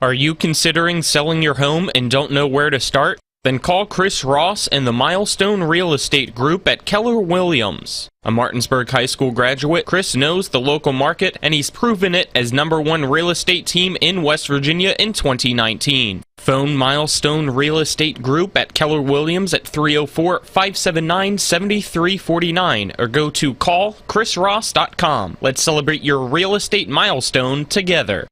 Are you considering selling your home and don't know where to start? Then call Chris Ross and the Milestone Real Estate Group at Keller Williams. A Martinsburg High School graduate, Chris knows the local market and he's proven it as #1 real estate team in West Virginia in 2019. Phone Milestone Real Estate Group at Keller Williams at 304-579-7349 or go to callchrisross.com. Let's celebrate your real estate milestone together.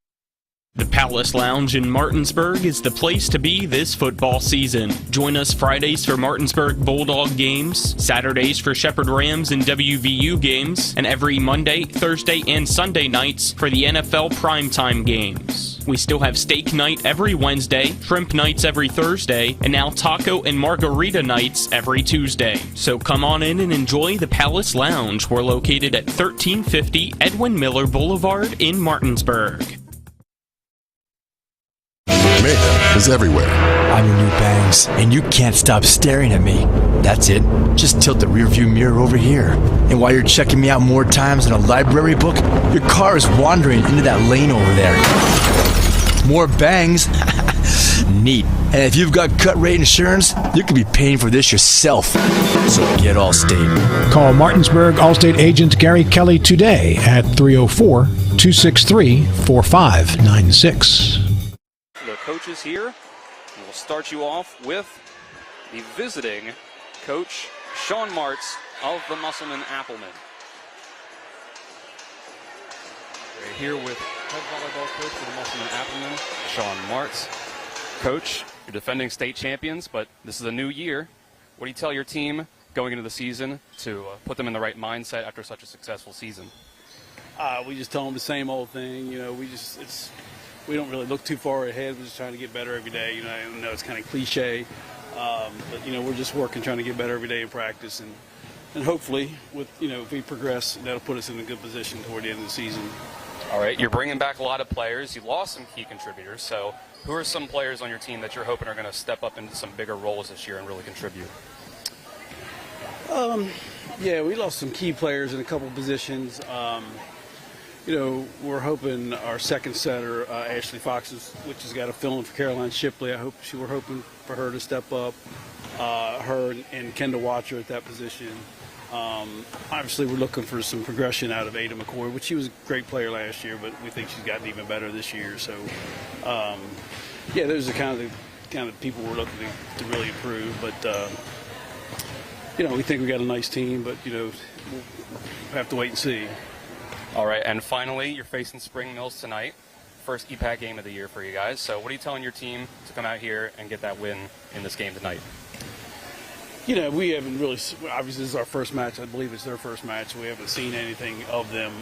The Palace Lounge in Martinsburg is the place to be this football season. Join us Fridays for Martinsburg Bulldog games, Saturdays for Shepherd Rams and WVU games, and every Monday, Thursday, and Sunday nights for the NFL primetime games. We still have steak night every Wednesday, shrimp nights every Thursday, and now taco and margarita nights every Tuesday. So come on in and enjoy the Palace Lounge. We're located at 1350 Edwin Miller Boulevard in Martinsburg. Mayhem is everywhere. I'm your new bangs, and you can't stop staring at me. That's it. Just tilt the rearview mirror over here. And while you're checking me out more times than a library book, your car is wandering into that lane over there. More bangs? Neat. And if you've got cut rate insurance, you could be paying for this yourself. So get Allstate. Call Martinsburg Allstate agent Gary Kelly today at 304-263-4596. The coaches here, and we'll start you off with the visiting coach, Sean Martz of the Musselman Applemen. We're here with head volleyball coach for the Musselman Applemen, Sean Martz. Coach, you're defending state champions, but this is a new year. What do you tell your team going into the season to put them in the right mindset after such a successful season? We just tell them the same old thing. You know, we don't really look too far ahead. We're just trying to get better every day. You know, I know it's kind of cliche, but you know, we're just working, trying to get better every day in practice, and hopefully, if we progress, that'll put us in a good position toward the end of the season. All right, you're bringing back a lot of players. You lost some key contributors. So, who are some players on your team that you're hoping are going to step up into some bigger roles this year and really contribute? Yeah, we lost some key players in a couple positions. We're hoping our second setter, Ashley Fox, which has got a fill-in for Caroline Shipley. We're hoping for her to step up. Her and Kendall Watcher at that position. Obviously, we're looking for some progression out of Ada McCoy, which she was a great player last year, but we think she's gotten even better this year. So, those are kind of people we're looking to really improve. But we think we got a nice team, but we'll have to wait and see. All right, and finally, you're facing Spring Mills tonight. First EPAC game of the year for you guys. So what are you telling your team to come out here and get that win in this game tonight? We haven't really, obviously this is our first match. I believe it's their first match. We haven't seen anything of them.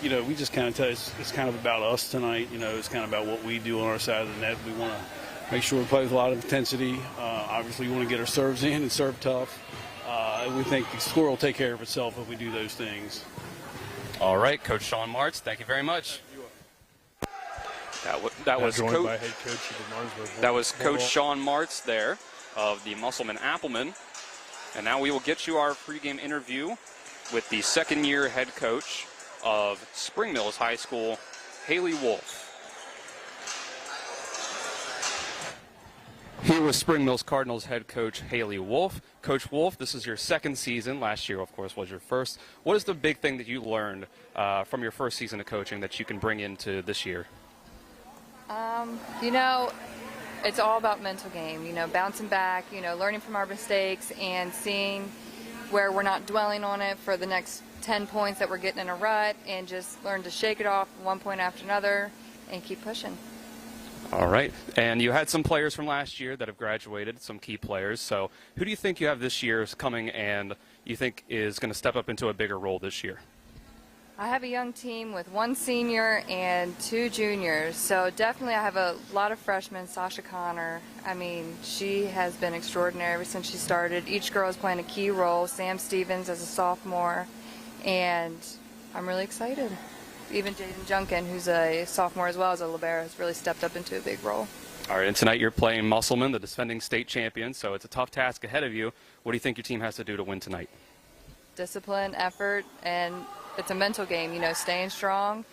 We just kind of tell it's kind of about us tonight. It's kind of about what we do on our side of the net. We want to make sure we play with a lot of intensity. Obviously, we want to get our serves in and serve tough. We think the score will take care of itself if we do those things. All right, Coach Sean Martz, thank you very much. That was joined by head coach of the Martinsburg. That was Coach Sean Martz there of the Musselman Applemen. And now we will get you our pregame interview with the second-year head coach of Spring Mills High School, Haley Wolf. Here with Spring Mills Cardinals head coach Haley Wolf. Coach Wolf, this is your second season. Last year, of course, was your first. What is the big thing that you learned from your first season of coaching that you can bring into this year? You know, it's all about mental game, you know, bouncing back, you know, learning from our mistakes and seeing where we're not dwelling on it for the next 10 points that we're getting in a rut, and just learn to shake it off one point after another and keep pushing. All right. And you had some players from last year that have graduated, some key players. So who do you think you have this year coming and you think is going to step up into a bigger role this year? I have a young team with 1 senior and 2 juniors, so definitely I have a lot of freshmen. Sasha Connor, I mean, she has been extraordinary ever since she started. Each girl is playing a key role. Sam Stevens as a sophomore, and I'm really excited. Even Jaden Junkin, who's a sophomore as well as a libero, has really stepped up into a big role. All right, and tonight you're playing Musselman, the defending state champion, so it's a tough task ahead of you. What do you think your team has to do to win tonight? Discipline, effort, and it's a mental game, you know, staying strong,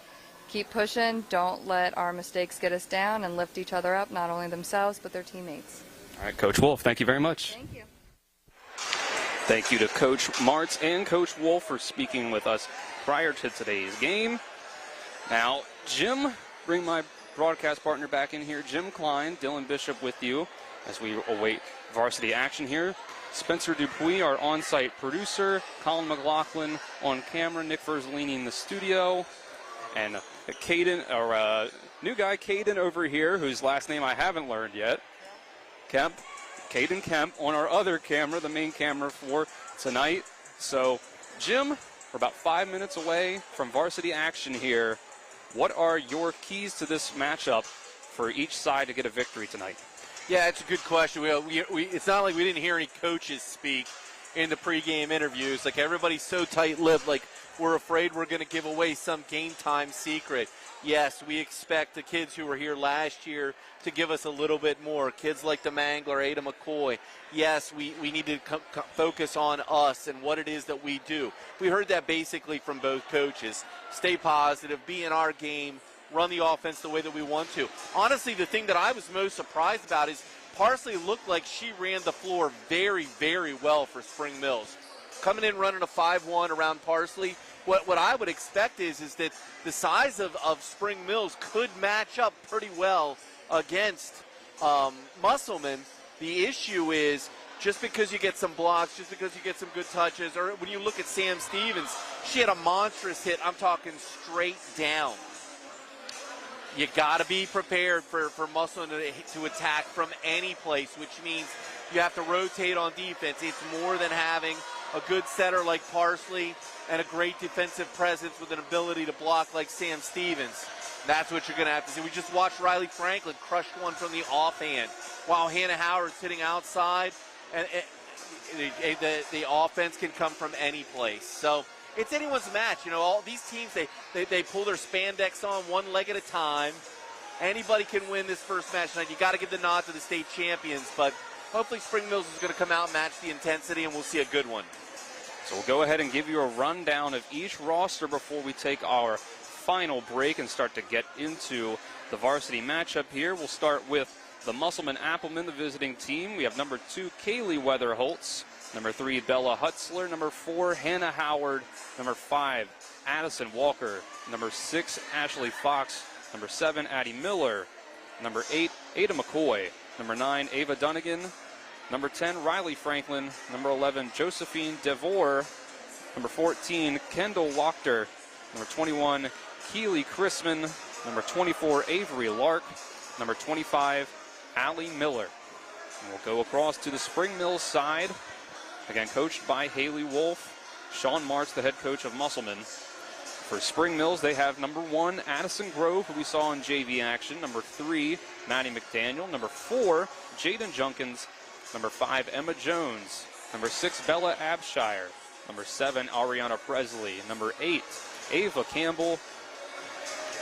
keep pushing, don't let our mistakes get us down, and lift each other up, not only themselves, but their teammates. All right, Coach Wolf, thank you very much. Thank you. Thank you to Coach Martz and Coach Wolf for speaking with us prior to today's game. Now, Jim, bring my broadcast partner back in here. Jim Klein, Dylan Bishop with you as we await varsity action here. Spencer Dupuis, our on-site producer. Colin McLaughlin on camera. Nick Verzolini in the studio. And Caden, our new guy, Caden over here, whose last name I haven't learned yet. Kemp, Caden Kemp on our other camera, the main camera for tonight. So, Jim, we're about 5 minutes away from varsity action here. What are your keys to this matchup for each side to get a victory tonight? Yeah, it's a good question. It's not like we didn't hear any coaches speak in the pregame interviews. Like, everybody's so tight-lipped, like we're afraid we're going to give away some game-time secret. Yes, we expect the kids who were here last year to give us a little bit more. Kids like the Mangler, Ada McCoy. Yes, we need to focus on us and what it is that we do. We heard that basically from both coaches. Stay positive, be in our game, run the offense the way that we want to. Honestly, the thing that I was most surprised about is Parsley looked like she ran the floor very, very well for Spring Mills. Coming in running a 5-1 around Parsley, what I would expect is that the size of Spring Mills could match up pretty well against Musselman. The issue is just because you get some blocks, just because you get some good touches, or when you look at Sam Stevens, she had a monstrous hit. I'm talking straight down. You got to be prepared for Musselman to attack from any place, which means you have to rotate on defense. It's more than having a good setter like Parsley and a great defensive presence with an ability to block like Sam Stevens. That's what you're going to have to see. We just watched Riley Franklin crush one from the offhand while Hannah Howard's sitting outside, and the offense can come from any place. So it's anyone's match. You know, all these teams, they pull their spandex on one leg at a time. Anybody can win this first match tonight. You got to give the nod to the state champions, but hopefully Spring Mills is going to come out and match the intensity, and we'll see a good one. So we'll go ahead and give you a rundown of each roster before we take our final break and start to get into the varsity matchup here. We'll start with the Musselman Applemen, the visiting team. We have number 2, Kaylee Weatherholtz. Number 3, Bella Hutzler. Number 4, Hannah Howard. Number 5, Addison Walker. Number 6, Ashley Fox. Number 7, Addie Miller. Number 8, Ada McCoy. Number 9, Ava Dunnigan. Number 10, Riley Franklin. Number 11, Josephine DeVore. Number 14, Kendall Wachter. Number 21, Keely Chrisman. Number 24, Avery Lark. Number 25, Allie Miller. And we'll go across to the Spring Mills side. Again, coached by Haley Wolf. Sean Martz, the head coach of Musselman. For Spring Mills, they have number 1, Addison Grove, who we saw in JV action. Number 3, Maddie McDaniel. Number 4, Jaden Junkins. Number 5, Emma Jones. Number 6, Bella Abshire. Number 7, Ariana Presley. Number 8, Ava Campbell.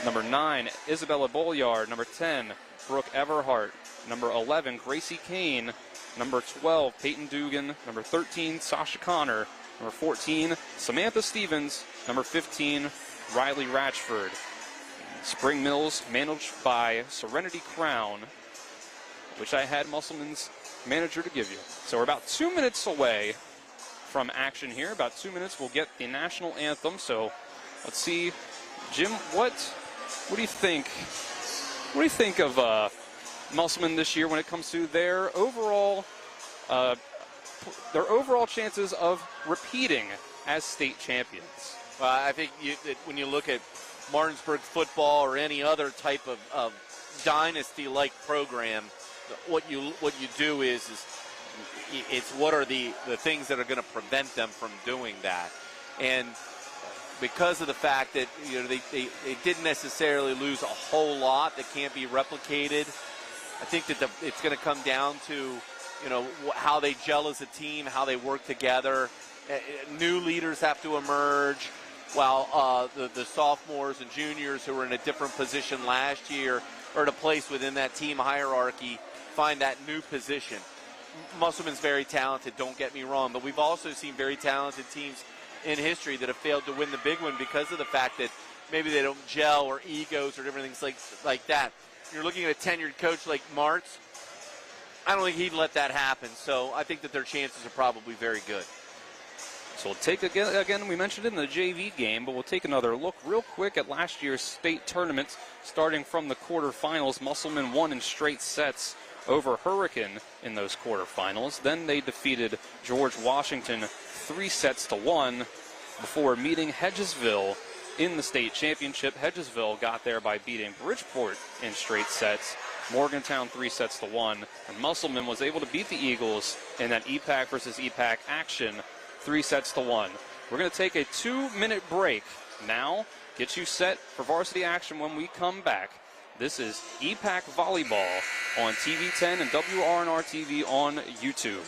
Number 9, Isabella Bolyard. Number 10, Brooke Everhart. Number 11, Gracie Kane. Number 12, Peyton Dugan. Number 13, Sasha Connor. Number 14, Samantha Stevens. Number 15, Riley Ratchford. Spring Mills managed by Serenity Crown, which I had Musselman's manager to give you. So we're about 2 minutes away from action here. About 2 minutes, we'll get the national anthem. So let's see, Jim, what do you think? What do you think of Musselman this year when it comes to their overall chances of repeating as state champions? Well, I think when you look at Martinsburg football or any other type of dynasty-like program, what you do is it's what are the things that are going to prevent them from doing that. And because of the fact that they didn't necessarily lose a whole lot that can't be replicated, I think that it's going to come down to how they gel as a team, how they work together. New leaders have to emerge, while the sophomores and juniors who were in a different position last year are at a place within that team hierarchy find that new position. Musselman's very talented, don't get me wrong, but we've also seen very talented teams in history that have failed to win the big one because of the fact that maybe they don't gel or egos or different things like that. You're looking at a tenured coach like Martz. I don't think he'd let that happen, so I think that their chances are probably very good. So we'll take, again, we mentioned it in the JV game, but we'll take another look real quick at last year's state tournament. Starting from the quarterfinals, Musselman won in straight sets over Hurricane in those quarterfinals. Then they defeated George Washington 3-1 before meeting Hedgesville in the state championship. Hedgesville got there by beating Bridgeport in straight sets. Morgantown 3-1, and Musselman was able to beat the Eagles in that EPAC versus EPAC action 3-1. We're going to take a 2-minute break now. Get you set for varsity action when we come back. This is EPAC Volleyball on TV 10 and WRNR TV on YouTube.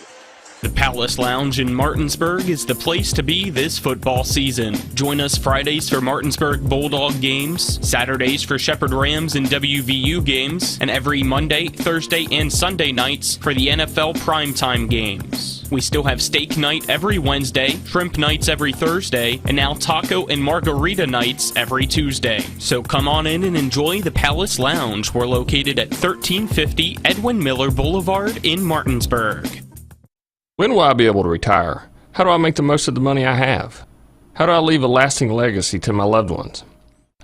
The Palace Lounge in Martinsburg is the place to be this football season. Join us Fridays for Martinsburg Bulldog games, Saturdays for Shepherd Rams and WVU games, and every Monday, Thursday, and Sunday nights for the NFL primetime games. We still have steak night every Wednesday, shrimp nights every Thursday, and now taco and margarita nights every Tuesday. So come on in and enjoy the Palace Lounge. We're located at 1350 Edwin Miller Boulevard in Martinsburg. When will I be able to retire? How do I make the most of the money I have? How do I leave a lasting legacy to my loved ones?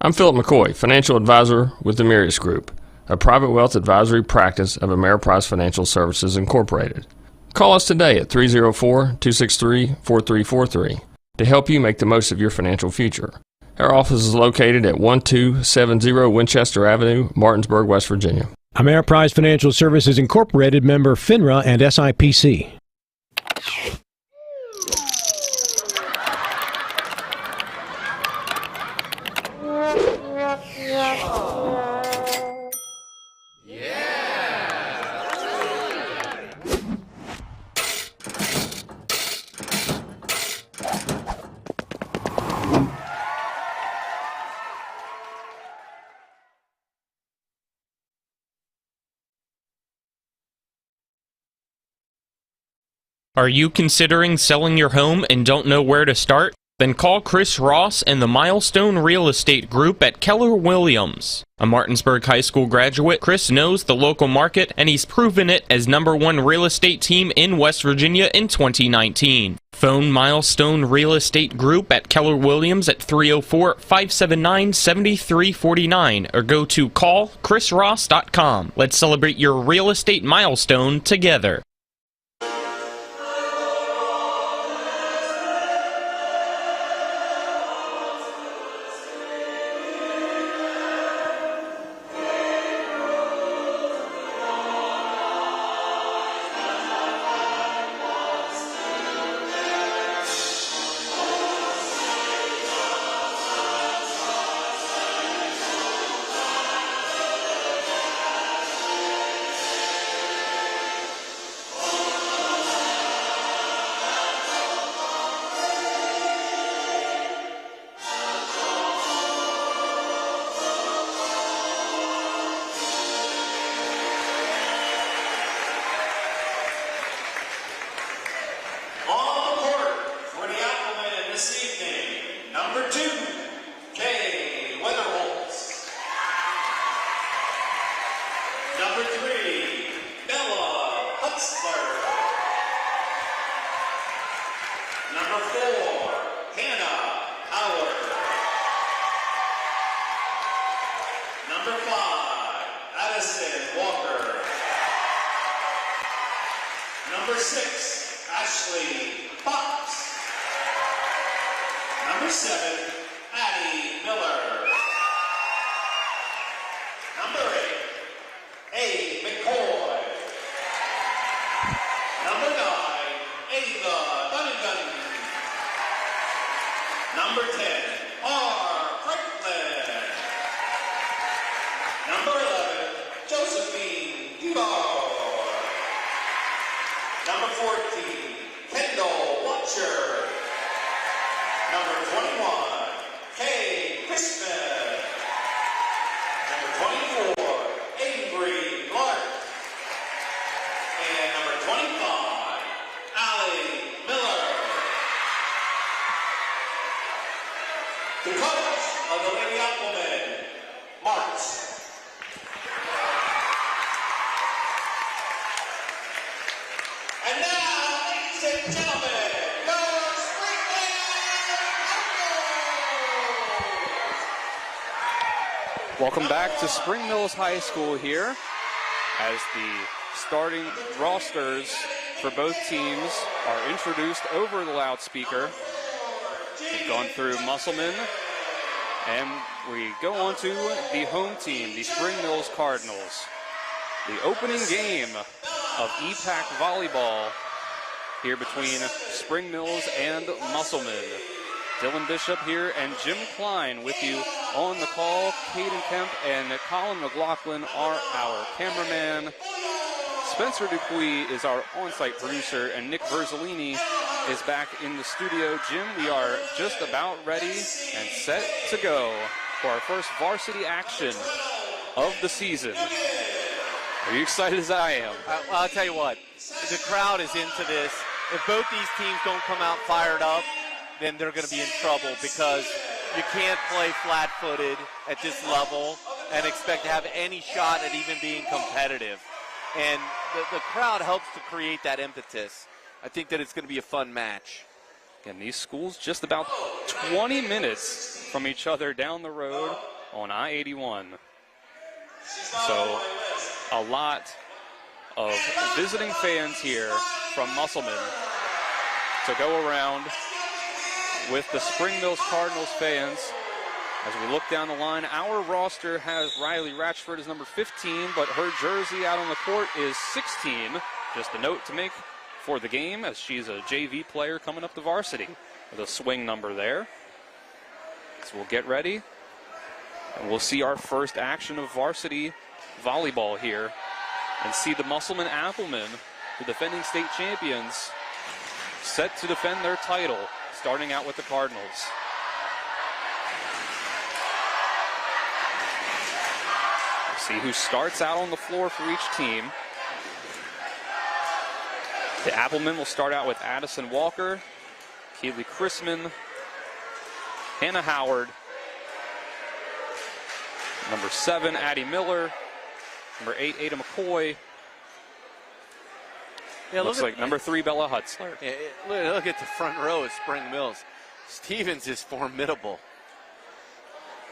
I'm Philip McCoy, financial advisor with the Mirius Group, a private wealth advisory practice of Ameriprise Financial Services Incorporated. Call us today at 304-263-4343 to help you make the most of your financial future. Our office is located at 1270 Winchester Avenue, Martinsburg, West Virginia. Ameriprise Financial Services Incorporated, member FINRA and SIPC. Are you considering selling your home and don't know where to start? Then call Chris Ross and the Milestone Real Estate Group at Keller Williams. A Martinsburg High School graduate, Chris knows the local market, and he's proven it as #1 real estate team in West Virginia in 2019. Phone Milestone Real Estate Group at Keller Williams at 304-579-7349 or go to callchrisross.com. Let's celebrate your real estate milestone together. Walker. Number 6, Ashley Fox. Number 7, Addie Miller. Number 8, A. McCoy. Number 9, Ava Dunnigan. Number 10, R. Franklin. Number 11, Josephine Duval. Number 14, Kendall Watcher. Number 21, Kay Christman. Number 24, Avery Clark. And number 25, Allie Miller. The coach of the Lady Applemen, Marks. And now, ladies and gentlemen, your Spring Welcome back to Spring Mills High School here as the starting rosters for both teams are introduced over the loudspeaker. We've gone through Musselman, and we go on to the home team, the Spring Mills Cardinals. The opening game of EPAC Volleyball here between Spring Mills and Musselman. Dylan Bishop here and Jim Klein with you on the call. Caden Kemp and Colin McLaughlin are our cameraman. Spencer Dupuis is our on-site producer, and Nick Verzolini is back in the studio. Jim, we are just about ready and set to go for our first varsity action of the season. Are you excited as I am? Well, I'll tell you what, the crowd is into this. If both these teams don't come out fired up, then they're going to be in trouble, because you can't play flat-footed at this level and expect to have any shot at even being competitive. And the crowd helps to create that impetus. I think that it's going to be a fun match. Again, these schools just about 20 minutes from each other down the road on I-81. So a lot of visiting fans here from Musselman to go around with the Spring Mills Cardinals fans. As we look down the line, our roster has Riley Ratchford as number 15, but her jersey out on the court is 16. Just a note to make for the game, as she's a JV player coming up to varsity with a swing number there. So we'll get ready, and we'll see our first action of varsity volleyball here, and see the Musselman Applemen, the defending state champions, set to defend their title, starting out with the Cardinals. We'll see who starts out on the floor for each team. The Applemen will start out with Addison Walker, Keely Chrisman, Hannah Howard, number 7, Addie Miller, number 8, Ada McCoy. Yeah, looks like number 3, Bella Hutzler. Yeah, look at the front row of Spring Mills. Stevens is formidable.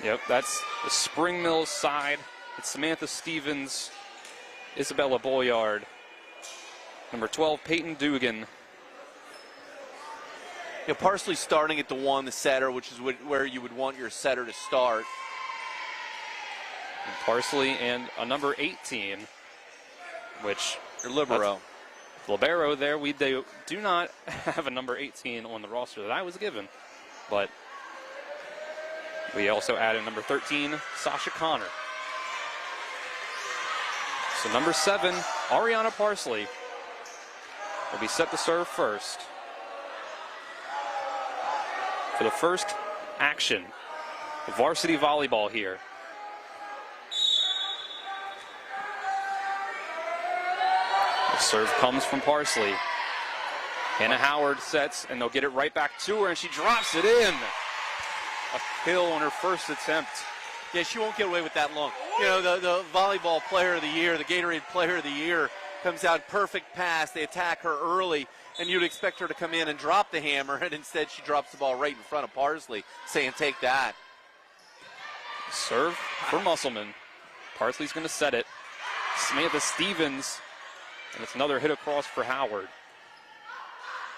Yep, that's the Spring Mills side. It's Samantha Stevens, Isabella Boyard, number 12, Peyton Dugan. You know, Parsley starting at the 1, the setter, which is where you would want your setter to start. And Parsley and a number 18, which your libero. Libero there. They do not have a number 18 on the roster that I was given, but we also added number 13, Sasha Connor. So number 7, Ariana Parsley, will be set to serve first for the first action of varsity volleyball here. The serve comes from Parsley. Hannah Howard sets, and they'll get it right back to her, and she drops it in. A kill on her first attempt. Yeah, she won't get away with that long. You know, the volleyball player of the year, the Gatorade player of the year, comes out perfect pass. They attack her early, and you'd expect her to come in and drop the hammer, and instead she drops the ball right in front of Parsley, saying, take that. Serve for Musselman. Parsley's going to set it. Samantha Stevens, and it's another hit across for Howard.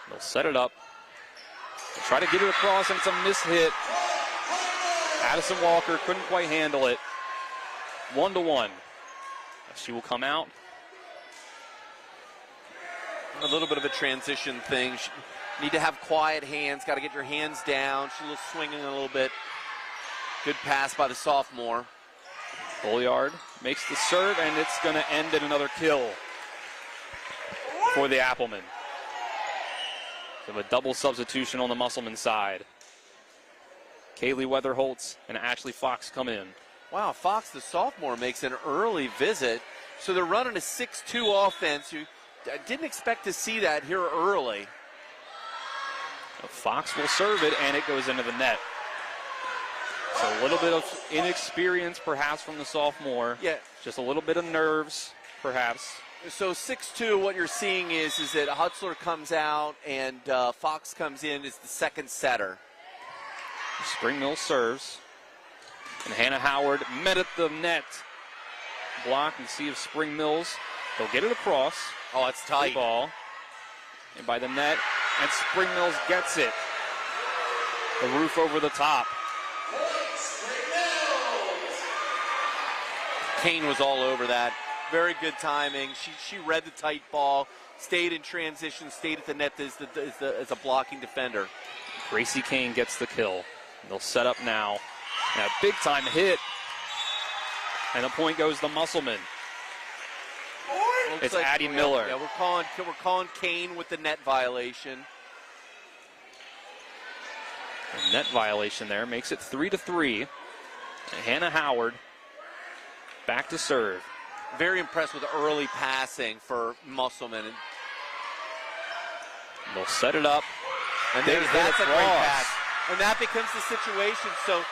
They'll set it up. They'll try to get it across, and it's a mishit. Addison Walker couldn't quite handle it. 1-1. She will come out. A little bit of a transition thing. You need to have quiet hands. Got to get your hands down. She was swinging a little bit. Good pass by the sophomore. Bolliard makes the serve, and it's going to end in another kill for the Applemen. So a double substitution on the Musselman side. Kaylee Weatherholtz and Ashley Fox come in. Wow, Fox, the sophomore, makes an early visit. So they're running a 6-2 offense. You didn't expect to see that here early. Fox will serve it, and it goes into the net. So a little bit of inexperience, perhaps, from the sophomore. Yeah. Just a little bit of nerves, perhaps. So 6-2, what you're seeing is that Hutzler comes out and Fox comes in as the second setter. Spring Mills serves. And Hannah Howard met at the net. Block and see if Spring Mills, they'll get it across. Oh, it's tight. Ball. And by the net, and Spring Mills gets it. The roof over the top. Kane was all over that. Very good timing. She read the tight ball, stayed in transition, stayed at the net as a blocking defender. Gracie Kane gets the kill. They'll set up now. And a big-time hit. And the point goes to Musselman. It's like Addie Miller. Yeah, we're calling Kane with the net violation. A net violation there makes it 3-3. And Hannah Howard back to serve. Very impressed with the early passing for Musselman. They'll set it up. And that's a great pass. And that becomes the situation. So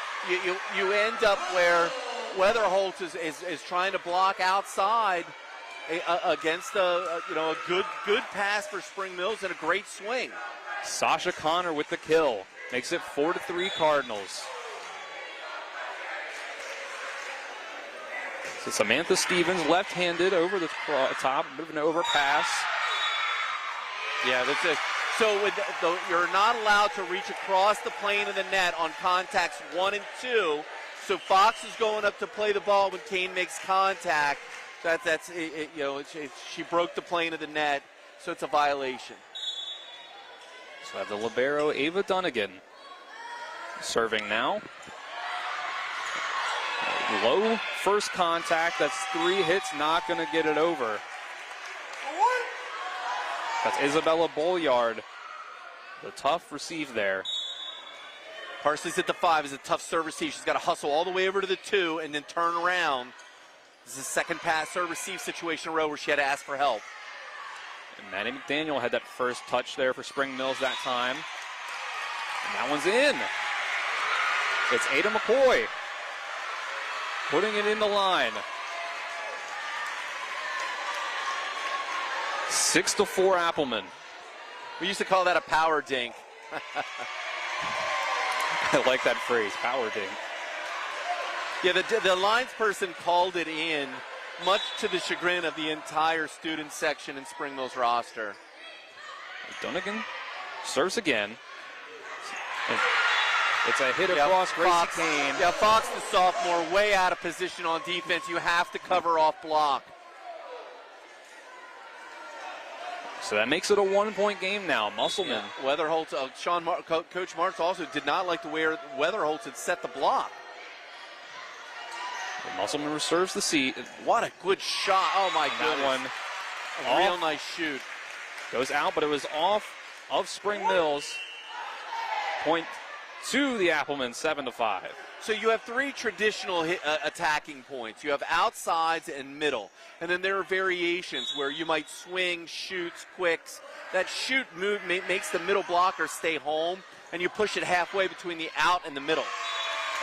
you end up where Weatherholt is trying to block outside against a good pass for Spring Mills and a great swing. Sasha Connor with the kill. Makes it 4-3 Cardinals. So Samantha Stevens, left-handed over the top, a bit of an overpass. Yeah, that's it. So you're not allowed to reach across the plane of the net on contacts 1 and 2. So Fox is going up to play the ball when Kane makes contact. She broke the plane of the net, so it's a violation. So I have the libero Ava Dunnigan serving now. Low first contact. That's 3 hits. Not going to get it over. That's Isabella Bolliard. The tough receive there. Parsley's at the 5. Is a tough serve receive. She's got to hustle all the way over to the 2 and then turn around. This is a second pass serve receive situation in a row where she had to ask for help. And Maddie McDaniel had that first touch there for Spring Mills that time. And that one's in. It's Ada McCoy putting it in the line. 6-4 Appleman. We used to call that a power dink. I like that phrase, power dink. Yeah, the lines person called it in, much to the chagrin of the entire student section in Spring Mills roster. Dunnigan serves again. And it's a hit across Gracie Kane. Yeah, Fox, the sophomore, way out of position on defense. You have to cover off block. So that makes it a 1-point game now. Musselman. Yeah. Weatherholtz, Coach Marks also did not like the way Weatherholtz had set the block. Musselman reserves the seat. What a good shot. Oh, my goodness. That one. A real nice shoot. Goes out, but it was off of Spring Mills. Point to the Applemen, 7-5. So you have 3 traditional attacking points. You have outsides and middle. And then there are variations where you might swing, shoots, quicks. That shoot move makes the middle blocker stay home, and you push it halfway between the out and the middle.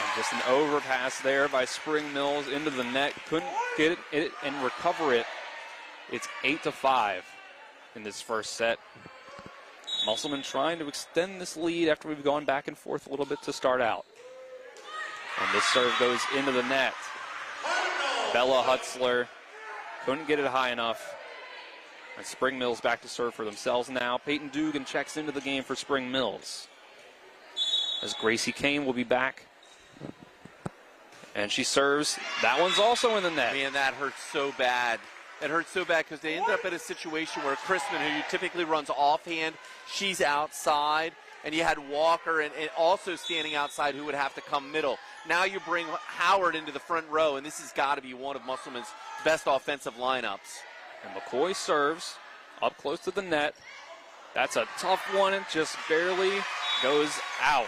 And just an overpass there by Spring Mills into the net. Couldn't get it and recover it. It's 8-5 in this first set. Musselman trying to extend this lead after we've gone back and forth a little bit to start out. And this serve goes into the net. Bella Hutzler Couldn't get it high enough. And Spring Mills back to serve for themselves now. Peyton Dugan checks into the game for Spring Mills. As Gracie Kane will be back. And she serves. That one's also in the net. Man, that hurts so bad. It hurts so bad because they ended up in a situation where Chrisman, who typically runs offhand, she's outside. And you had Walker and also standing outside who would have to come middle. Now you bring Howard into the front row, and this has got to be one of Musselman's best offensive lineups. And McCoy serves up close to the net. That's a tough one. It just barely goes out.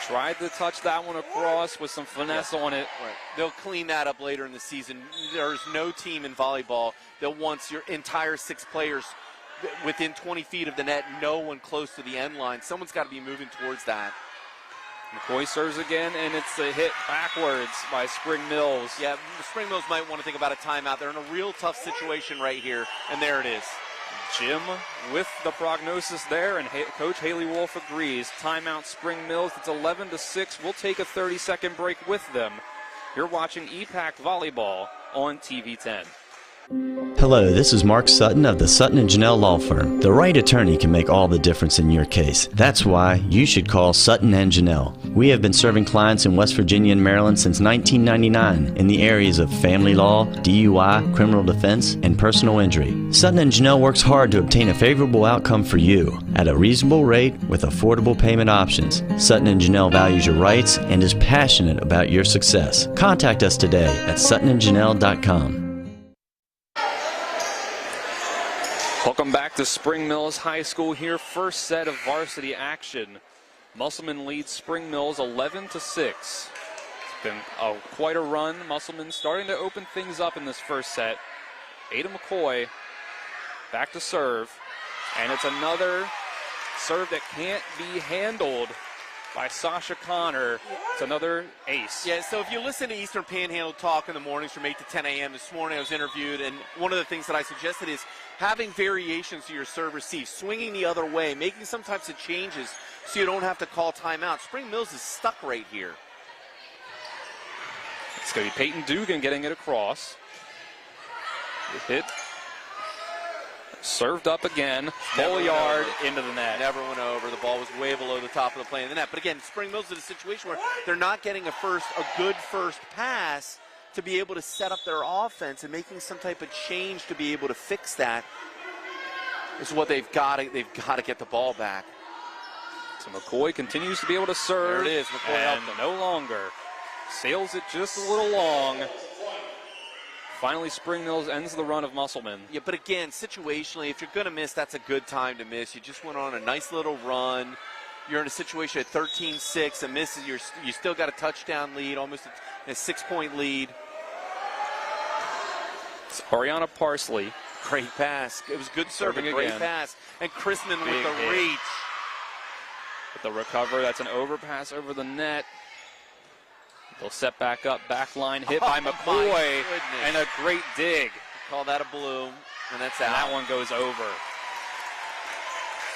Tried to touch that one across with some finesse on it. Right. They'll clean that up later in the season. There's no team in volleyball that wants your entire 6 players within 20 feet of the net, no one close to the end line. Someone's got to be moving towards that. McCoy serves again, and it's a hit backwards by Spring Mills. Yeah, Spring Mills might want to think about a timeout. They're in a real tough situation right here, and there it is. Jim with the prognosis there, and Coach Haley Wolf agrees. Timeout Spring Mills. It's 11-6. We'll take a 30-second break with them. You're watching EPAC Volleyball on TV 10. Hello, this is Mark Sutton of the Sutton & Janelle Law Firm. The right attorney can make all the difference in your case. That's why you should call Sutton & Janelle. We have been serving clients in West Virginia and Maryland since 1999 in the areas of family law, DUI, criminal defense, and personal injury. Sutton & Janelle works hard to obtain a favorable outcome for you at a reasonable rate with affordable payment options. Sutton & Janelle values your rights and is passionate about your success. Contact us today at suttonandjanelle.com. Welcome back to Spring Mills High School here. First set of varsity action. Musselman leads Spring Mills 11-6. It's been quite a run. Musselman starting to open things up in this first set. Ada McCoy back to serve. And it's another serve that can't be handled by Sasha Connor. It's another ace. Yeah, so if you listen to Eastern Panhandle Talk in the mornings from 8 to 10 a.m. this morning, I was interviewed, and one of the things that I suggested is having variations to your serve receive, swinging the other way, making some types of changes so you don't have to call timeout. Spring Mills is stuck right here. It's going to be Peyton Dugan getting it across. Hit. Served up again. Full yard into the net. Never went over. The ball was way below the top of the plane in the net. But again, Spring Mills is in a situation where they're not getting a good first pass to be able to set up their offense, and making some type of change to be able to fix that is what they've got to get the ball back. So McCoy continues to be able to serve. There it is. McCoy and helped them. no longer. Sails it just a little long. Finally, Spring Mills ends the run of Musselman. Yeah, but again, situationally, if you're going to miss, that's a good time to miss. You just went on a nice little run. You're in a situation at 13-6. A miss, you still got a touchdown lead, almost a 6-point lead. It's Ariana Parsley. Great pass. It was good serving, great pass. And Chrisman with the reach. With the recover, that's an overpass over the net. They'll set back up, back line hit by McCoy, and a great dig. Call that a blue, and that's out. And that one goes over.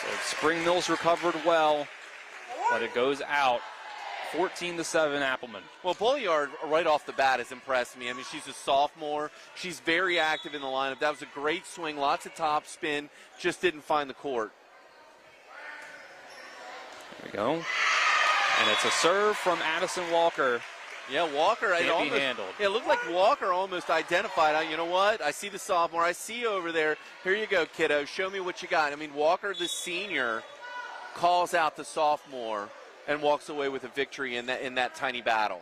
So Spring Mills recovered well, but it goes out. 14-7 Appleman. Well, Bolliard right off the bat has impressed me. I mean, she's a sophomore. She's very active in the lineup. That was a great swing, lots of top spin, just didn't find the court. There we go. And it's a serve from Addison Walker. Yeah, Walker. Can't be handled. Yeah, it looked like Walker almost identified. You know what? I see the sophomore. I see you over there. Here you go, kiddo. Show me what you got. I mean, Walker, the senior, calls out the sophomore and walks away with a victory in that tiny battle.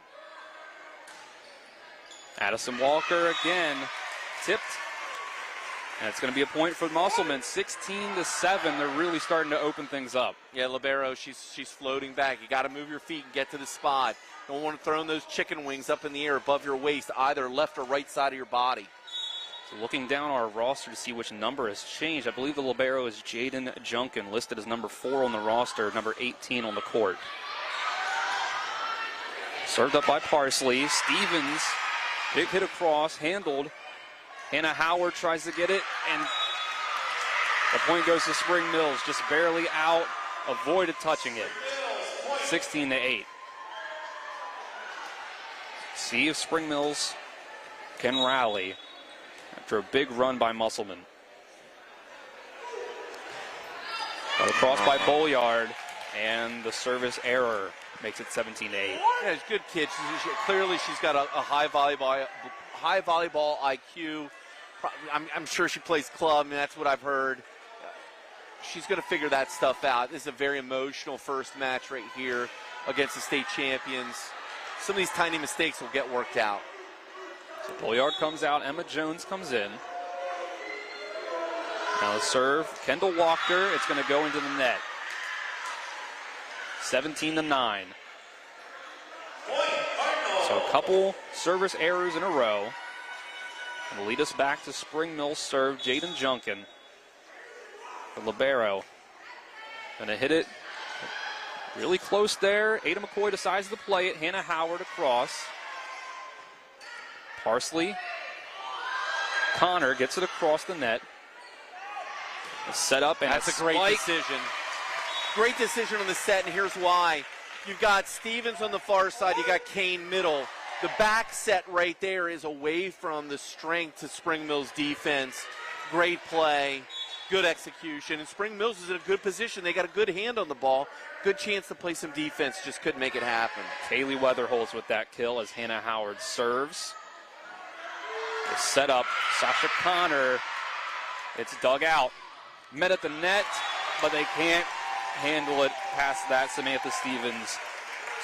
Addison Walker again tipped. And it's going to be a point for Musselman. 16-7. They're really starting to open things up. Yeah, Libero, she's floating back. You got to move your feet and get to the spot. Don't want to throw those chicken wings up in the air above your waist, either left or right side of your body. So looking down our roster to see which number has changed, I believe the libero is Jaden Junkin, listed as number 4 on the roster, number 18 on the court. Served up by Parsley. Stevens, big hit across, handled. Hannah Howard tries to get it, and the point goes to Spring Mills, just barely out, avoided touching it. 16-8. See if Spring Mills can rally after a big run by Musselman. But across by Bolyard, and the service error makes it 17-8. Yeah, she's a good kid. Clearly, she's got a high volleyball IQ. I'm sure she plays club, and that's what I've heard. She's going to figure that stuff out. This is a very emotional first match right here against the state champions. Some of these tiny mistakes will get worked out. So Bolyard comes out, Emma Jones comes in. Now the serve, Kendall Walker, it's going to go into the net. 17-9. So a couple service errors in a row. And lead us back to Spring Mills serve, Jaden Junkin. The libero. Gonna hit it really close there. Ada McCoy decides to play it. Hannah Howard across. Parsley. Connor gets it across the net. A set up and that's a great decision. Great decision on the set, and here's why. You've got Stevens on the far side. You got Kane middle. The back set right there is away from the strength to Spring Mills defense. Great play. Good execution, and Spring Mills is in a good position. They got a good hand on the ball. Good chance to play some defense, just couldn't make it happen. Kaylee Weatherholtz with that kill as Hannah Howard serves. The setup, Sasha Connor. It's dug out. Met at the net, but they can't handle it past that. Samantha Stevens,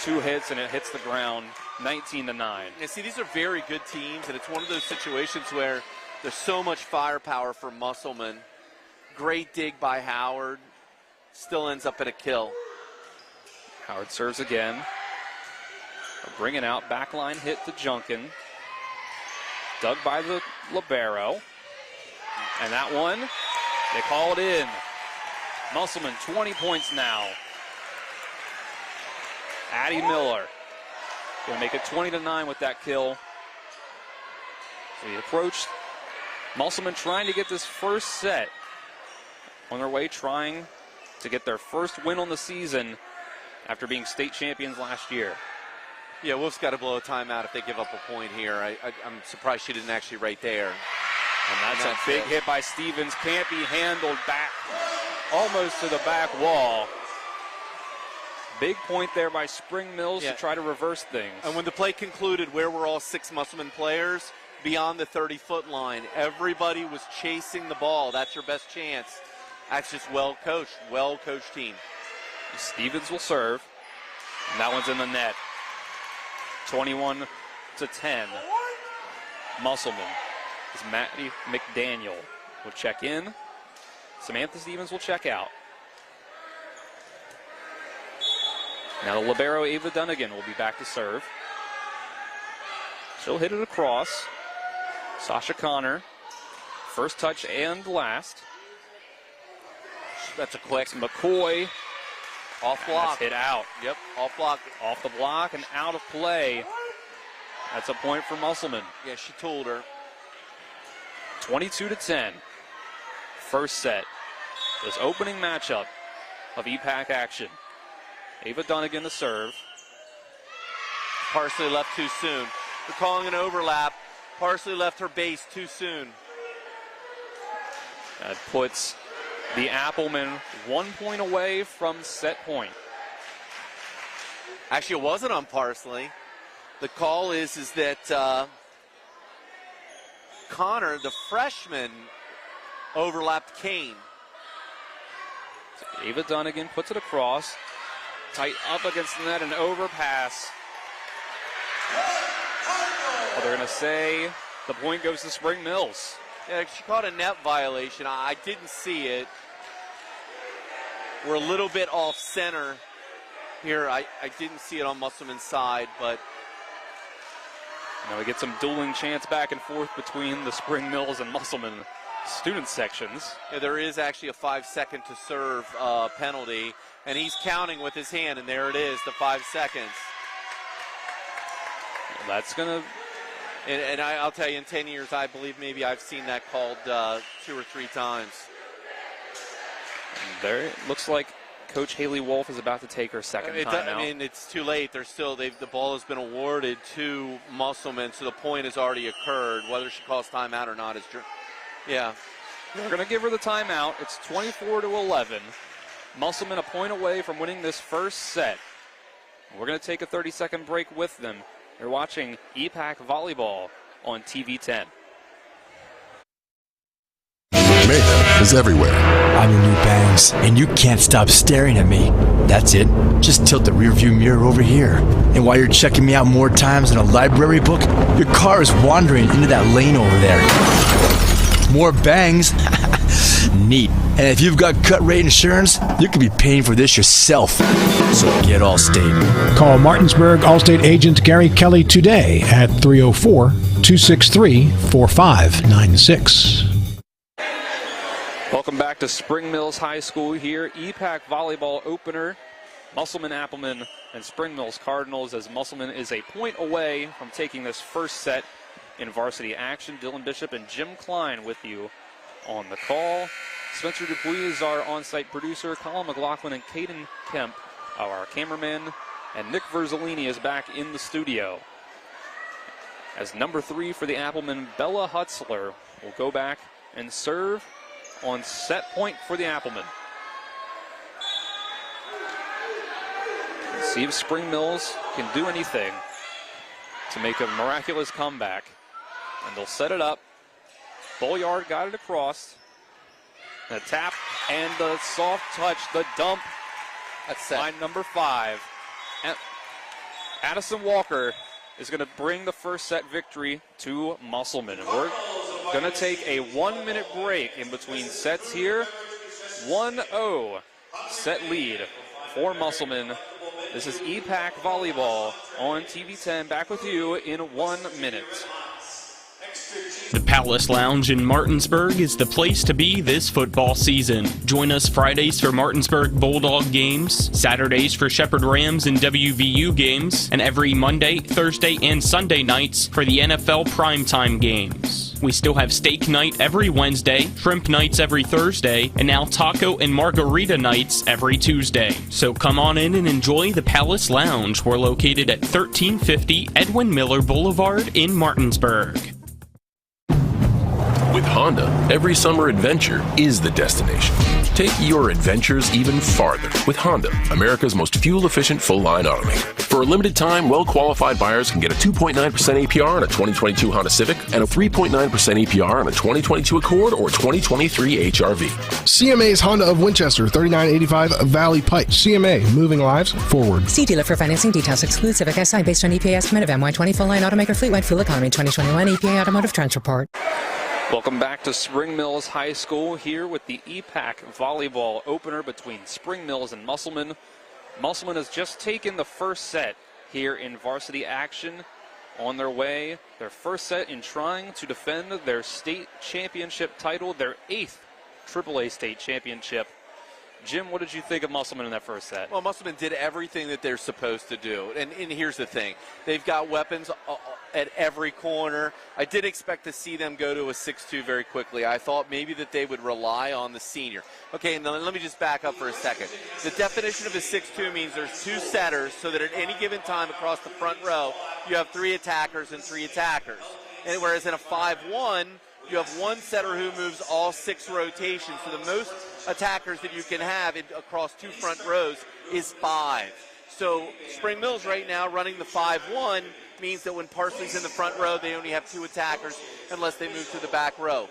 2 hits, and it hits the ground, 19-9. And see, these are very good teams, and it's one of those situations where there's so much firepower for Musselman. Great dig by Howard. Still ends up in a kill. Howard serves again. Bringing out, backline hit to Junkin. Dug by the libero. And that one, they call it in. Musselman, 20 points now. Addie Miller going to make it 20-9 with that kill. So he approached Musselman trying to get this first set. On their way trying to get their first win on the season after being state champions last year. Yeah, Wolf's got to blow a timeout if they give up a point here. I'm surprised she didn't actually right there. And that's a big hit by Stevens. Can't be handled back almost to the back wall. Big point there by Spring Mills to try to reverse things. And when the play concluded, where were all 6 Musselman players? Beyond the 30-foot line. Everybody was chasing the ball. That's your best chance. That's just well-coached team. Stevens will serve. And that one's in the net. 21-10. Musselman. As Matty McDaniel will check in. Samantha Stevens will check out. Now the libero Ava Dunnigan will be back to serve. She'll hit it across. Sasha Connor. First touch and last. That's a quick. McCoy. Off block. That's hit out. Yep, off block. Off the block and out of play. That's a point for Musselman. Yeah, she told her. 22-10. First set. This opening matchup of EPAC action. Ava Dunnigan to serve. Parsley left too soon. They're calling an overlap. Parsley left her base too soon. That puts the Applemen 1 point away from set point. Actually, it wasn't on Parsley. The call is that Connor, the freshman, overlapped Kane. So Ava Dunnigan puts it across. Tight up against the net, an overpass. Well, they're going to say the point goes to Spring Mills. Yeah, she caught a net violation. I didn't see it. We're a little bit off center here. I didn't see it on Musselman's side, but now we get some dueling chants back and forth between the Spring Mills and Musselman student sections. Yeah, there is actually a 5-second to serve penalty, and he's counting with his hand, and there it is, the 5 seconds. Well, that's going to... And I'll tell you, in 10 years, I believe maybe I've seen that called 2 or 3 times. There it looks like Coach Haley Wolf is about to take her second timeout. I mean, it's too late. The ball has been awarded to Musselman, so the point has already occurred. Whether she calls timeout or not is true. Yeah. They're going to give her the timeout. It's 24-11. Musselman a point away from winning this first set. We're going to take a 30-second break with them. You're watching EPAC Volleyball on TV 10. Mayhem is everywhere. I'm your new bangs, and you can't stop staring at me. That's it. Just tilt the rearview mirror over here. And while you're checking me out more times than a library book, your car is wandering into that lane over there. More bangs? Neat. And if you've got cut rate insurance, you could be paying for this yourself. So get Allstate. Call Martinsburg Allstate agent Gary Kelly today at 304-263-4596. Welcome back to Spring Mills High School here. EPAC Volleyball opener. Musselman Appleman and Spring Mills Cardinals, as Musselman is a point away from taking this first set in varsity action. Dylan Bishop and Jim Klein with you on the call. Spencer Dupuis is our on-site producer. Colin McLaughlin and Caden Kemp are our cameraman. And Nick Verzolini is back in the studio. As number 3 for the Appleman, Bella Hutzler will go back and serve on set point for the Appleman. Let's see if Spring Mills can do anything to make a miraculous comeback. And they'll set it up. Bolyard got it across. The tap and the soft touch, the dump. That's set. Line number 5. And Addison Walker is going to bring the first set victory to Musselman. And we're going to take a 1-minute break in between sets here. 1-0 set lead for Musselman. This is EPAC Volleyball on TV 10. Back with you in 1 minute. The Palace Lounge in Martinsburg is the place to be this football season. Join us Fridays for Martinsburg Bulldog games, Saturdays for Shepherd Rams and WVU games, and every Monday, Thursday, and Sunday nights for the NFL primetime games. We still have steak night every Wednesday, shrimp nights every Thursday, and now taco and margarita nights every Tuesday. So come on in and enjoy the Palace Lounge. We're located at 1350 Edwin Miller Boulevard in Martinsburg. With Honda, every summer adventure is the destination. Take your adventures even farther with Honda, America's most fuel-efficient full-line automaker. For a limited time, well-qualified buyers can get a 2.9% APR on a 2022 Honda Civic and a 3.9% APR on a 2022 Accord or 2023 HRV. CMA's Honda of Winchester, 3985 Valley Pike. CMA, moving lives forward. See dealer for financing details. Exclude Civic SI based on EPA estimate of MY20 full-line automaker fleet-wide fuel economy 2021 EPA Automotive Trends Report. Welcome back to Spring Mills High School here with the EPAC Volleyball opener between Spring Mills and Musselman. Musselman has just taken the first set here in varsity action, on their way, their first set in trying to defend their state championship title, their 8th AAA state championship. Jim, what did you think of Musselman in that first set? Well, Musselman did everything that they're supposed to do. And here's the thing. They've got weapons at every corner. I did expect to see them go to a 6-2 very quickly. I thought maybe that they would rely on the senior. Okay, and then let me just back up for a second. The definition of a 6-2 means there's 2 setters so that at any given time across the front row, you have 3 attackers and 3 attackers. And whereas in a 5-1, you have 1 setter who moves all 6 rotations. So the most attackers that you can have across 2 front rows is 5. So Spring Mills right now running the 5-1 means that when Parsley's in the front row, they only have 2 attackers unless they move to the back row.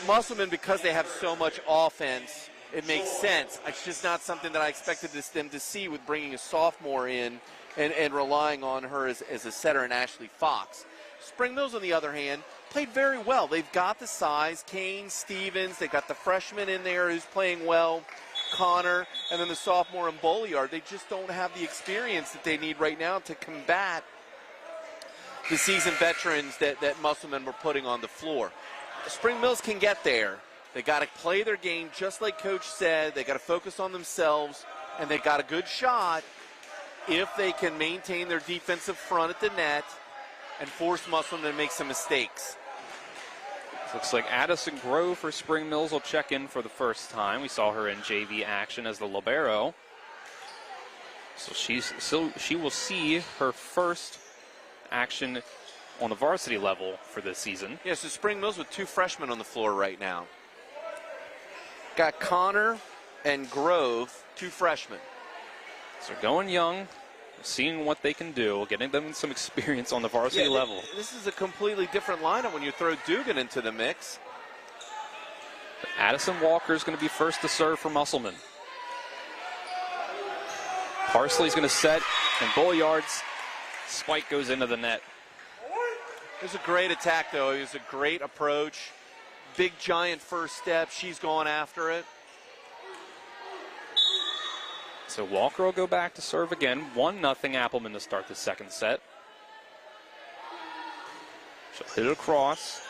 Musselman, because they have so much offense, it makes sense. It's just not something that I expected them to see with bringing a sophomore in and relying on her as a setter in Ashley Fox. Spring Mills, on the other hand, played very well. They've got the size, Kane, Stevens, they've got the freshman in there who's playing well, Connor, and then the sophomore in Bolyard. They just don't have the experience that they need right now to combat the seasoned veterans that Musselman were putting on the floor. Spring Mills can get there. They got to play their game just like Coach said. They got to focus on themselves, and they got a good shot if they can maintain their defensive front at the net and force Musselman to make some mistakes. Looks like Addison Grove for Spring Mills will check in for the first time. We saw her in JV action as the libero. So she will see her first action on the varsity level for this season. Yeah, so Spring Mills with 2 freshmen on the floor right now. Got Connor and Grove, 2 freshmen. So going young, seeing what they can do, getting them some experience on the varsity level. This is a completely different lineup when you throw Dugan into the mix. Addison Walker is going to be first to serve for Musselman. Parsley's going to set, and Bolliard's spike goes into the net. It was a great attack, though. It was a great approach. Big, giant first step. She's going after it. So Walker will go back to serve again. 1-0 Appleman to start the second set. She'll hit it across.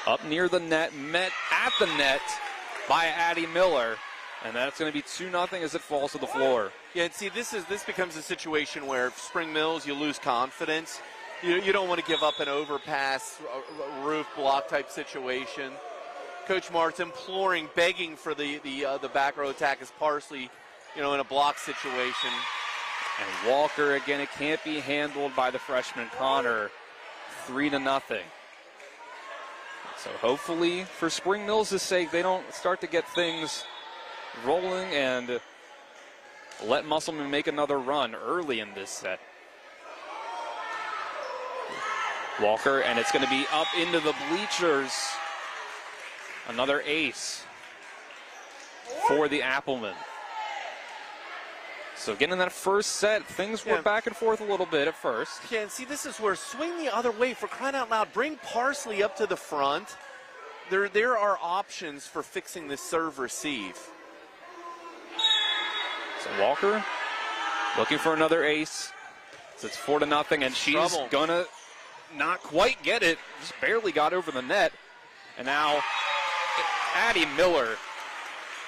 Up near the net. Met at the net by Addie Miller. And that's going to be 2-0 as it falls to the floor. Yeah, and see, this becomes a situation where if Spring Mills, you lose confidence. You don't want to give up an overpass, roof block type situation. Coach Mart's imploring, begging for the back row attack as Parsley, in a block situation. And Walker, again, it can't be handled by the freshman Connor. 3-0. So hopefully, for Spring Mills' sake, they don't start to get things rolling and let Musselman make another run early in this set. Walker, and it's going to be up into the bleachers. Another ace for the Appleman. So getting in that first set, things were back and forth a little bit at first. Yeah, and see, this is where swing the other way, for crying out loud. Bring Parsley up to the front. There are options for fixing this serve-receive. So Walker looking for another ace. So it's 4-0, and she's going to not quite get it. Just barely got over the net. And now Addie Miller.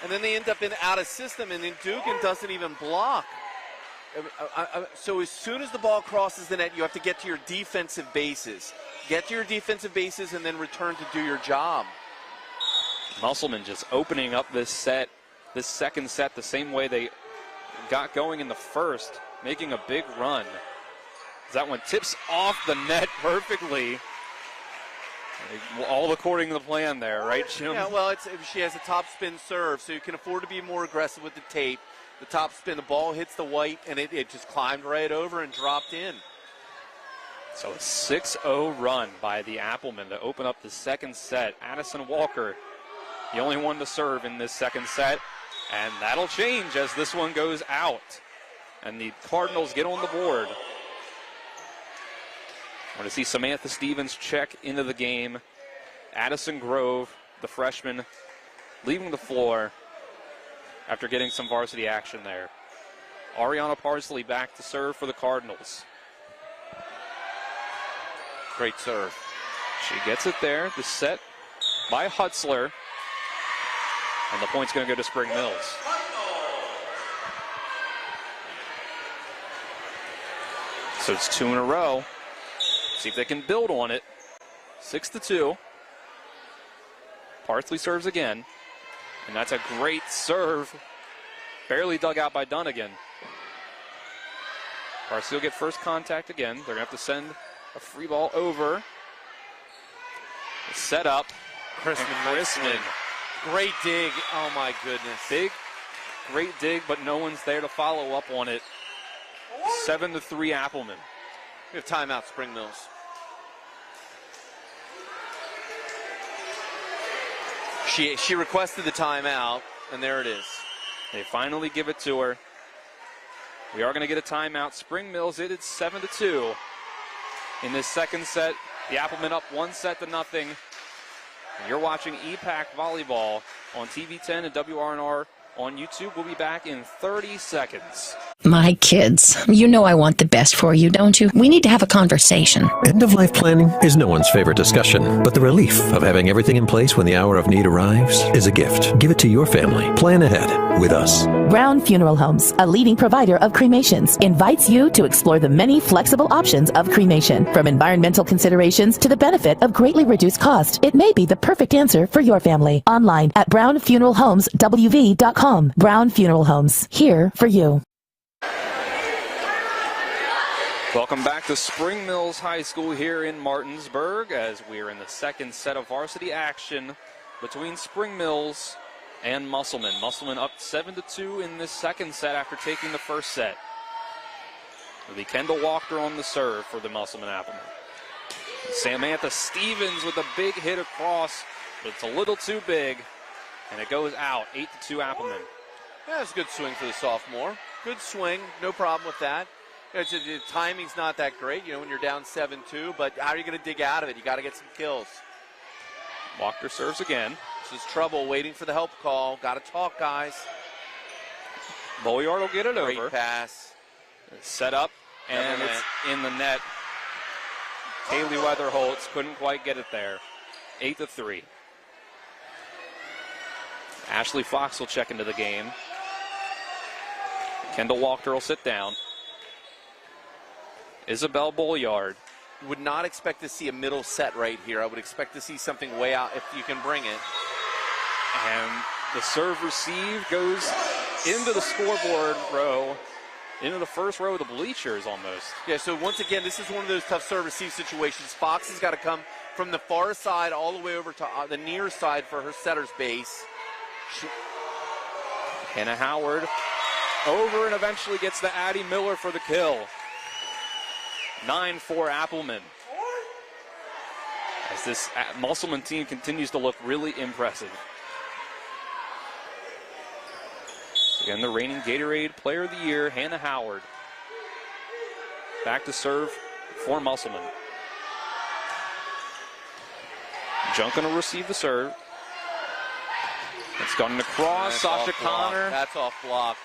And then they end up out of system, and then Dugan doesn't even block. So as soon as the ball crosses the net, you have to get to your defensive bases. Get to your defensive bases and then return to do your job. Musselman just opening up this set, this second set, the same way they got going in the first, making a big run. That one tips off the net perfectly. All according to the plan there, right, Jim? Yeah, well, she has a top spin serve, so you can afford to be more aggressive with the tape. The top spin, the ball hits the white, and it just climbed right over and dropped in. So a 6-0 run by the Appleman to open up the second set. Addison Walker, the only one to serve in this second set, and that'll change as this one goes out. And the Cardinals get on the board. I want to see Samantha Stevens check into the game. Addison Grove, the freshman, leaving the floor after getting some varsity action there. Ariana Parsley back to serve for the Cardinals. Great serve. She gets it there. The set by Hutzler. And the point's going to go to Spring Mills. So it's 2 in a row. See if they can build on it. 6-2. Parsley serves again. And that's a great serve. Barely dug out by Dunnigan. Parsley will get first contact again. They're going to have to send a free ball over. Set up. Chrisman. Great dig. Oh, my goodness. Great dig, but no one's there to follow up on it. 7-3 Appleman. We have timeout, Spring Mills. She requested the timeout, and there it is. They finally give it to her. We are going to get a timeout. Spring Mills, it is 7-2 in this second set. The Appleman up 1-0. You're watching EPAC Volleyball on TV 10 and WRNR on YouTube. We'll be back in 30 seconds. My kids, you know I want the best for you, don't you? We need to have a conversation. End-of-life planning is no one's favorite discussion, but the relief of having everything in place when the hour of need arrives is a gift. Give it to your family. Plan ahead with us. Brown Funeral Homes, a leading provider of cremations, invites you to explore the many flexible options of cremation. From environmental considerations to the benefit of greatly reduced cost, it may be the perfect answer for your family. Online at brownfuneralhomeswv.com. Brown Funeral Homes, here for you. Welcome back to Spring Mills High School here in Martinsburg as we are in the second set of varsity action between Spring Mills and Musselman. Musselman up 7-2 in this second set after taking the first set. It'll be Kendall Walker on the serve for the Musselman Applemen. Samantha Stevens with a big hit across, but it's a little too big, and it goes out. 8-2 Applemen. Yeah, it's a good swing for the sophomore. Good swing, no problem with that. The timing's not that great, when you're down 7-2, but how are you going to dig out of it? You got to get some kills. Walker serves again. This is trouble waiting for the help call. Got to talk, guys. Boyard will get it Great over. Pass. Set up, and it's in the net. Kaylee Weatherholtz couldn't quite get it there. 8-3. Ashley Fox will check into the game. Kendall Walker will sit down. Isabel Bolyard. Would not expect to see a middle set right here. I would expect to see something way out if you can bring it. And the serve receive goes into the scoreboard row, into the first row of the bleachers almost. Yeah, so once again, this is one of those tough serve receive situations. Fox has got to come from the far side all the way over to the near side for her setter's base. Hannah Howard over and eventually gets to Addie Miller for the kill. 9-4 Appleman. As this Musselman team continues to look really impressive. Again, the reigning Gatorade Player of the Year, Hannah Howard. Back to serve for Musselman. Junkin will receive the serve. It's gone across. Sasha Connor. That's off block.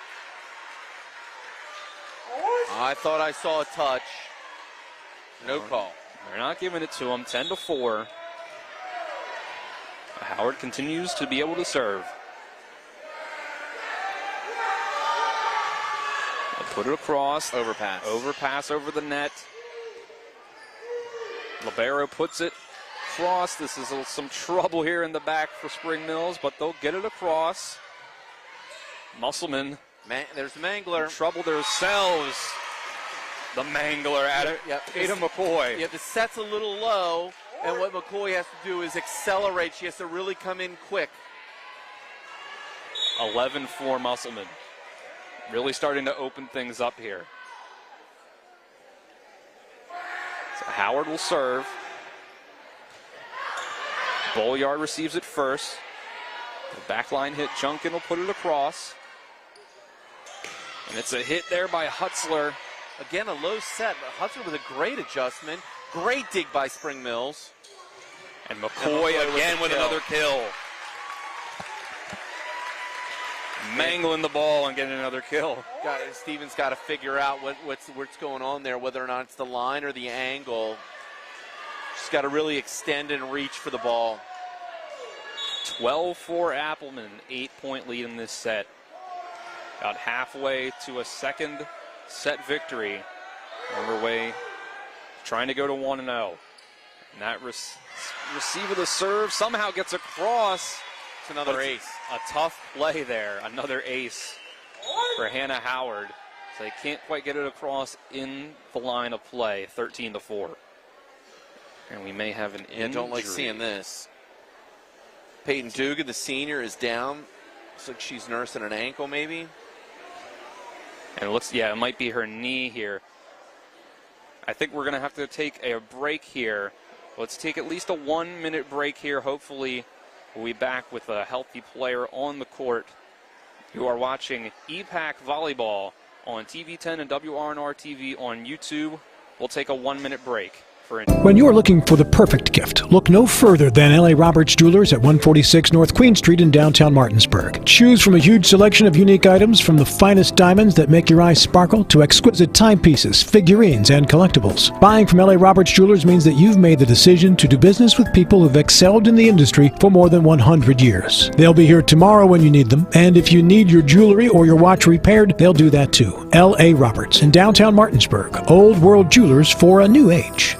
I thought I saw a touch. No call. They're not giving it to him. 10-4. Howard continues to be able to serve. They'll put it across. Overpass. Overpass over the net. Libero puts it across. This is some trouble here in the back for Spring Mills, but they'll get it across. Musselman. There's the Mangler. Trouble themselves. The Mangler at it. Ada McCoy. Yeah, the set's a little low, and what McCoy has to do is accelerate. She has to really come in quick. 11-4 Musselman. Really starting to open things up here. So Howard will serve. Bolyard receives it first. The backline hit. Junkin will put it across. And it's a hit there by Hutzler. Again, a low set, but Hutzler with a great adjustment. Great dig by Spring Mills. And McCoy again with another kill. Mangling the ball and getting another kill. Stevens got to figure out what's going on there, whether or not it's the line or the angle. She's got to really extend and reach for the ball. 12-4 Appleman, 8-point lead in this set. About halfway to a second set victory. Underway, trying to go to 1-0. And that receive of the serve somehow gets across. It's another ace. A tough play there. Another ace for Hannah Howard. So they can't quite get it across in the line of play. 13-4. And we may have an injury. I don't like seeing this. Peyton Dugan, the senior, is down. Looks like she's nursing an ankle maybe. And it looks, it might be her knee here. I think we're going to have to take a break here. Let's take at least a 1-minute break here. Hopefully we'll be back with a healthy player on the court. You are watching EPAC Volleyball on TV10 and WRNR TV on YouTube. We'll take a 1-minute break. for When you're looking for the perfect gift, look no further than L.A. Roberts Jewelers at 146 North Queen Street in downtown Martinsburg. Choose from a huge selection of unique items, from the finest diamonds that make your eyes sparkle to exquisite timepieces, figurines, and collectibles. Buying from L.A. Roberts Jewelers means that you've made the decision to do business with people who've excelled in the industry for more than 100 years. They'll be here tomorrow when you need them, and if you need your jewelry or your watch repaired, they'll do that too. L.A. Roberts in downtown Martinsburg. Old World Jewelers for a new age.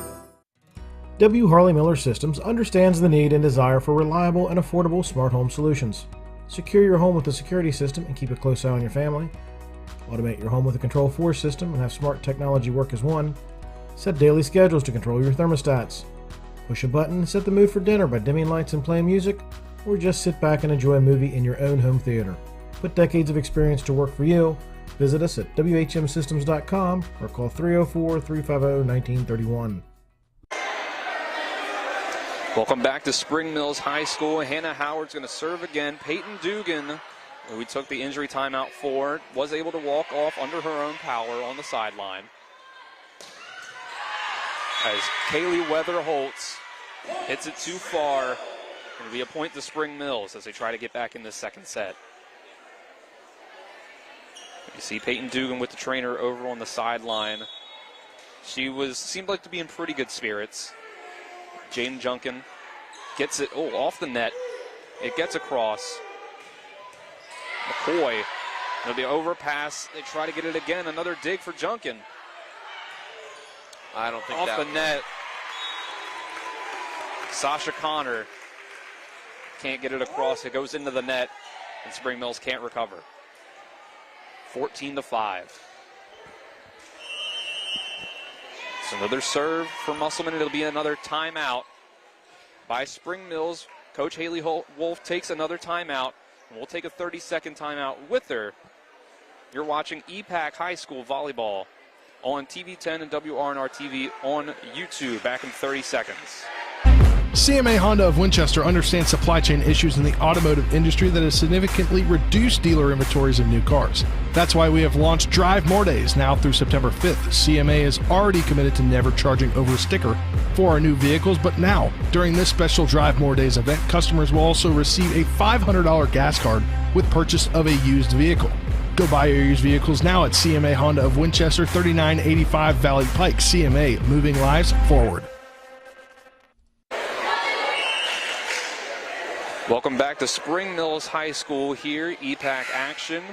W. Harley Miller Systems understands the need and desire for reliable and affordable smart home solutions. Secure your home with a security system and keep a close eye on your family. Automate your home with a Control4 system and have smart technology work as one. Set daily schedules to control your thermostats. Push a button and set the mood for dinner by dimming lights and playing music, or just sit back and enjoy a movie in your own home theater. Put decades of experience to work for you. Visit us at WHMsystems.com or call 304-350-1931. Welcome back to Spring Mills High School. Hannah Howard's going to serve again. Peyton Dugan, who we took the injury timeout for, was able to walk off under her own power on the sideline. As Kaylee Weather-Holtz hits it too far, going to be a point to Spring Mills as they try to get back in this second set. You see Peyton Dugan with the trainer over on the sideline. She seemed like to be in pretty good spirits. Jaden Junkin gets it, off the net. It gets across. McCoy, it'll be overpass. They try to get it again. Another dig for Junkin. I don't think off the net. Sasha Connor can't get it across. It goes into the net, and Spring Mills can't recover. 14-5. So another serve for Musselman. It'll be another timeout by Spring Mills. Coach Haley Wolf takes another timeout, and we'll take a 30-second timeout with her. You're watching EPAC High School Volleyball on TV 10 and WRNR TV on YouTube. Back in 30 seconds. CMA Honda of Winchester understands supply chain issues in the automotive industry that has significantly reduced dealer inventories of new cars. That's why we have launched Drive More Days now through September 5th. CMA is already committed to never charging over a sticker for our new vehicles, but now, during this special Drive More Days event, customers will also receive a $500 gas card with purchase of a used vehicle. Go buy your used vehicles now at CMA Honda of Winchester, 3985 Valley Pike. CMA, moving lives forward. Welcome back to Spring Mills High School here. EPAC action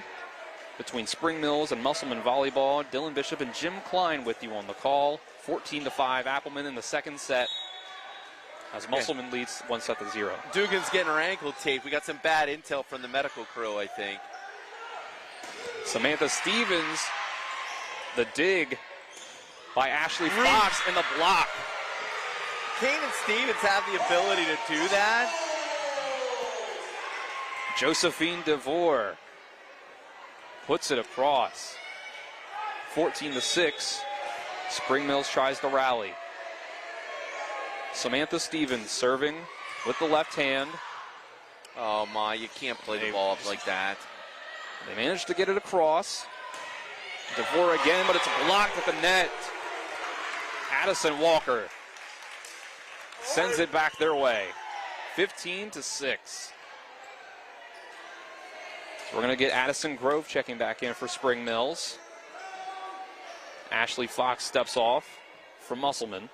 between Spring Mills and Musselman Volleyball. Dylan Bishop and Jim Klein with you on the call. 14-5 Appleman in the second set as Musselman leads 1-0. Dugan's getting her ankle taped. We got some bad intel from the medical crew, I think. Samantha Stevens, the dig by Ashley Fox in the block. Kanan Stevens have the ability to do that. Josephine DeVore puts it across. 14-6. Spring Mills tries to rally. Samantha Stevens serving with the left hand. Oh my, you can't play the ball up like that. They managed to get it across. DeVore again, but it's blocked at the net. Addison Walker sends it back their way. 15-6. We're going to get Addison Grove checking back in for Spring Mills. Ashley Fox steps off for Musselman.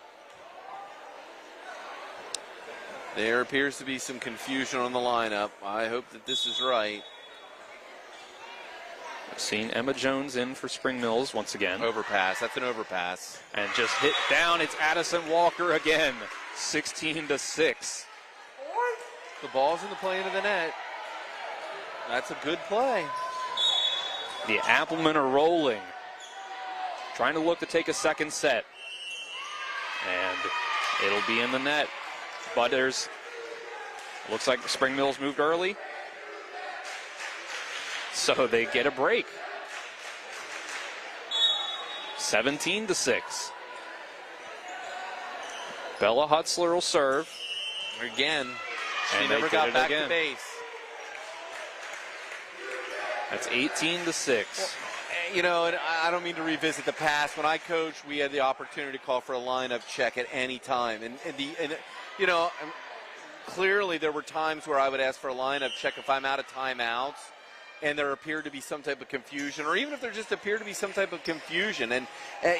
There appears to be some confusion on the lineup. I hope that this is right. I've seen Emma Jones in for Spring Mills once again. Overpass. That's an overpass. And just hit down. It's Addison Walker again. 16-6. The ball's in the plane of the net. That's a good play. The Applemen are rolling. Trying to look to take a second set. And it'll be in the net. But looks like Spring Mills moved early. So they get a break. 17-6. Bella Hutzler will serve. Again. She never got back to base. That's 18-6. You know, and I don't mean to revisit the past. When I coached, we had the opportunity to call for a lineup check at any time. And you know, clearly there were times where I would ask for a lineup check if I'm out of timeouts and there appeared to be some type of confusion, or even if there just appeared to be some type of confusion. And,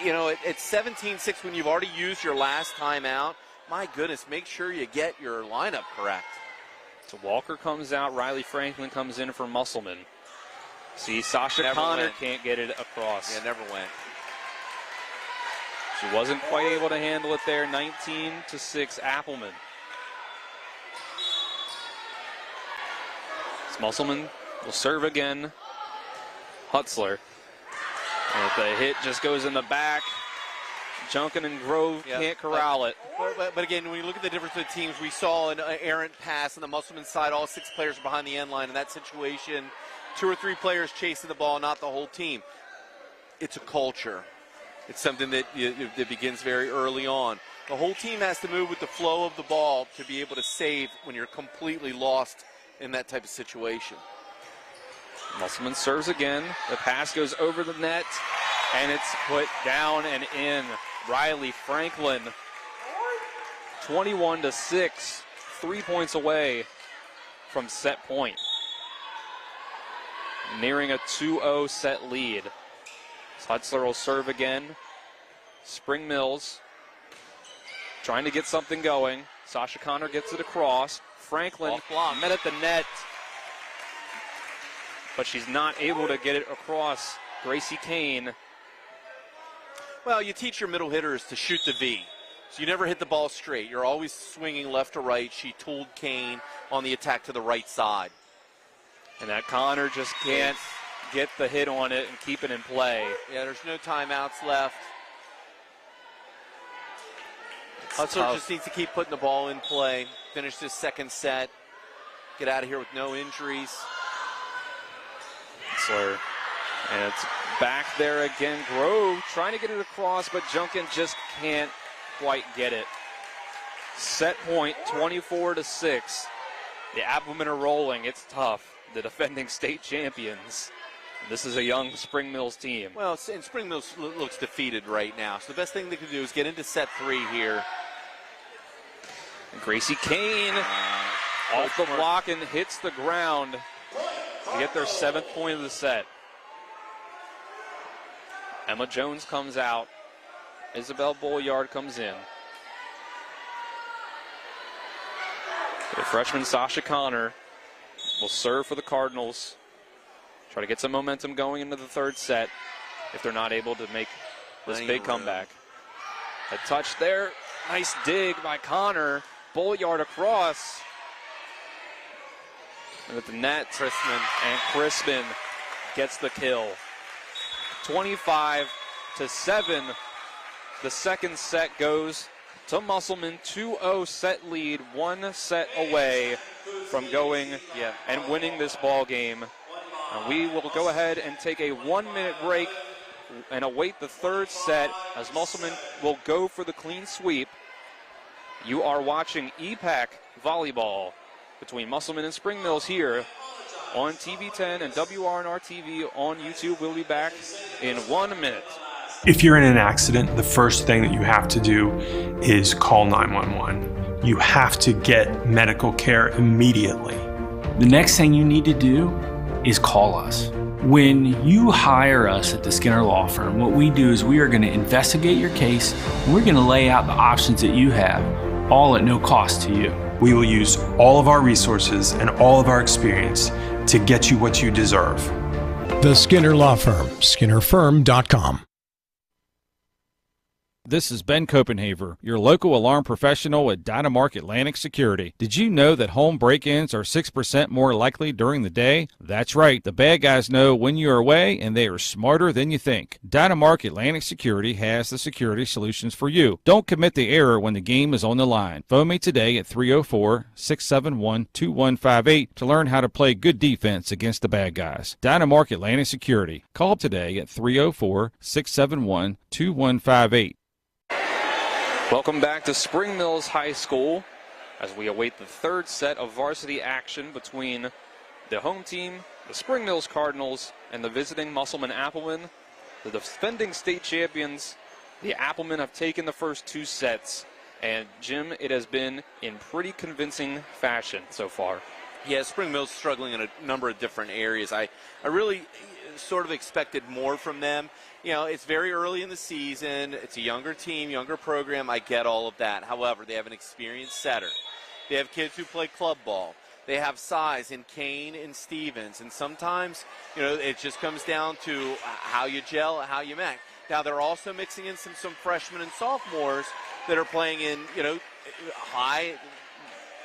you know, at 17-6, when you've already used your last timeout, my goodness, make sure you get your lineup correct. So Walker comes out. Riley Franklin comes in for Musselman. See, Sasha Connor can't get it across. Yeah, never went. She wasn't quite able to handle it there. 19-6, Appleman. Musselman will serve again. Hutzler. And if the hit just goes in the back, Junkin and Grove can't corral it. But again, when you look at the difference of the teams, we saw an errant pass on the Musselman side. All 6 players behind the end line. In that situation, 2 or 3 players chasing the ball, not the whole team. It's a culture. It's something that begins very early on. The whole team has to move with the flow of the ball to be able to save when you're completely lost in that type of situation. Musselman serves again. The pass goes over the net, and it's put down and in. Riley Franklin, 21-6, 3 points away from set point. Nearing a 2-0 set lead. Hutzler will serve again. Spring Mills trying to get something going. Sasha Connor gets it across. Franklin met at the net, but she's not able to get it across. Gracie Kane. Well, you teach your middle hitters to shoot the V. So you never hit the ball straight. You're always swinging left to right. She tooled Kane on the attack to the right side. And that Connor just can't get the hit on it and keep it in play. Yeah, there's no timeouts left. Hutzler just needs to keep putting the ball in play, finish this second set, get out of here with no injuries. Hutzler, and it's back there again. Grove trying to get it across, but Junkin just can't quite get it. Set point, 24-6. The Applemen are rolling. It's tough. The defending state champions. This is a young Spring Mills team. Well, and Spring Mills looks defeated right now. So the best thing they can do is get into set 3 here. And Gracie Kane off the block and hits the ground to get their 7th point of the set. Emma Jones comes out. Isabel Bolyard comes in. The freshman Sasha Connor will serve for the Cardinals. Try to get some momentum going into the 3rd set if they're not able to make this big comeback. A touch there. Nice dig by Connor. Bolyard across. And at the net, Crispin gets the kill. 25-7. The second set goes to Musselman. 2-0 set lead. 1 set away from going and winning this ball game. And we will go ahead and take a 1-minute break and await the 3rd set as Musselman will go for the clean sweep. You are watching EPAC Volleyball between Musselman and Spring Mills here on TV10 and WRNR TV on YouTube. We'll be back in 1 minute. If you're in an accident, the first thing that you have to do is call 911. You have to get medical care immediately. The next thing you need to do is call us. When you hire us at the Skinner Law Firm, what we do is we are going to investigate your case, and we're going to lay out the options that you have, all at no cost to you. We will use all of our resources and all of our experience to get you what you deserve. The Skinner Law Firm, SkinnerFirm.com. This is Ben Copenhaver, your local alarm professional at Dynamark Atlantic Security. Did you know that home break-ins are 6% more likely during the day? That's right. The bad guys know when you're away, and they are smarter than you think. Dynamark Atlantic Security has the security solutions for you. Don't commit the error when the game is on the line. Phone me today at 304-671-2158 to learn how to play good defense against the bad guys. Dynamark Atlantic Security. Call today at 304-671-2158. Welcome back to Spring Mills High School as we await the 3rd set of varsity action between the home team the Spring Mills Cardinals and the visiting Musselman Applemen, the defending state champions. The Applemen have taken the first 2 sets, and Jim, it has been in pretty convincing fashion so far. Yeah, Spring Mills struggling in a number of different areas. I really sort of expected more from them. You know, it's very early in the season. It's a younger team, younger program. I get all of that. However, they have an experienced setter. They have kids who play club ball. They have size in Kane and Stevens. And sometimes, you know, it just comes down to how you gel, how you match. Now, they're also mixing in some freshmen and sophomores that are playing in, you know, high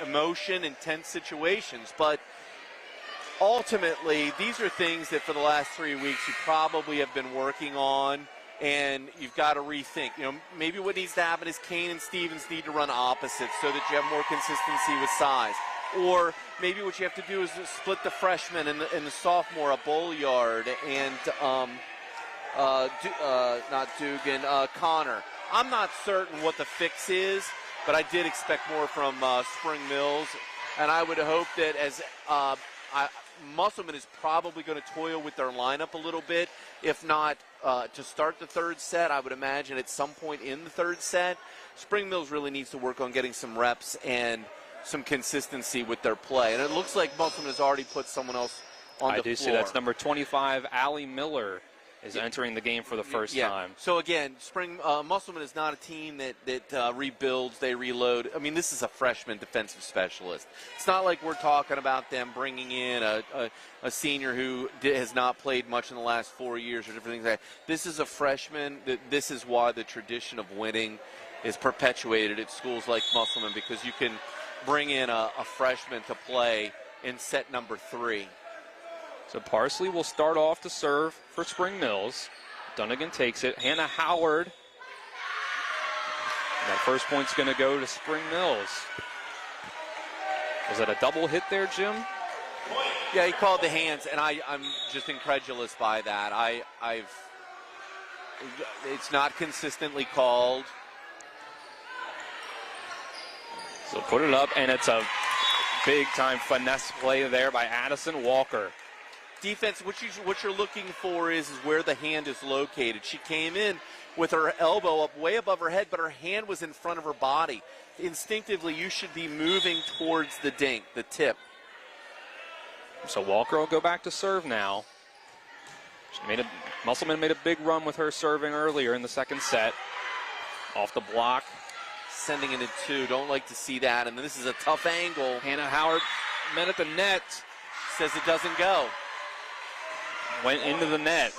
emotion, intense situations. But ultimately, these are things that for the last 3 weeks you probably have been working on, and you've got to rethink. You know, maybe what needs to happen is Kane and Stevens need to run opposites so that you have more consistency with size. Or maybe what you have to do is split the freshman and the sophomore, a Bolliard and not Dugan, Connor. I'm not certain what the fix is, but I did expect more from Spring Mills, and I would hope that as Musselman is probably going to toil with their lineup a little bit, if not to start the 3rd set. I would imagine at some point in the 3rd set, Spring Mills really needs to work on getting some reps and some consistency with their play. And it looks like Musselman has already put someone else on the floor. I do see that's number 25, Allie Miller, is entering the game for the first time. So again, Musselman is not a team that rebuilds, they reload. I mean, this is a freshman defensive specialist. It's not like we're talking about them bringing in a senior who has not played much in the last 4 years or different things like that. This is a freshman. This is why the tradition of winning is perpetuated at schools like Musselman, because you can bring in a freshman to play in set number 3. So Parsley will start off to serve for Spring Mills. Dunnigan takes it. Hannah Howard. And that first point's going to go to Spring Mills. Was that a double hit there, Jim? Yeah, he called the hands, and I'm just incredulous by that. It's not consistently called. So put it up, and it's a big-time finesse play there by Addison Walker. Defense, what you're looking for is where the hand is located. She came in with her elbow up way above her head, but her hand was in front of her body. Instinctively, you should be moving towards the dink, the tip. So Walker will go back to serve now. Musselman made a big run with her serving earlier in the 2nd set. Off the block. Sending it in 2. Don't like to see that. And this is a tough angle. Hannah Howard met at the net. Says it doesn't go. Went into the net.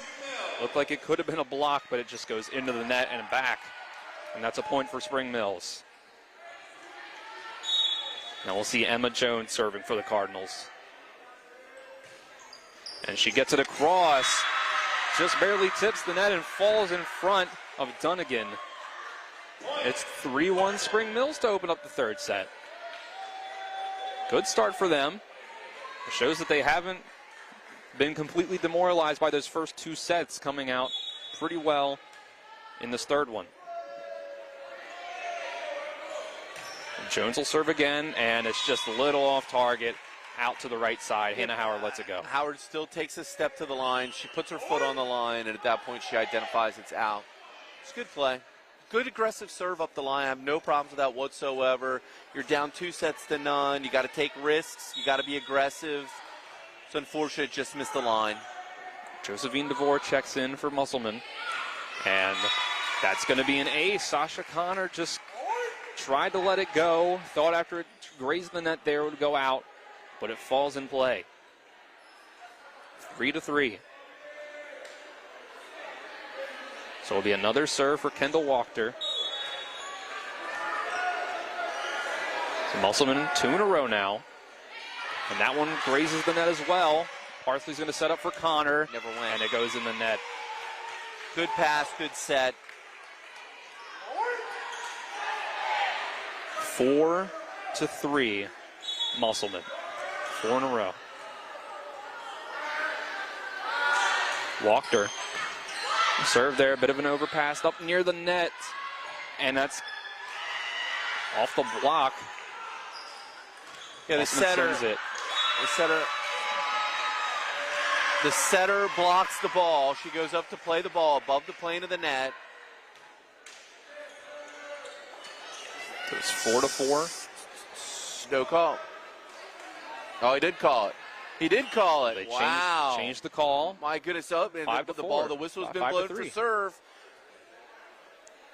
Looked like it could have been a block, but it just goes into the net and back. And that's a point for Spring Mills. Now we'll see Emma Jones serving for the Cardinals. And she gets it across. Just barely tips the net and falls in front of Dunnigan. It's 3-1 Spring Mills to open up the 3rd set. Good start for them. It shows that they haven't been completely demoralized by those first 2 sets, coming out pretty well in this 3rd one. And Jones will serve again, and it's just a little off target, out to the right side. Hannah Howard lets it go. Howard still takes a step to the line. She puts her foot on the line, and at that point she identifies it's out. It's good play. Good aggressive serve up the line. I have no problems with that whatsoever. You're down 2 sets to none. You got to take risks. You got to be aggressive. It's unfortunate, just missed the line. Josephine DeVore checks in for Musselman. And that's going to be an ace. Sasha Connor just tried to let it go. Thought after it grazed the net there it would go out. But it falls in play. 3-3. So it'll be another serve for Kendall Wachter. So Musselman 2 in a row now. And that one grazes the net as well. Parsley's going to set up for Connor. Never went. And it goes in the net. Good pass, good set. 4-3, Musselman. 4 in a row. Wachter. Serve there, a bit of an overpass up near the net. And that's off the block. Yeah, the setter. It. The setter. The setter blocks the ball. She goes up to play the ball above the plane of the net. It's 4-4. No call. Oh, he did call it. He did call it. They wow. Changed the call. My goodness. Up and the ball. The whistle's been blown for serve.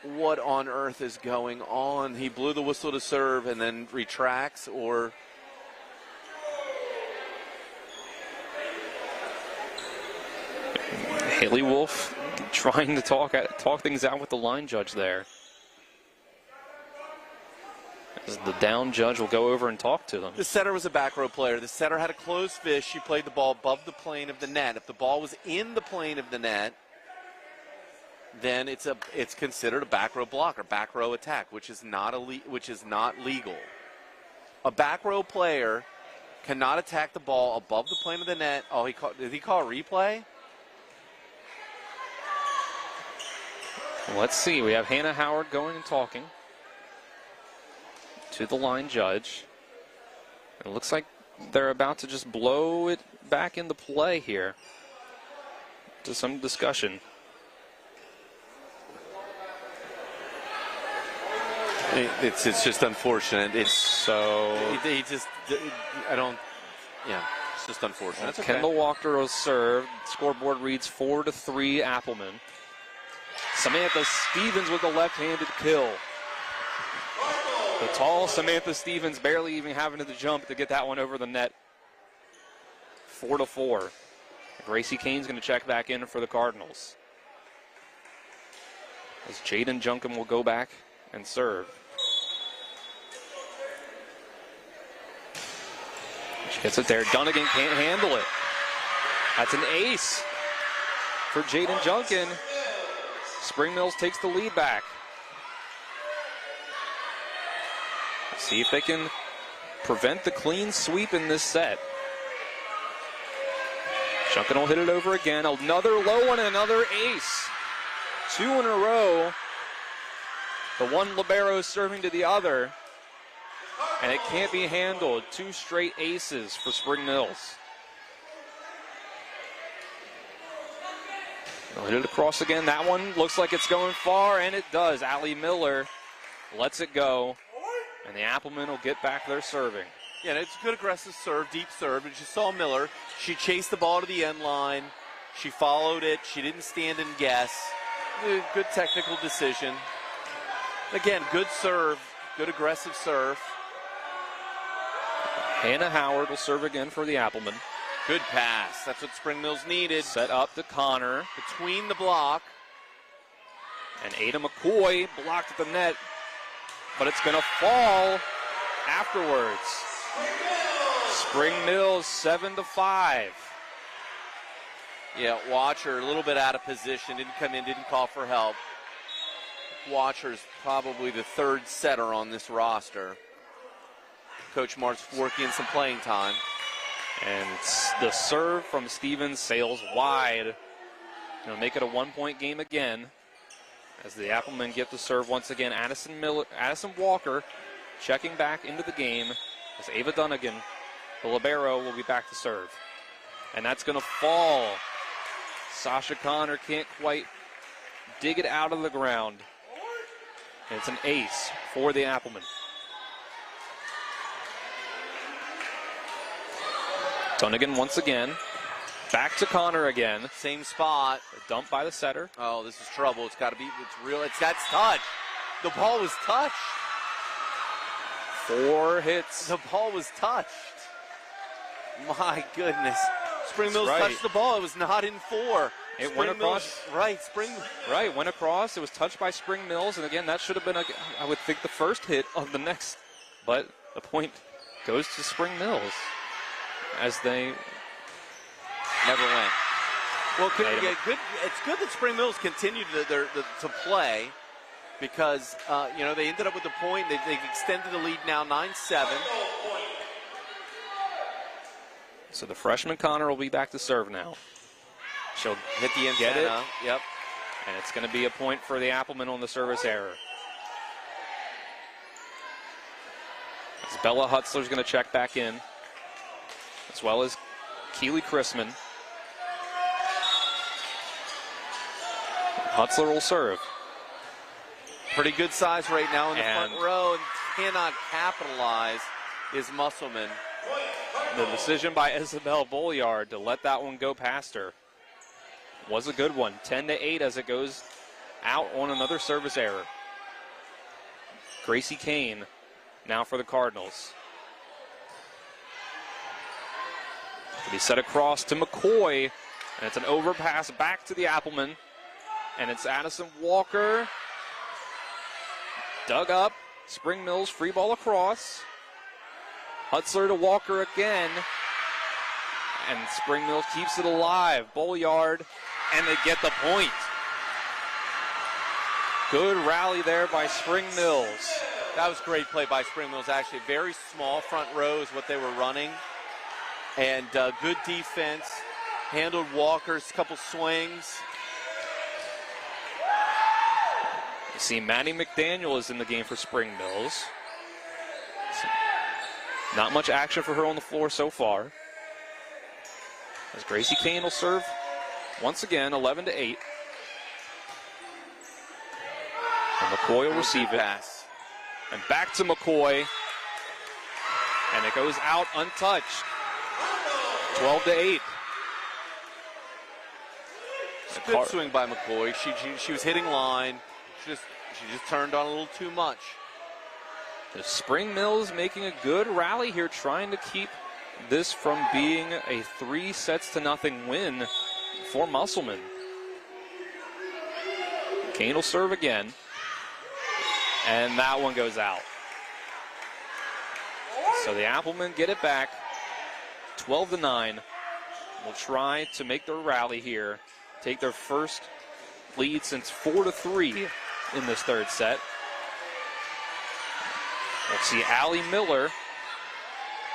What on earth is going on? He blew the whistle to serve and then retracts, or Haley Wolf trying to talk things out with the line judge there. As the down judge will go over and talk to them. The setter was a back row player. The setter had a closed fist. She played the ball above the plane of the net. If the ball was in the plane of the net, then it's considered a back row block or back row attack, which is not legal. A back row player cannot attack the ball above the plane of the net. Oh, did he call a replay? Let's see. We have Hannah Howard going and talking to the line judge. It looks like they're about to just blow it back into play here. To some discussion. It's just unfortunate. It's so it's just unfortunate. Okay. Kendall Walker will serve. Scoreboard reads 4-3 Appleman. Samantha Stevens with the left-handed kill. The tall Samantha Stevens barely even having to jump to get that one over the net. 4-4. Gracie Kane's going to check back in for the Cardinals. As Jaden Junkin will go back and serve. She gets it there. Dunnigan can't handle it. That's an ace for Jaden Junkin. Spring Mills takes the lead back. See if they can prevent the clean sweep in this set. Junkin will hit it over again. Another low one and another ace. 2 in a row. The one libero serving to the other. And it can't be handled. 2 straight aces for Spring Mills. They'll hit it across again. That one looks like it's going far, and it does. Allie Miller lets it go. And the Applemen will get back their serving. Yeah, it's a good aggressive serve, deep serve. And you saw Miller. She chased the ball to the end line. She followed it. She didn't stand and guess. Good technical decision. Again, good serve, good aggressive serve. Hannah Howard will serve again for the Applemen. Good pass. That's what Spring Mills needed. Set up to Connor. Between the block. And Ada McCoy blocked at the net. But it's going to fall afterwards. Spring Mills 7-5. Yeah, Watcher a little bit out of position. Didn't come in, didn't call for help. Watcher's probably the third setter on this roster. Coach Mart's working in some playing time. And the serve from Stevens sails wide. Going to make it a 1-point game again. As the Applemen get the serve once again. Addison Walker checking back into the game. As Ava Dunnigan, the libero, will be back to serve. And that's going to fall. Sasha Connor can't quite dig it out of the ground. And it's an ace for the Applemen. Dunnigan once again. Back to Connor again. Same spot. A dump by the setter. Oh, this is trouble. It's got to be, it's real. That's touch. The ball was touched. 4 hits. The ball was touched. My goodness. Spring Mills right. touched the ball. It was not in 4. It went across. Right, went across. It was touched by Spring Mills. And again, that should have been, I would think, the first hit of the next. But the point goes to Spring Mills as they never went. Well, it's good that Spring Mills continued to play because, they ended up with the point. They've extended the lead now 9-7. So the freshman Connor will be back to serve now. She'll hit the antenna. Get it. Yep. And it's going to be a point for the Applemen on the service error. As Bella Hutzler's going to check back in, as well as Keely Chrisman. Hutzler will serve. Pretty good size right now in the front row and cannot capitalize is Musselman. The decision by Isabel Bolliard to let that one go past her was a good one. 10-8 as it goes out on another service error. Gracie Kane now for the Cardinals. He set across to McCoy, and it's an overpass back to the Appleman. And it's Addison Walker. Dug up. Spring Mills free ball across. Hutzler to Walker again. And Spring Mills keeps it alive. Bolliard, and they get the point. Good rally there by Spring Mills. That was great play by Spring Mills, actually. Very small front row is what they were running. And good defense. Handled Walker's couple swings. You see Maddie McDaniel is in the game for Spring Mills. Not much action for her on the floor so far. As Gracie Kane will serve once again, 11-8. And McCoy will receive it. Pass. And back to McCoy. And it goes out untouched. 12-8. Good swing by McCoy. She was hitting line. She just turned on a little too much. The Spring Mills making a good rally here, trying to keep this from being a 3-0 win for Musselman. Kane will serve again. And that one goes out. So the Applemen get it back. 12-9. Will try to make their rally here. Take their first lead since 4-3 in this third set. We'll see Allie Miller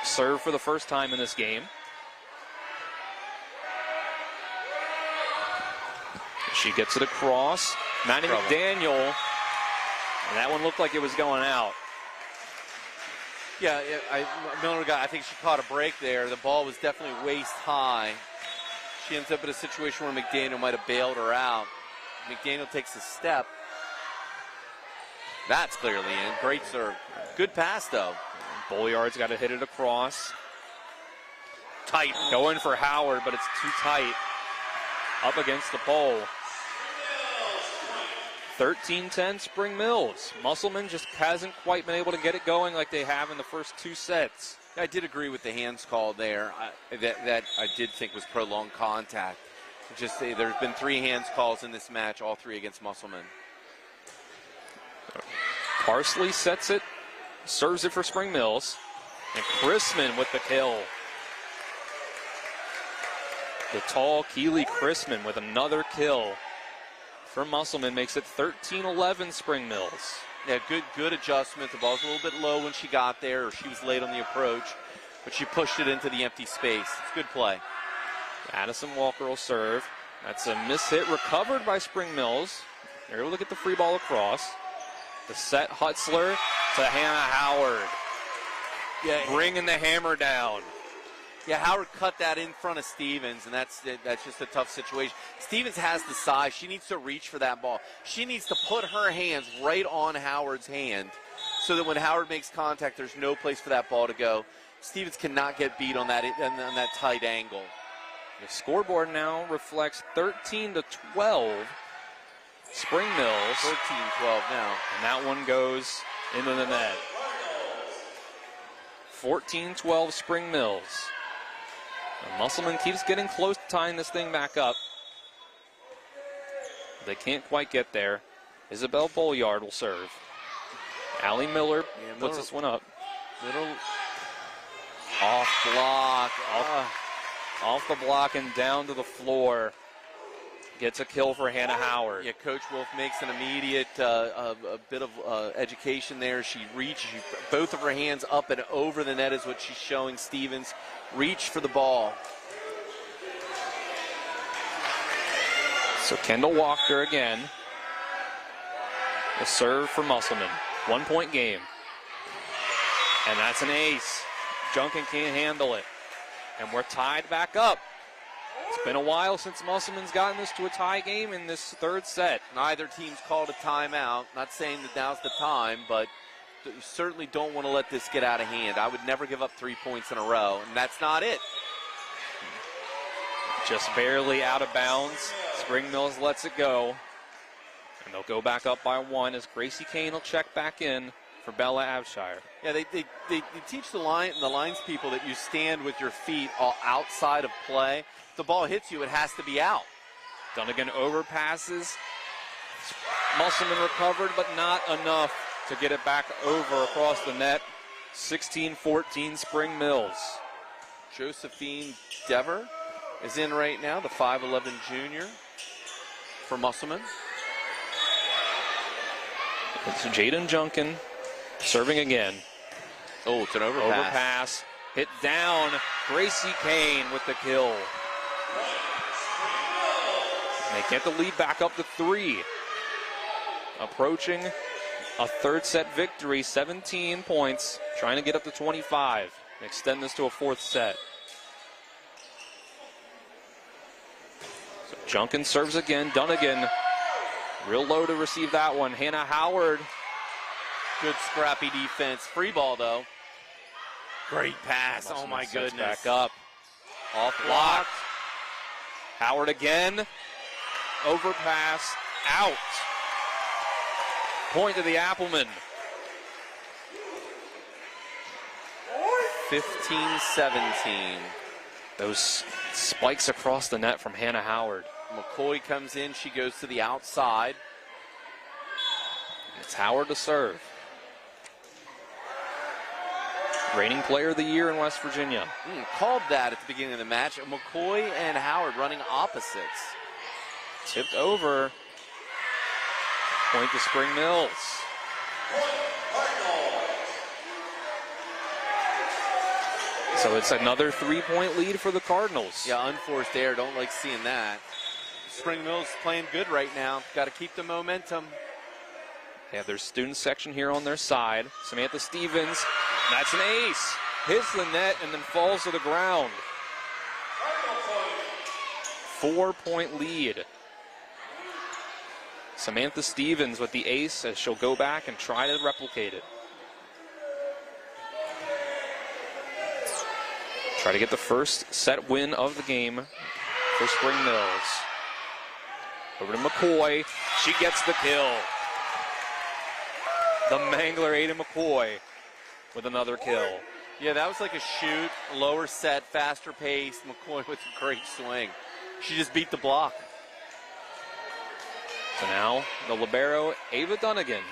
serve for the first time in this game. She gets it across. Maddie McDaniel. And that one looked like it was going out. Yeah, Miller I think she caught a break there. The ball was definitely waist high. She ends up in a situation where McDaniel might have bailed her out. McDaniel takes a step. That's clearly in. Great serve. Good pass, though. Bolliard's got to hit it across. Tight. Going for Howard, but it's too tight. Up against the pole. 13-10 Spring Mills. Musselman just hasn't quite been able to get it going like they have in the first two sets. I did agree with the hands call there. That I did think was prolonged contact. Just say there's been 3 hands calls in this match, all 3 against Musselman. Parsley sets it, serves it for Spring Mills, and Chrisman with the kill. The tall Keely Chrisman with another kill for Musselman makes it 13-11 Spring Mills. Yeah, good adjustment. The ball's a little bit low when she got there, or she was late on the approach, but she pushed it into the empty space. It's good play. Addison Walker will serve. That's a miss hit recovered by Spring Mills. They're able to get the free ball across. The set Hutzler to Hannah Howard. Yeah, bringing the hammer down. Yeah, Howard cut that in front of Stevens, and that's just a tough situation. Stevens has the size. She needs to reach for that ball. She needs to put her hands right on Howard's hand so that when Howard makes contact, there's no place for that ball to go. Stevens cannot get beat on that tight angle. The scoreboard now reflects 13-12. Spring Mills. 13-12 now. And that one goes into the net. 14-12 Spring Mills. And Musselman keeps getting close to tying this thing back up. They can't quite get there. Isabel Bolliard will serve. Allie Miller puts this one up. Little off block. Off the block and down to the floor. Gets a kill for Hannah Howard. Yeah, Coach Wolf makes an immediate a bit of education there. She reaches both of her hands up and over the net is what she's showing Stevens. Reach for the ball. So Kendall Walker again. A serve for Musselman. 1-point game. And that's an ace. Junkin can't handle it. And we're tied back up. Been a while since Musselman's gotten this to a tie game in this third set. Neither team's called a timeout. Not saying that now's the time, but you certainly don't want to let this get out of hand. I would never give up 3 points in a row, and that's not it. Just barely out of bounds. Spring Mills lets it go. And they'll go back up by 1 as Gracie Kane will check back in for Bella Abshire. Yeah, they teach the lines people that you stand with your feet all outside of play. If the ball hits you, it has to be out. Dunnigan overpasses. Musselman recovered, but not enough to get it back over across the net. 16-14 Spring Mills. Josephine Dever is in right now, the 5'11 junior for Musselman. It's Jaden Junkin serving again. Oh, it's an overpass. Overpass. Hit down. Gracie Kane with the kill. And they get the lead back up to 3. Approaching a third set victory, 17 points, trying to get up to 25 and extend this to a fourth set. So Junkin serves again. Dunnigan real low to receive that one. Hannah Howard. Good scrappy defense. Free ball, though. Great pass. Oh, my goodness. Back up. Off block. Howard again. Overpass. Out. Point to the Applemen. 15-17. Those spikes across the net from Hannah Howard. McCoy comes in. She goes to the outside. It's Howard to serve. Reigning player of the year in West Virginia. Called that at the beginning of the match. McCoy and Howard running opposites. Tipped over. Point to Spring Mills. So it's another 3-point lead for the Cardinals. Yeah, unforced error. Don't like seeing that. Spring Mills playing good right now. Got to keep the momentum. They have their student section here on their side. Samantha Stevens, that's an ace. Hits the net and then falls to the ground. 4-point lead. Samantha Stevens with the ace as she'll go back and try to replicate it. Try to get the first set win of the game for Spring Mills. Over to McCoy. She gets the kill. The Mangler, Ada McCoy, with another kill. Yeah, that was like a shoot, lower set, faster pace. McCoy with a great swing. She just beat the block. So now the libero, Ava Dunnigan,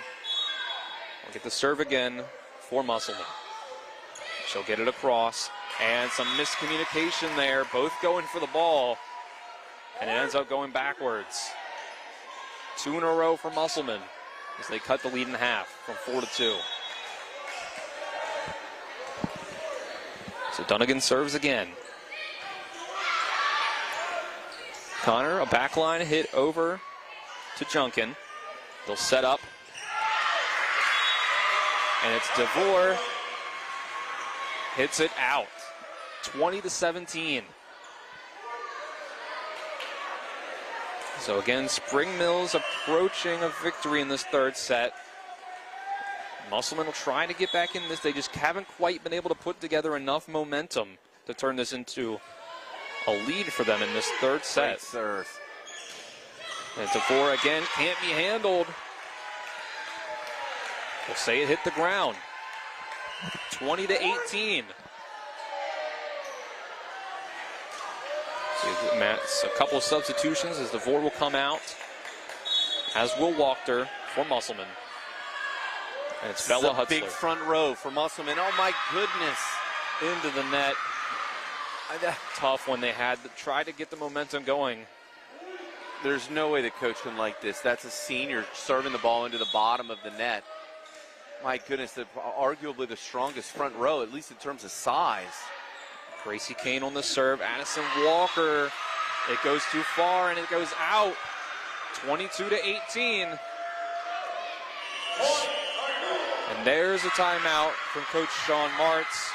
will get the serve again for Musselman. She'll get it across, and some miscommunication there. Both going for the ball, and it ends up going backwards. 2 in a row for Musselman as they cut the lead in half from 4-2. So Dunnigan serves again. Connor, a backline hit over to Junkin. They'll set up. And it's DeVore. Hits it out. 20-17. So again, Spring Mills approaching a victory in this third set. Musselman will try to get back in this. They just haven't quite been able to put together enough momentum to turn this into a lead for them in this third set. Great serve. And DeVore again can't be handled. We'll say it hit the ground. 20-18. So Matt's a couple of substitutions as DeVore will come out, as will Walker for Musselman. And it's Bella Hutzler. Big front row for Musselman. Oh my goodness. Into the net. Tough when they had to try to get the momentum going. There's no way the coach can like this. That's a senior serving the ball into the bottom of the net. My goodness, arguably the strongest front row, at least in terms of size. Gracie Kane on the serve. Addison Walker. It goes too far and it goes out. 22-18. And there's a timeout from Coach Sean Martz.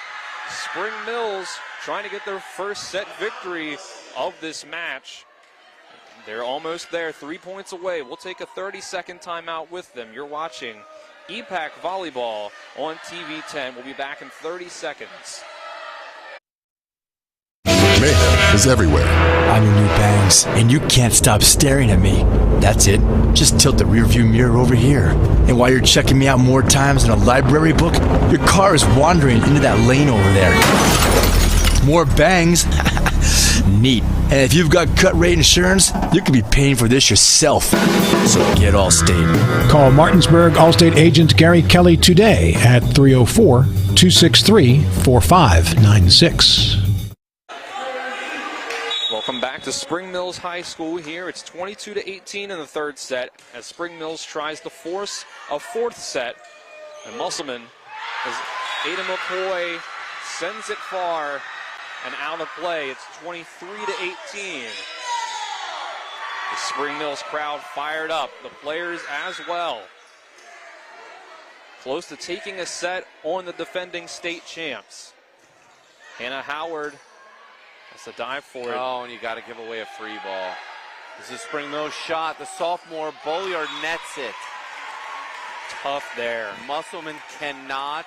Spring Mills trying to get their first set victory of this match. They're almost there, 3 points away. We'll take a 30-second timeout with them. You're watching EPAC Volleyball on TV 10. We'll be back in 30 seconds. Mayhem is everywhere. I'm your new bangs, and you can't stop staring at me. That's it. Just tilt the rearview mirror over here. And while you're checking me out more times than a library book, your car is wandering into that lane over there. More bangs? Neat. And if you've got cut rate insurance, you could be paying for this yourself. So get Allstate. Call Martinsburg Allstate agent Gary Kelly today at 304-263-4596. Welcome back to Spring Mills High School here. It's 22-18 in the third set as Spring Mills tries to force a fourth set. And Musselman, as Ada McCoy sends it far and out of play. It's 23-18. The Spring Mills crowd fired up. The players as well. Close to taking a set on the defending state champs. Hannah Howard. That's a dive for it. Oh, and you got to give away a free ball. This is Spring Mills' shot. The sophomore Bolliard nets it. Tough there. Musselman cannot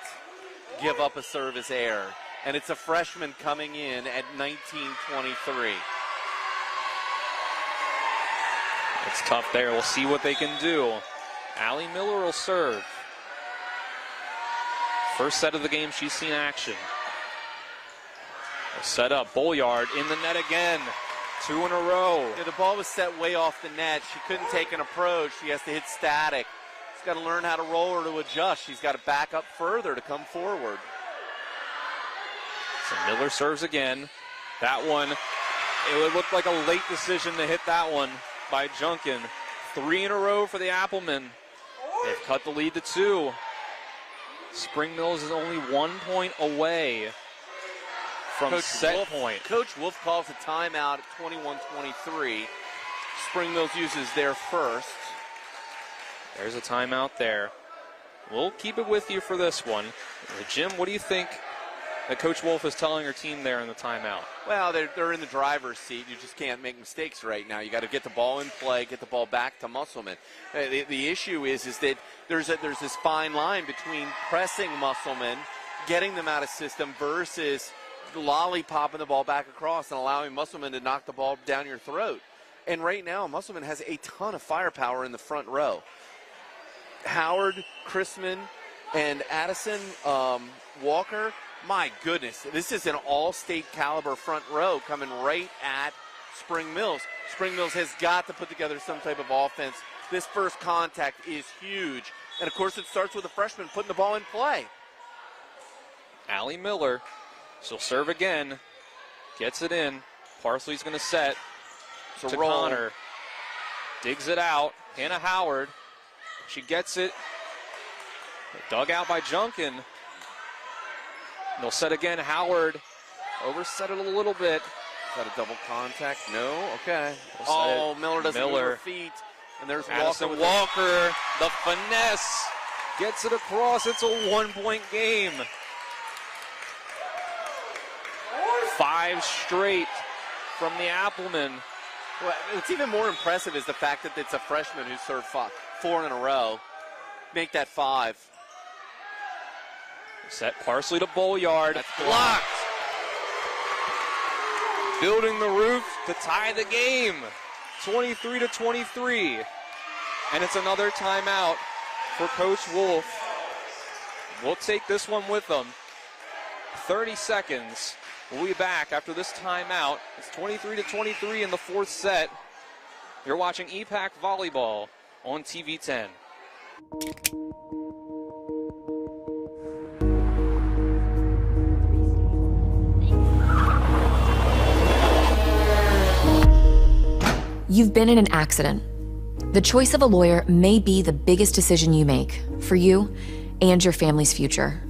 give up a service error. And it's a freshman coming in at 19-23. It's tough there. We'll see what they can do. Allie Miller will serve. First set of the game, she's seen action. Set up, Bolliard in the net again. 2 in a row. Yeah, the ball was set way off the net. She couldn't take an approach. She has to hit static. She's got to learn how to roll or to adjust. She's got to back up further to come forward. So Miller serves again. That one, it would look like a late decision to hit that one by Junkin. 3 in a row for the Applemen. They've cut the lead to 2. Spring Mills is only 1 point away from set point. Coach Wolf calls a timeout at 21-23. Spring Mills uses their first. There's a timeout there. We'll keep it with you for this one. Jim, what do you think that Coach Wolf is telling her team there in the timeout? Well, they're in the driver's seat. You just can't make mistakes right now. You got to get the ball in play, get the ball back to Musselman. The issue is that there's this fine line between pressing Musselman, getting them out of system, versus lollipopping the ball back across and allowing Musselman to knock the ball down your throat. And right now, Musselman has a ton of firepower in the front row. Howard, Chrisman, and Addison Walker, my goodness, this is an all-state caliber front row coming right at Spring Mills. Spring Mills has got to put together some type of offense. This first contact is huge. And, of course, it starts with a freshman putting the ball in play. Allie Miller. She'll serve again. Gets it in. Parsley's going to set to Connor. Digs it out. Hannah Howard. She gets it. Dug out by Junkin. They'll set again. Howard overset it a little bit. Is that a double contact? No? Okay. Oh, Miller doesn't move her feet. And there's Addison Walker. The finesse. Gets it across. It's a 1-point game. 5 straight from the Applemen. Well, what's even more impressive is the fact that it's a freshman who served 4 in a row. Make that 5. Set Parsley to Bolliard. That's blocked. Building the roof to tie the game. 23-23. And it's another timeout for Coach Wolf. We'll take this one with them. 30 seconds. We'll be back after this timeout. It's 23-23 in the fourth set. You're watching EPAC Volleyball on TV 10. You've been in an accident. The choice of a lawyer may be the biggest decision you make for you and your family's future.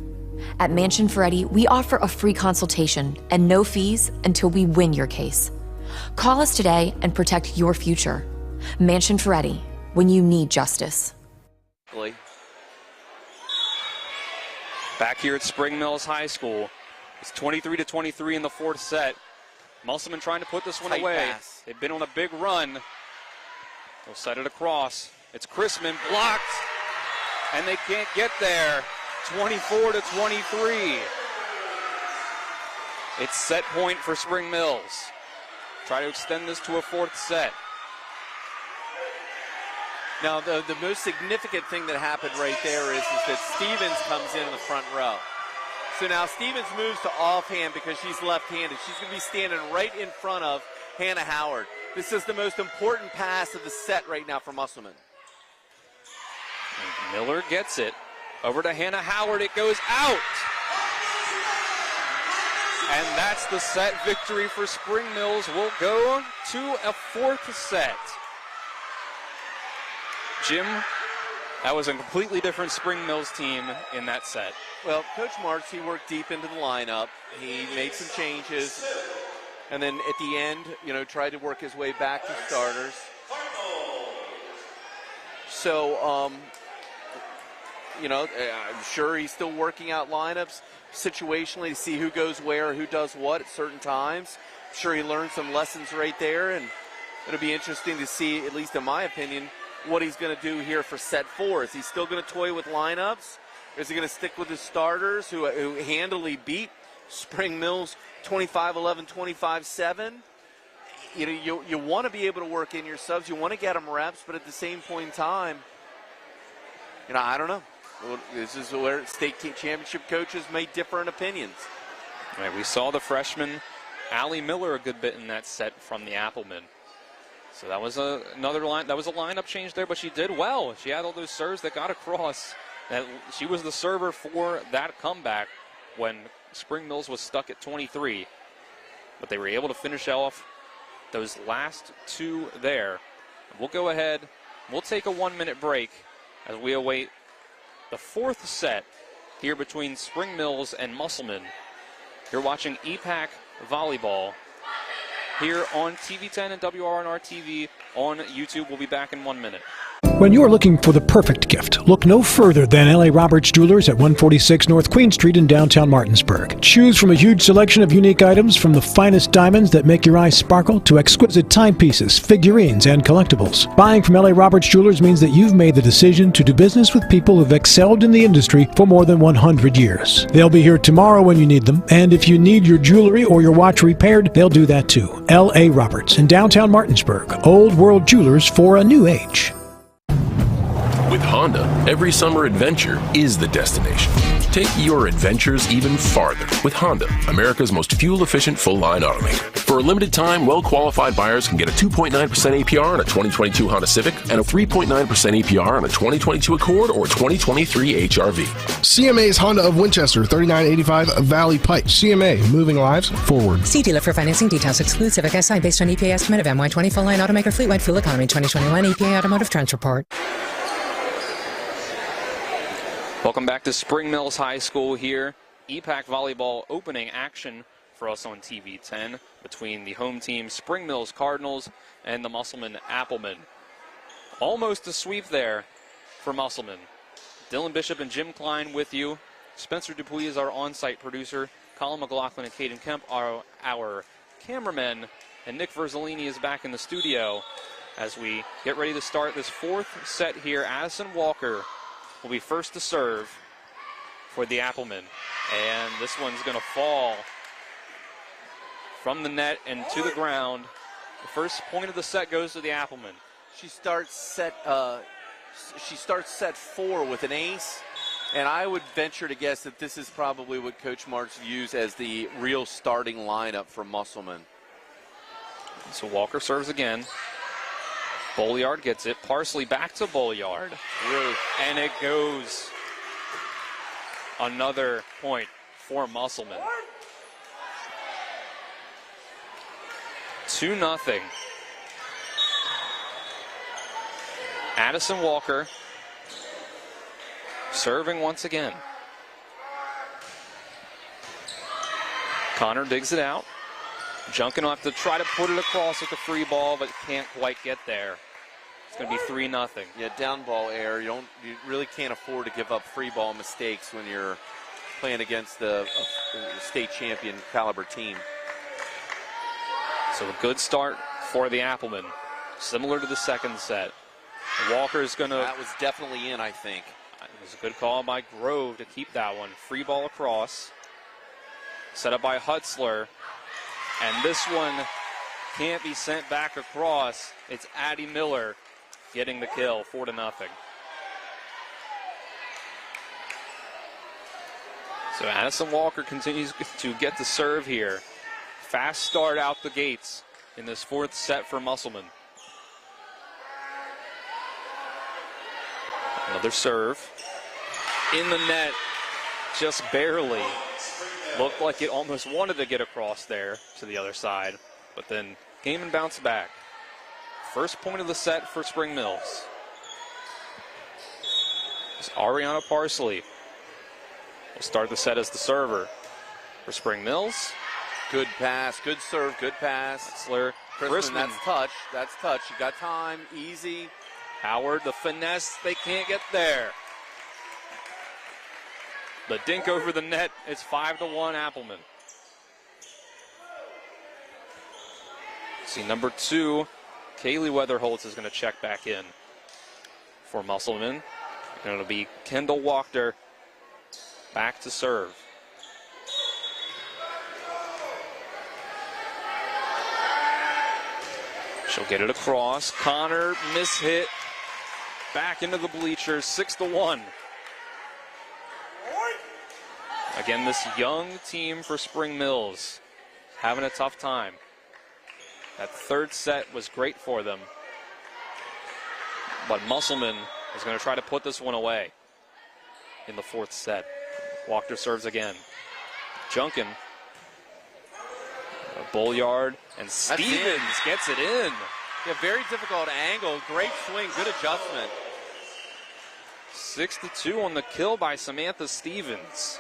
At Mansion Ferretti, we offer a free consultation and no fees until we win your case. Call us today and protect your future. Mansion Ferretti, when you need justice. Back here at Spring Mills High School, It's 23-23 in the fourth set. Musselman trying to put this one Tight away. pass. They've been on a big run. They'll set it across. It's Chrisman blocked, and they can't get there. 24-23. It's set point for Spring Mills. Try to extend this to a fourth set. Now, the most significant thing that happened right there is that Stevens comes in the front row. So now Stevens moves to offhand because she's left-handed. She's going to be standing right in front of Hannah Howard. This is the most important pass of the set right now for Musselman. And Miller gets it. Over to Hannah Howard. It goes out. And that's the set victory for Spring Mills. We'll go to a fourth set. Jim, that was a completely different Spring Mills team in that set. Well, Coach Marks, he worked deep into the lineup. He made some changes. And then at the end, tried to work his way back to starters. So, I'm sure he's still working out lineups situationally to see who goes where, who does what at certain times. I'm sure he learned some lessons right there, and it'll be interesting to see, at least in my opinion, what he's going to do here for set 4. Is he still going to toy with lineups? Or is he going to stick with his starters who handily beat Spring Mills 25-11, 25-7? You want to be able to work in your subs. You want to get them reps, but at the same point in time, I don't know. This is where state championship coaches may differ in opinions. All right, we saw the freshman Allie Miller a good bit in that set from the Appleman. So that was another line. That was a lineup change there, but she did well. She had all those serves that got across. And she was the server for that comeback when Spring Mills was stuck at 23. But they were able to finish off those last two there. We'll go ahead. We'll take a 1-minute break as we await the fourth set here between Spring Mills and Musselman. You're watching EPAC Volleyball here on TV10 and WRNR TV on YouTube. We'll be back in 1 minute. When you're looking for the perfect gift, look no further than L.A. Roberts Jewelers at 146 North Queen Street in downtown Martinsburg. Choose from a huge selection of unique items, from the finest diamonds that make your eyes sparkle to exquisite timepieces, figurines, and collectibles. Buying from L.A. Roberts Jewelers means that you've made the decision to do business with people who've excelled in the industry for more than 100 years. They'll be here tomorrow when you need them, and if you need your jewelry or your watch repaired, they'll do that too. L.A. Roberts in downtown Martinsburg. Old World Jewelers for a new age. With Honda, every summer adventure is the destination. Take your adventures even farther with Honda, America's most fuel-efficient full-line automaker. For a limited time, well-qualified buyers can get a 2.9% APR on a 2022 Honda Civic and a 3.9% APR on a 2022 Accord or 2023 HRV. CMA's Honda of Winchester, 3985 Valley Pike. CMA, moving lives forward. See dealer for financing details. Exclude Civic Si based on EPA estimate of MY20 full line automaker fleet-wide fuel economy 2021 EPA Automotive Trends Report. Welcome back to Spring Mills High School here. EPAC Volleyball opening action for us on TV 10 between the home team Spring Mills Cardinals and the Musselman Applemen. Almost a sweep there for Musselman. Dylan Bishop and Jim Klein with you. Spencer Dupuis is our on-site producer. Colin McLaughlin and Caden Kemp are our cameramen. And Nick Verzolini is back in the studio as we get ready to start this fourth set here. Addison Walker will be first to serve for the Applemen. And this one's going to fall from the net and to the ground. The first point of the set goes to the Applemen. She starts set 4 with an ace, and I would venture to guess that this is probably what Coach Marks views as the real starting lineup for Musselman. So Walker serves again. Bolliard gets it. Parsley back to Bolliard. And it goes. Another point for Musselman. 2-0. Addison Walker serving once again. Connor digs it out. Junkin will have to try to put it across with the free ball, but can't quite get there. It's going to be 3-0. Yeah, down ball error. You really can't afford to give up free ball mistakes when you're playing against a state champion caliber team. So a good start for the Applemen, similar to the second set. Walker's going to... That was definitely in, I think. It was a good call by Grove to keep that one. Free ball across. Set up by Hutzler. And this one can't be sent back across. It's Addie Miller getting the kill, 4-0. So Addison Walker continues to get the serve here. Fast start out the gates in this fourth set for Musselman. Another serve. In the net, just barely. Looked like it almost wanted to get across there to the other side, but then came and bounced back. First point of the set for Spring Mills. It's Ariana Parsley will start the set as the server for Spring Mills. Good pass, good serve, good pass. Chrisman, that's touch, that's touch. You got time, easy. Howard, the finesse, they can't get there. The dink over the net, it's 5-1 Appleman. See, number 2, Kaylee Weatherholtz is going to check back in for Musselman. And it'll be Kendall Walker back to serve. She'll get it across. Connor, mishit. Back into the bleachers, 6-1. Again, this young team for Spring Mills having a tough time. That third set was great for them. But Musselman is going to try to put this one away in the fourth set. Walker serves again. Junkin. Bolliard and Stevens gets it in. Yeah, very difficult angle. Great swing, good adjustment. 6-2 on the kill by Samantha Stevens.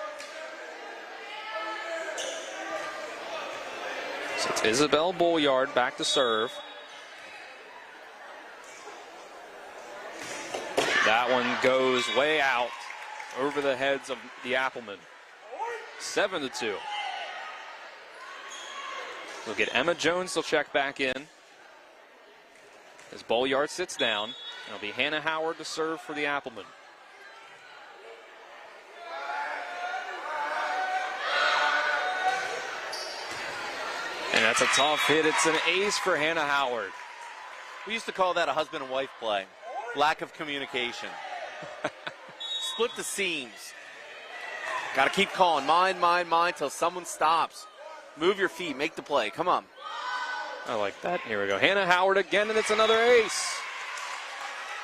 So it's Isabel Bolliard back to serve. That one goes way out over the heads of the Applemen. 7-2. We'll get Emma Jones to check back in as Bolliard sits down. It'll be Hannah Howard to serve for the Applemen. And that's a tough hit. It's an ace for Hannah Howard. We used to call that a husband and wife play. Lack of communication. Split the seams. Got to keep calling. Mine, till someone stops. Move your feet. Make the play. Come on. I like that. Here we go. Hannah Howard again, and it's another ace.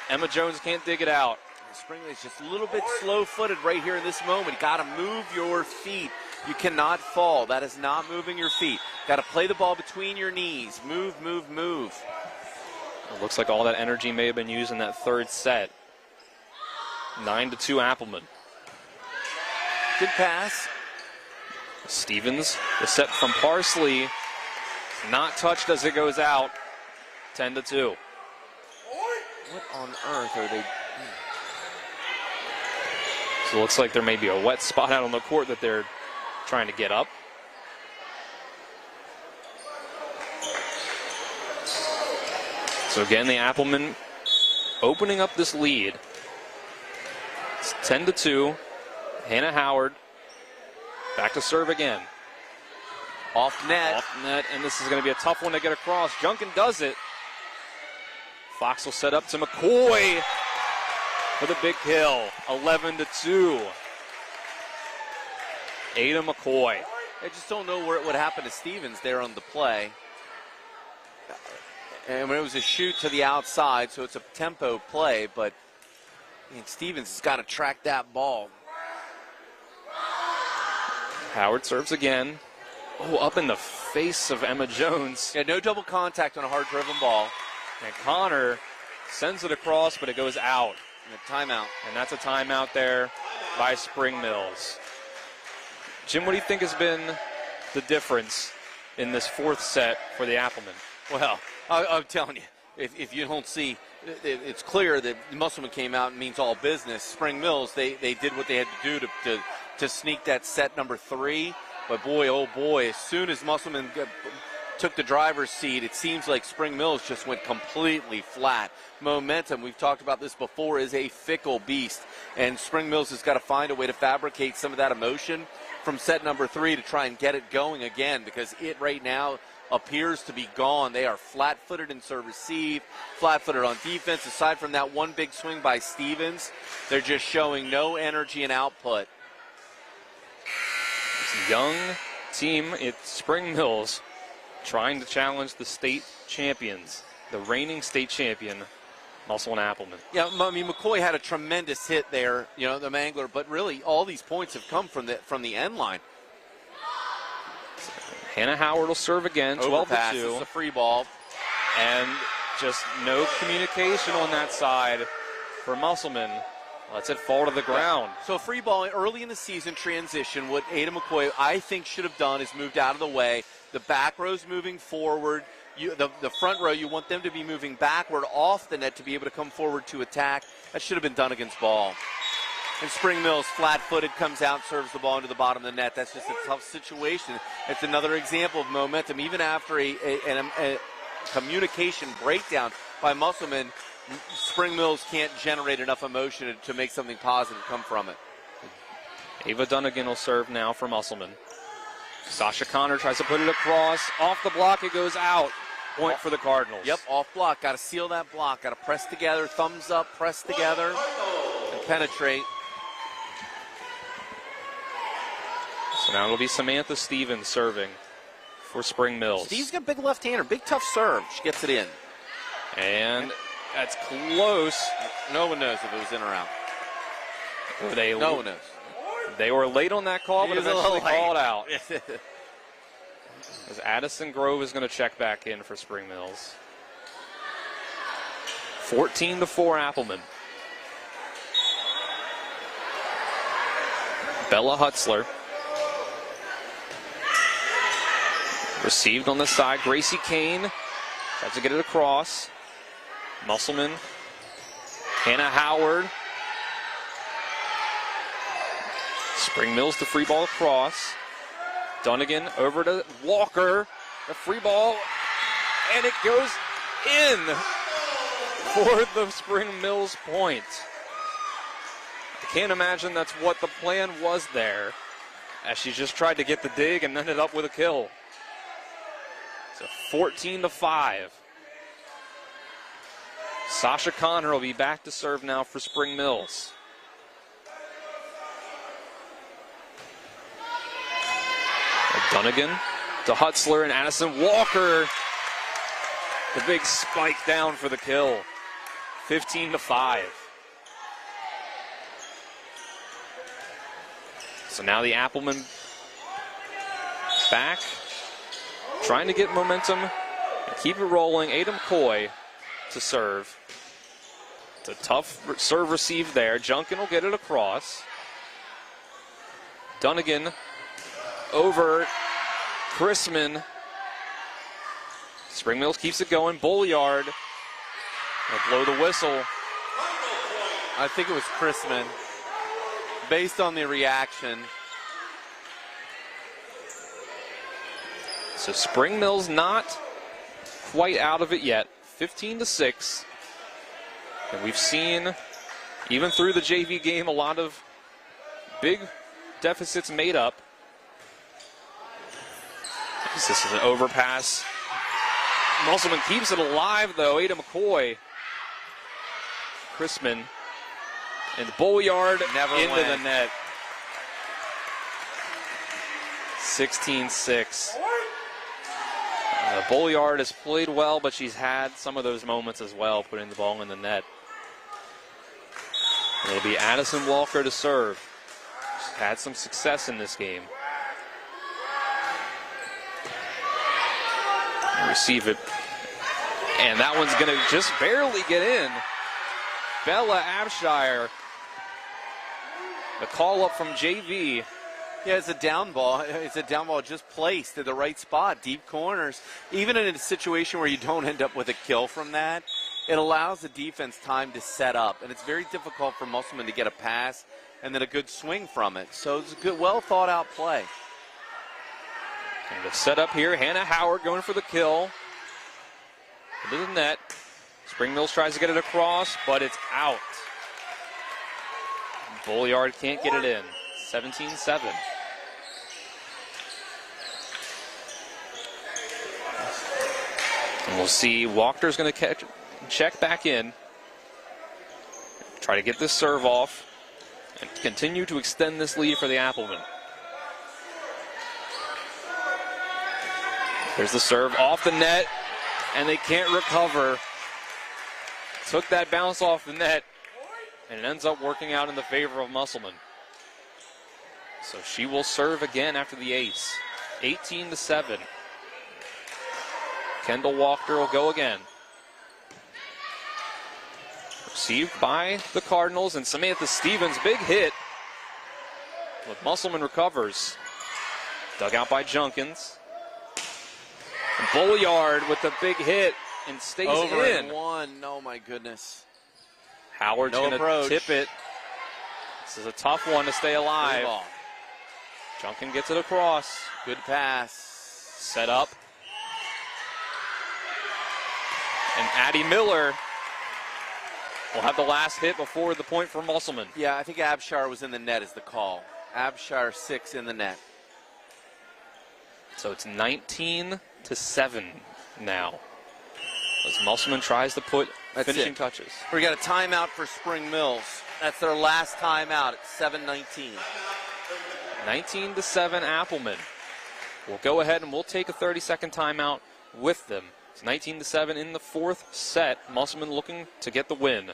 Emma Jones can't dig it out. Springley's just a little bit slow-footed right here in this moment. You got to move your feet. You cannot fall. That is not moving your feet. Got to play the ball between your knees. Move. It looks like all that energy may have been used in that third set. 9-2 Appleman. Good pass. Stevens, the set from Parsley, not touched as it goes out. 10-2. What on earth are they? So it looks like there may be a wet spot out on the court that they're trying to get up. So again, the Applemen opening up this lead. It's 10-2. Hannah Howard back to serve again. Off net, and this is going to be a tough one to get across. Junkin does it. Fox will set up to McCoy for the big kill. 11-2. Ada McCoy. I just don't know what happened to Stevens there on the play. And when it was a shoot to the outside, so it's a tempo play, but Stevens has got to track that ball. Howard serves again. Oh, up in the face of Emma Jones. Yeah, no double contact on a hard-driven ball. And Connor sends it across, but it goes out. And a timeout. And that's a timeout there by Spring Mills. Jim, what do you think has been the difference in this fourth set for the Applemen? Well, I'm telling you, if you don't see, it's clear that Musselman came out and means all business. Spring Mills, they did what they had to do to sneak that set number 3. But boy, oh boy, as soon as Musselman took the driver's seat, it seems like Spring Mills just went completely flat. Momentum, we've talked about this before, is a fickle beast. And Spring Mills has got to find a way to fabricate some of that emotion from set number 3 to try and get it going again, because it right now appears to be gone. They are flat-footed in serve receive, flat-footed on defense. Aside from that one big swing by Stevens, they're just showing no energy and output. It's a young team at Spring Mills trying to challenge the state champions, the reigning state champion, Musselman Appleman. Yeah, I mean, McCoy had a tremendous hit there, you know, the Mangler, but really all these points have come from the end line. Hannah Howard will serve again, 12-2. It's a free ball. And just no communication on that side for Musselman. Lets it fall to the ground. So a free ball early in the season transition, what Ada McCoy, I think, should have done is moved out of the way. The back row's moving forward. The front row, you want them to be moving backward off the net to be able to come forward to attack. That should have been done against ball. And Spring Mills, flat-footed, comes out, serves the ball into the bottom of the net. That's just a tough situation. It's another example of momentum. Even after a communication breakdown by Musselman, Spring Mills can't generate enough emotion to make something positive come from it. Ava Dunnigan will serve now for Musselman. Sasha Connor tries to put it across. Off the block, it goes out. Point for the Cardinals. Yep, off block. Got to seal that block. Got to press together, thumbs up, press together, and penetrate. So now it'll be Samantha Stevens serving for Spring Mills. Steve's got a big left-hander, big tough serve. She gets it in. And that's close. No one knows if it was in or out. No one knows. They were late on that call, but eventually called out. As Addison Grove is going to check back in for Spring Mills. 14-4 Appleman. Bella Hutzler. Received on the side. Gracie Kane tries to get it across. Musselman. Hannah Howard. Spring Mills the free ball across. Dunnigan over to Walker. The free ball. And it goes in for the Spring Mills point. I can't imagine that's what the plan was there, as she just tried to get the dig and ended up with a kill. So 14-5. Sasha Connor will be back to serve now for Spring Mills. Dunnigan to Hutzler and Addison Walker. The big spike down for the kill. 15-5. So now the Appleman back, trying to get momentum and keep it rolling. Ada McCoy to serve. It's a tough serve receive there. Junkin will get it across. Dunnigan over Chrisman. Spring Mills keeps it going. Bullyard will blow the whistle. I think it was Chrisman. Based on the reaction. So Spring Mills not quite out of it yet. 15-6. And we've seen, even through the JV game, a lot of big deficits made up. This is an overpass. Musselman keeps it alive, though. Ada McCoy. Chrisman. And Bullyard into the net. 16-6. Bullyard has played well, but she's had some of those moments as well, putting the ball in the net. It'll be Addison Walker to serve. She's had some success in this game. Receive it. And that one's going to just barely get in. Bella Abshire. The call up from JV. Yeah, it's a down ball. It's a down ball just placed at the right spot, deep corners. Even in a situation where you don't end up with a kill from that, it allows the defense time to set up. And it's very difficult for Musselman to get a pass and then a good swing from it. So it's a good, well thought out play. And the setup here, Hannah Howard going for the kill. Into the net. Spring Mills tries to get it across, but it's out. Bolliard can't get it in. 17-7. And we'll see Walker's going to check back in. Try to get this serve off and continue to extend this lead for the Applemen. There's the serve off the net, and they can't recover. Took that bounce off the net, and it ends up working out in the favor of Musselman. So she will serve again after the ace. 18-7. Kendall Walker will go again. Received by the Cardinals, and Samantha Stevens, big hit. But Musselman recovers. Dug out by Junkins. And Bolliard with the big hit and stays over in. And one. Oh my goodness. Howard's going to tip it. This is a tough one to stay alive. Junkin gets it across. Good pass. Set up. And Addie Miller will have the last hit before the point for Musselman. Yeah, I think Abshire was in the net is the call. Abshire 6 in the net. So it's 19-7 now. As Musselman tries to put finishing touches. We got a timeout for Spring Mills. That's their last timeout at 7:19. 19-7 Appleman. We'll go ahead and we'll take a 30-second timeout with them. It's 19-7 in the fourth set. Musselman looking to get the win.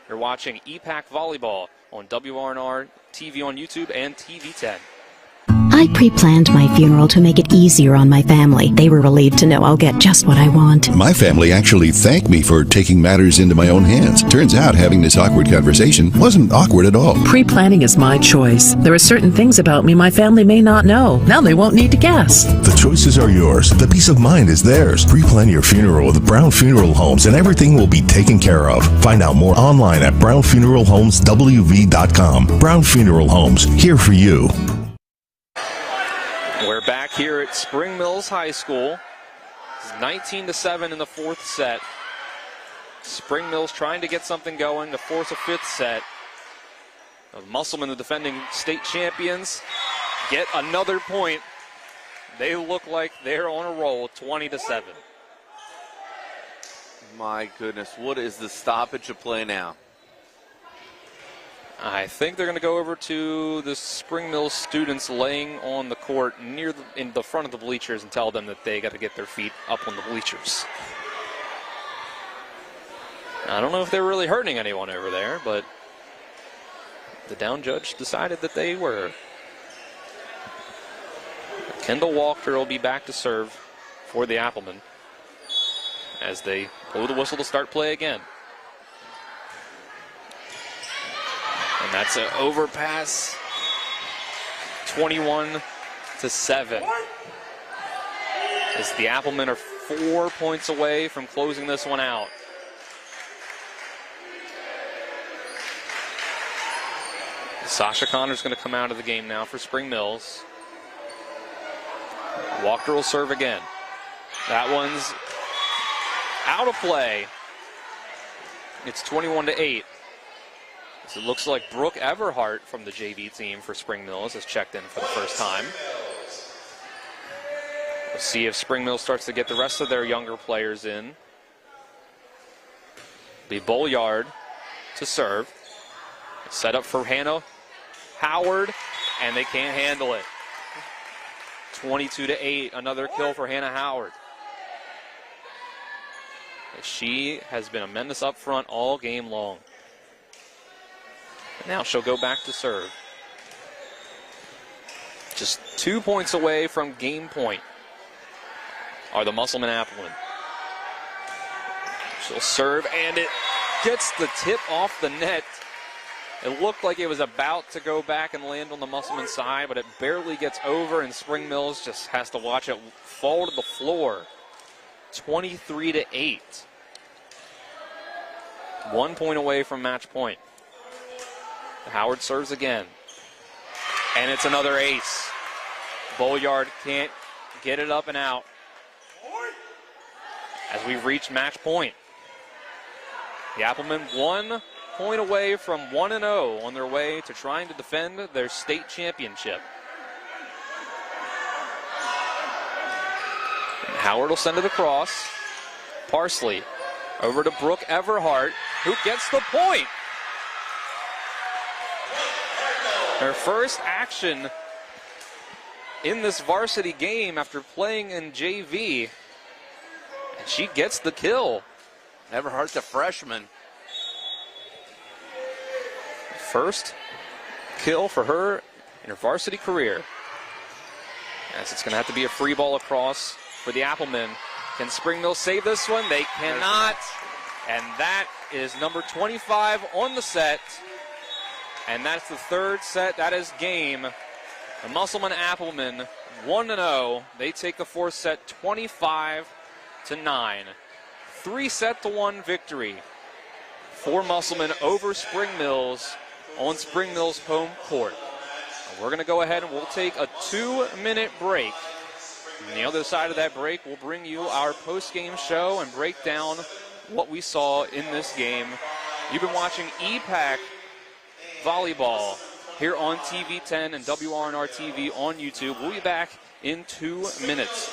You're watching EPAC Volleyball on WRNR TV on YouTube and TV 10. I pre-planned my funeral to make it easier on my family. They were relieved to know I'll get just what I want. My family actually thanked me for taking matters into my own hands. Turns out having this awkward conversation wasn't awkward at all. Pre-planning is my choice. There are certain things about me my family may not know. Now they won't need to guess. The choices are yours. The peace of mind is theirs. Pre-plan your funeral with Brown Funeral Homes and everything will be taken care of. Find out more online at brownfuneralhomeswv.com. Brown Funeral Homes, here for you. We're back here at Spring Mills High School. It's 19-7 in the fourth set. Spring Mills trying to get something going to force a fifth set. Musselman, the defending state champions, get another point. They look like they're on a roll, 20-7. My goodness, what is the stoppage of play now? I think they're going to go over to the Spring Mills students laying on the court in the front of the bleachers and tell them that they got to get their feet up on the bleachers. I don't know if they're really hurting anyone over there, but the down judge decided that they were. Kendall Walker will be back to serve for the Applemen as they blow the whistle to start play again. And that's an overpass, 21-7. As the Applemen are 4 points away from closing this one out. Sasha Connor's going to come out of the game now for Spring Mills. Walker will serve again. That one's out of play. It's 21-8. So it looks like Brooke Everhart from the JV team for Spring Mills has checked in for the first time. We'll see if Spring Mills starts to get the rest of their younger players in. Be Bolliard to serve. Set up for Hannah Howard, and they can't handle it. 22-8, another kill for Hannah Howard. She has been a menace up front all game long. And now she'll go back to serve. Just 2 points away from game point are the Musselman Applemen. She'll serve, and it gets the tip off the net. It looked like it was about to go back and land on the Musselman side, but it barely gets over, and Spring Mills just has to watch it fall to the floor. 23-8. 1 point away from match point. Howard serves again. And it's another ace. Bolyard can't get it up and out as we've reached match point. The Applemen 1 point away from 1-0 on their way to trying to defend their state championship. And Howard will send it across. Parsley over to Brooke Everhart, who gets the point. Her first action in this varsity game after playing in JV. And she gets the kill. Everhart's a freshman. First kill for her in her varsity career. As it's going to have to be a free ball across for the Applemen. Can Spring Mill save this one? They cannot. And that is number 25 on the set. And that's the third set. That is game. The Musselman Applemen 1-0. They take the fourth set 25-9. 3-1 victory for Musselman over Spring Mills on Spring Mills home court. We're going to go ahead and we'll take a 2-minute break. On the other side of that break, we'll bring you our post-game show and break down what we saw in this game. You've been watching EPAC Volleyball here on TV10 and WRNR TV on YouTube. We'll be back in 2 minutes.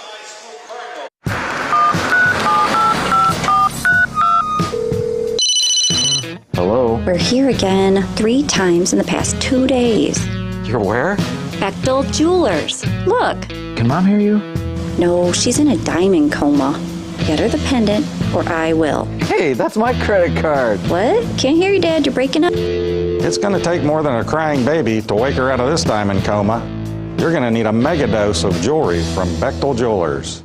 Hello? We're here again 3 times in the past 2 days. You're where? Bechtel Jewelers. Look. Can Mom hear you? No, she's in a diamond coma. Get her the pendant, or I will. Hey, that's my credit card. What? Can't hear you, Dad. You're breaking up. It's going to take more than a crying baby to wake her out of this diamond coma. You're going to need a mega dose of jewelry from Bechtel Jewelers.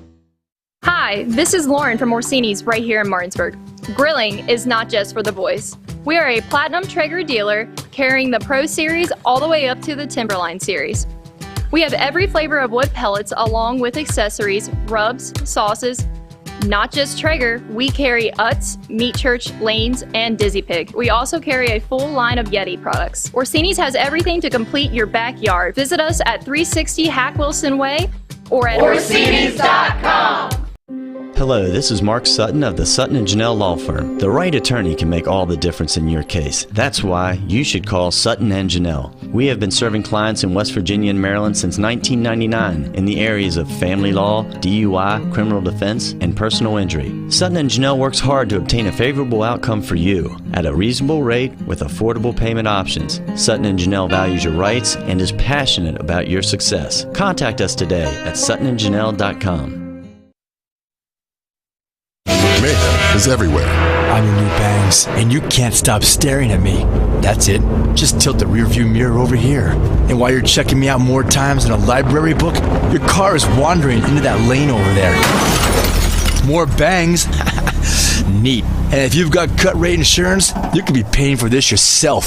Hi, this is Lauren from Orsini's right here in Martinsburg. Grilling is not just for the boys. We are a Platinum Traeger dealer carrying the Pro Series all the way up to the Timberline Series. We have every flavor of wood pellets along with accessories, rubs, sauces. Not just Traeger, we carry Utz, Meat Church, Lanes, and Dizzy Pig. We also carry a full line of Yeti products. Orsini's has everything to complete your backyard. Visit us at 360 Hack Wilson Way or at Orsinis.com. Hello, this is Mark Sutton of the Sutton & Janelle Law Firm. The right attorney can make all the difference in your case. That's why you should call Sutton & Janelle. We have been serving clients in West Virginia and Maryland since 1999 in the areas of family law, DUI, criminal defense, and personal injury. Sutton & Janelle works hard to obtain a favorable outcome for you at a reasonable rate with affordable payment options. Sutton & Janelle values your rights and is passionate about your success. Contact us today at suttonandjanelle.com. Mayhem is everywhere. I'm your new bangs, and you can't stop staring at me. That's it. Just tilt the rearview mirror over here. And while you're checking me out more times than a library book, your car is wandering into that lane over there. More bangs? Neat. And if you've got cut rate insurance, you could be paying for this yourself.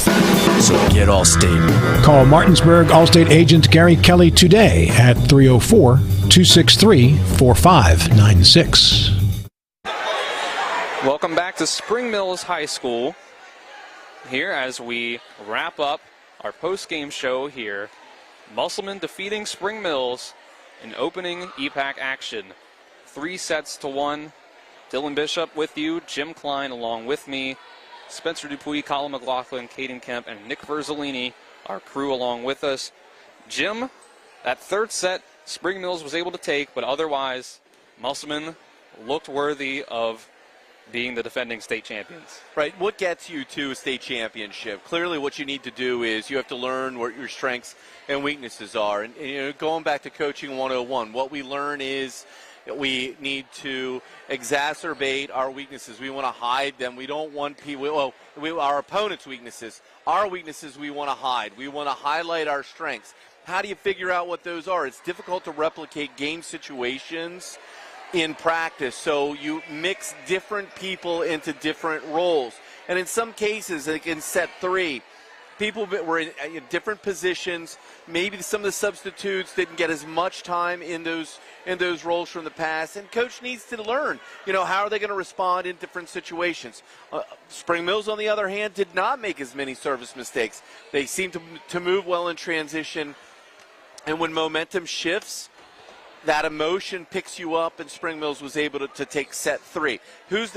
So get Allstate. Call Martinsburg Allstate agent Gary Kelly today at 304-263-4596. Welcome back to Spring Mills High School. Here as we wrap up our post-game show here. Musselman defeating Spring Mills in opening EPAC action. 3-1. Dylan Bishop with you, Jim Klein along with me, Spencer Dupuy, Colin McLaughlin, Caden Kemp, and Nick Verzolini, our crew along with us. Jim, that third set Spring Mills was able to take, but otherwise Musselman looked worthy of being the defending state champions. Right. What gets you to a state championship? Clearly what you need to do is you have to learn what your strengths and weaknesses are. And you know, going back to coaching 101, what we learn is we need to exacerbate our weaknesses. We want to hide them. We don't want people, our opponent's weaknesses. Our weaknesses we want to hide. We want to highlight our strengths. How do you figure out what those are? It's difficult to replicate game situations in practice, so you mix different people into different roles. And in some cases, like in set 3, people were in different positions. Maybe some of the substitutes didn't get as much time in those roles from the past, and coach needs to learn, how are they going to respond in different situations. Spring Mills, on the other hand, did not make as many service mistakes. They seemed to move well in transition, and when momentum shifts, that emotion picks you up, and Spring Mills was able to take set 3. Who was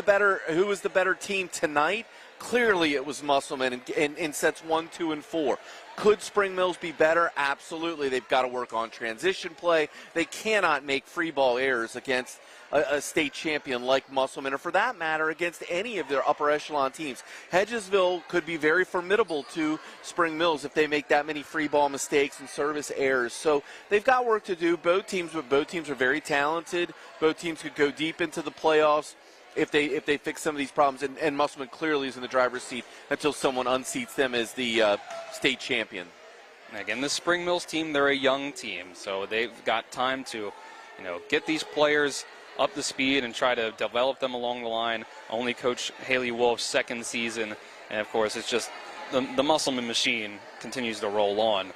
the better team tonight? Clearly it was Musselman in sets 1, 2, and 4. Could Spring Mills be better? Absolutely. They've got to work on transition play. They cannot make free ball errors against a state champion like Musselman, or for that matter, against any of their upper echelon teams. Hedgesville could be very formidable to Spring Mills if they make that many free ball mistakes and service errors. So they've got work to do. Both teams are very talented. Both teams could go deep into the playoffs if they fix some of these problems, and Musselman clearly is in the driver's seat until someone unseats them as the state champion. And again, the Spring Mills team, they're a young team, so they've got time to, get these players up to speed and try to develop them along the line. Only Coach Haley Wolf's second season, and of course, it's just the Musselman machine continues to roll on.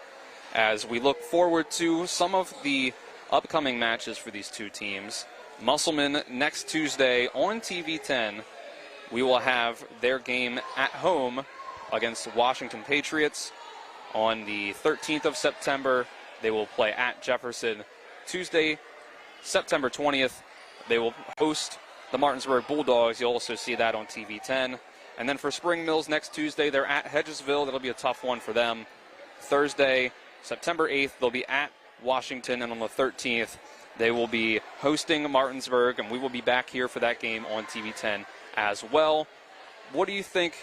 As we look forward to some of the upcoming matches for these two teams, Musselman next Tuesday on TV 10, we will have their game at home against Washington Patriots. On the 13th of September, they will play at Jefferson. Tuesday, September 20th, they will host the Martinsburg Bulldogs. You'll also see that on TV 10. And then for Spring Mills next Tuesday, they're at Hedgesville. That'll be a tough one for them. Thursday, September 8th, they'll be at Washington, and on the 13th, they will be hosting Martinsburg, and we will be back here for that game on TV 10 as well. What do you think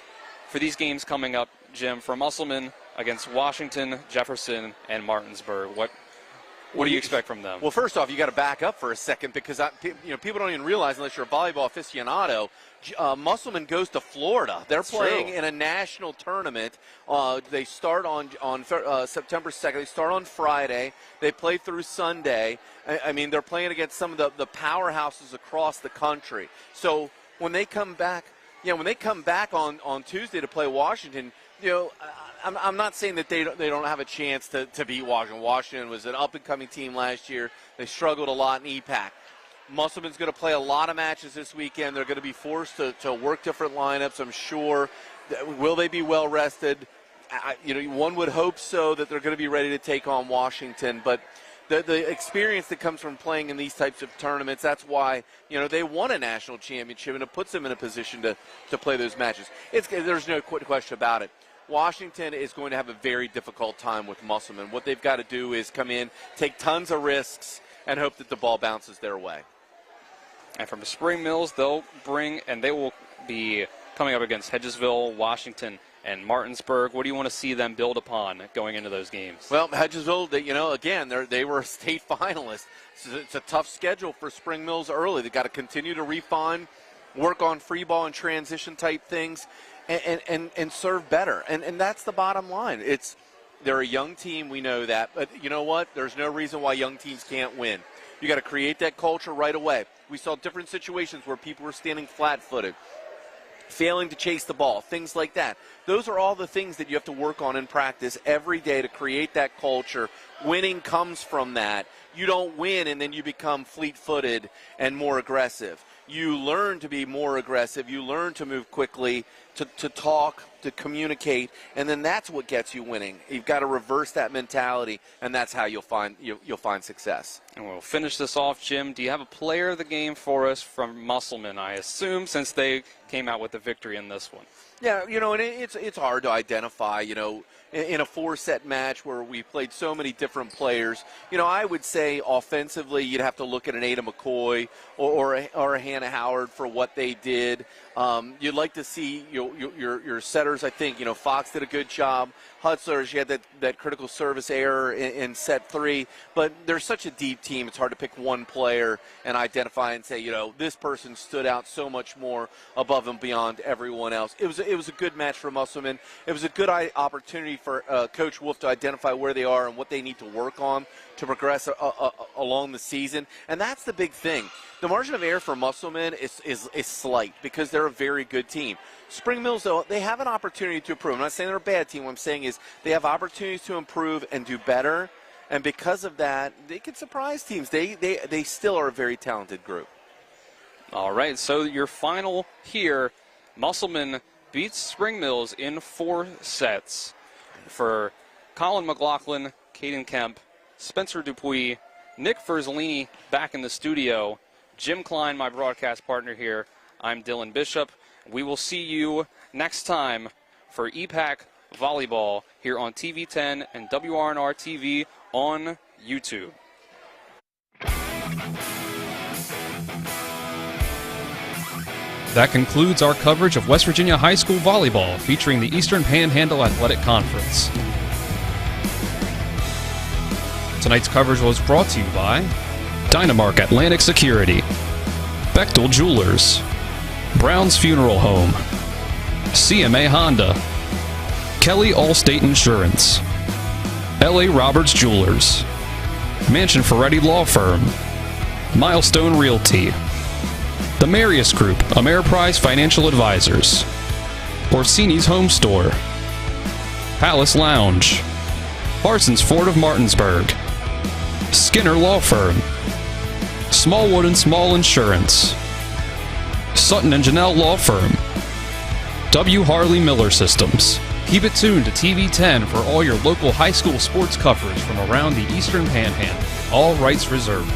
for these games coming up, Jim, for Musselman against Washington, Jefferson, and Martinsburg? What do you expect from them? Well, first off, you got to back up for a second, because people don't even realize, unless you're a volleyball aficionado, Musselman goes to Florida. They're playing in a national tournament. They start on September 2nd. They start on Friday. They play through Sunday. I mean, they're playing against some of the powerhouses across the country. So when they come back, on Tuesday to play Washington, I'm not saying that they don't have a chance to beat Washington. Washington was an up-and-coming team last year. They struggled a lot in EPAC. Musselman's going to play a lot of matches this weekend. They're going to be forced to work different lineups, I'm sure. Will they be well rested? One would hope so, that they're going to be ready to take on Washington. But the experience that comes from playing in these types of tournaments, that's why they won a national championship, and it puts them in a position to play those matches. There's no question about it. Washington is going to have a very difficult time with Musselman. What they've got to do is come in, take tons of risks, and hope that the ball bounces their way. And from Spring Mills, they will be coming up against Hedgesville, Washington, and Martinsburg. What do you want to see them build upon going into those games? Well, Hedgesville, again, they were a state finalist. It's a tough schedule for Spring Mills early. They've got to continue to refine, work on free ball and transition type things, and serve better. And that's the bottom line. They're a young team, we know that. But you know what? There's no reason why young teams can't win. You got to create that culture right away. We saw different situations where people were standing flat-footed, failing to chase the ball, things like that. Those are all the things that you have to work on in practice every day to create that culture. Winning comes from that. You don't win and then you become fleet-footed and more aggressive. You learn to be more aggressive. You learn to move quickly, to talk, to communicate, and then that's what gets you winning. You've got to reverse that mentality, and that's how you'll find success. And we'll finish this off, Jim. Do you have a player of the game for us from Musselman, I assume, since they came out with the victory in this one? Yeah, and it's hard to identify, in a 4-set match where we played so many different players. I would say offensively you'd have to look at an Ada McCoy or a Hannah Howard for what they did. You'd like to see your setters, I think. Fox did a good job. Hutzler, she had that critical service error in set 3. But they're such a deep team, it's hard to pick one player and identify and say, this person stood out so much more above and beyond everyone else. It was a good match for Musselman. It was a good opportunity for Coach Wolf to identify where they are and what they need to work on to progress along the season. And that's the big thing. The margin of error for Musselman is slight because they're a very good team. Spring Mills, though, they have an opportunity to improve. I'm not saying they're a bad team. What I'm saying is is they have opportunities to improve and do better. And because of that, they can surprise teams. They still are a very talented group. All right, so your final here, Musselman beats Spring Mills in 4 sets. For Colin McLaughlin, Caden Kemp, Spencer Dupuis, Nick Ferzolini back in the studio, Jim Klein, my broadcast partner here. I'm Dylan Bishop. We will see you next time for EPAC Volleyball here on TV10 and WRNR TV on YouTube. That concludes our coverage of West Virginia High School Volleyball featuring the Eastern Panhandle Athletic Conference. Tonight's coverage was brought to you by Dynamark Atlantic Security, Bechtel Jewelers, Brown's Funeral Home, CMA Honda, Kelly Allstate Insurance, LA Roberts Jewelers, Mansion Ferretti Law Firm, Milestone Realty, The Marius Group, Ameriprise Financial Advisors, Orsini's Home Store, Palace Lounge, Parsons Ford of Martinsburg, Skinner Law Firm, Smallwood and Small Insurance, Sutton and Janelle Law Firm, W. Harley Miller Systems. Keep it tuned to TV10 for all your local high school sports coverage from around the Eastern Panhandle. All rights reserved.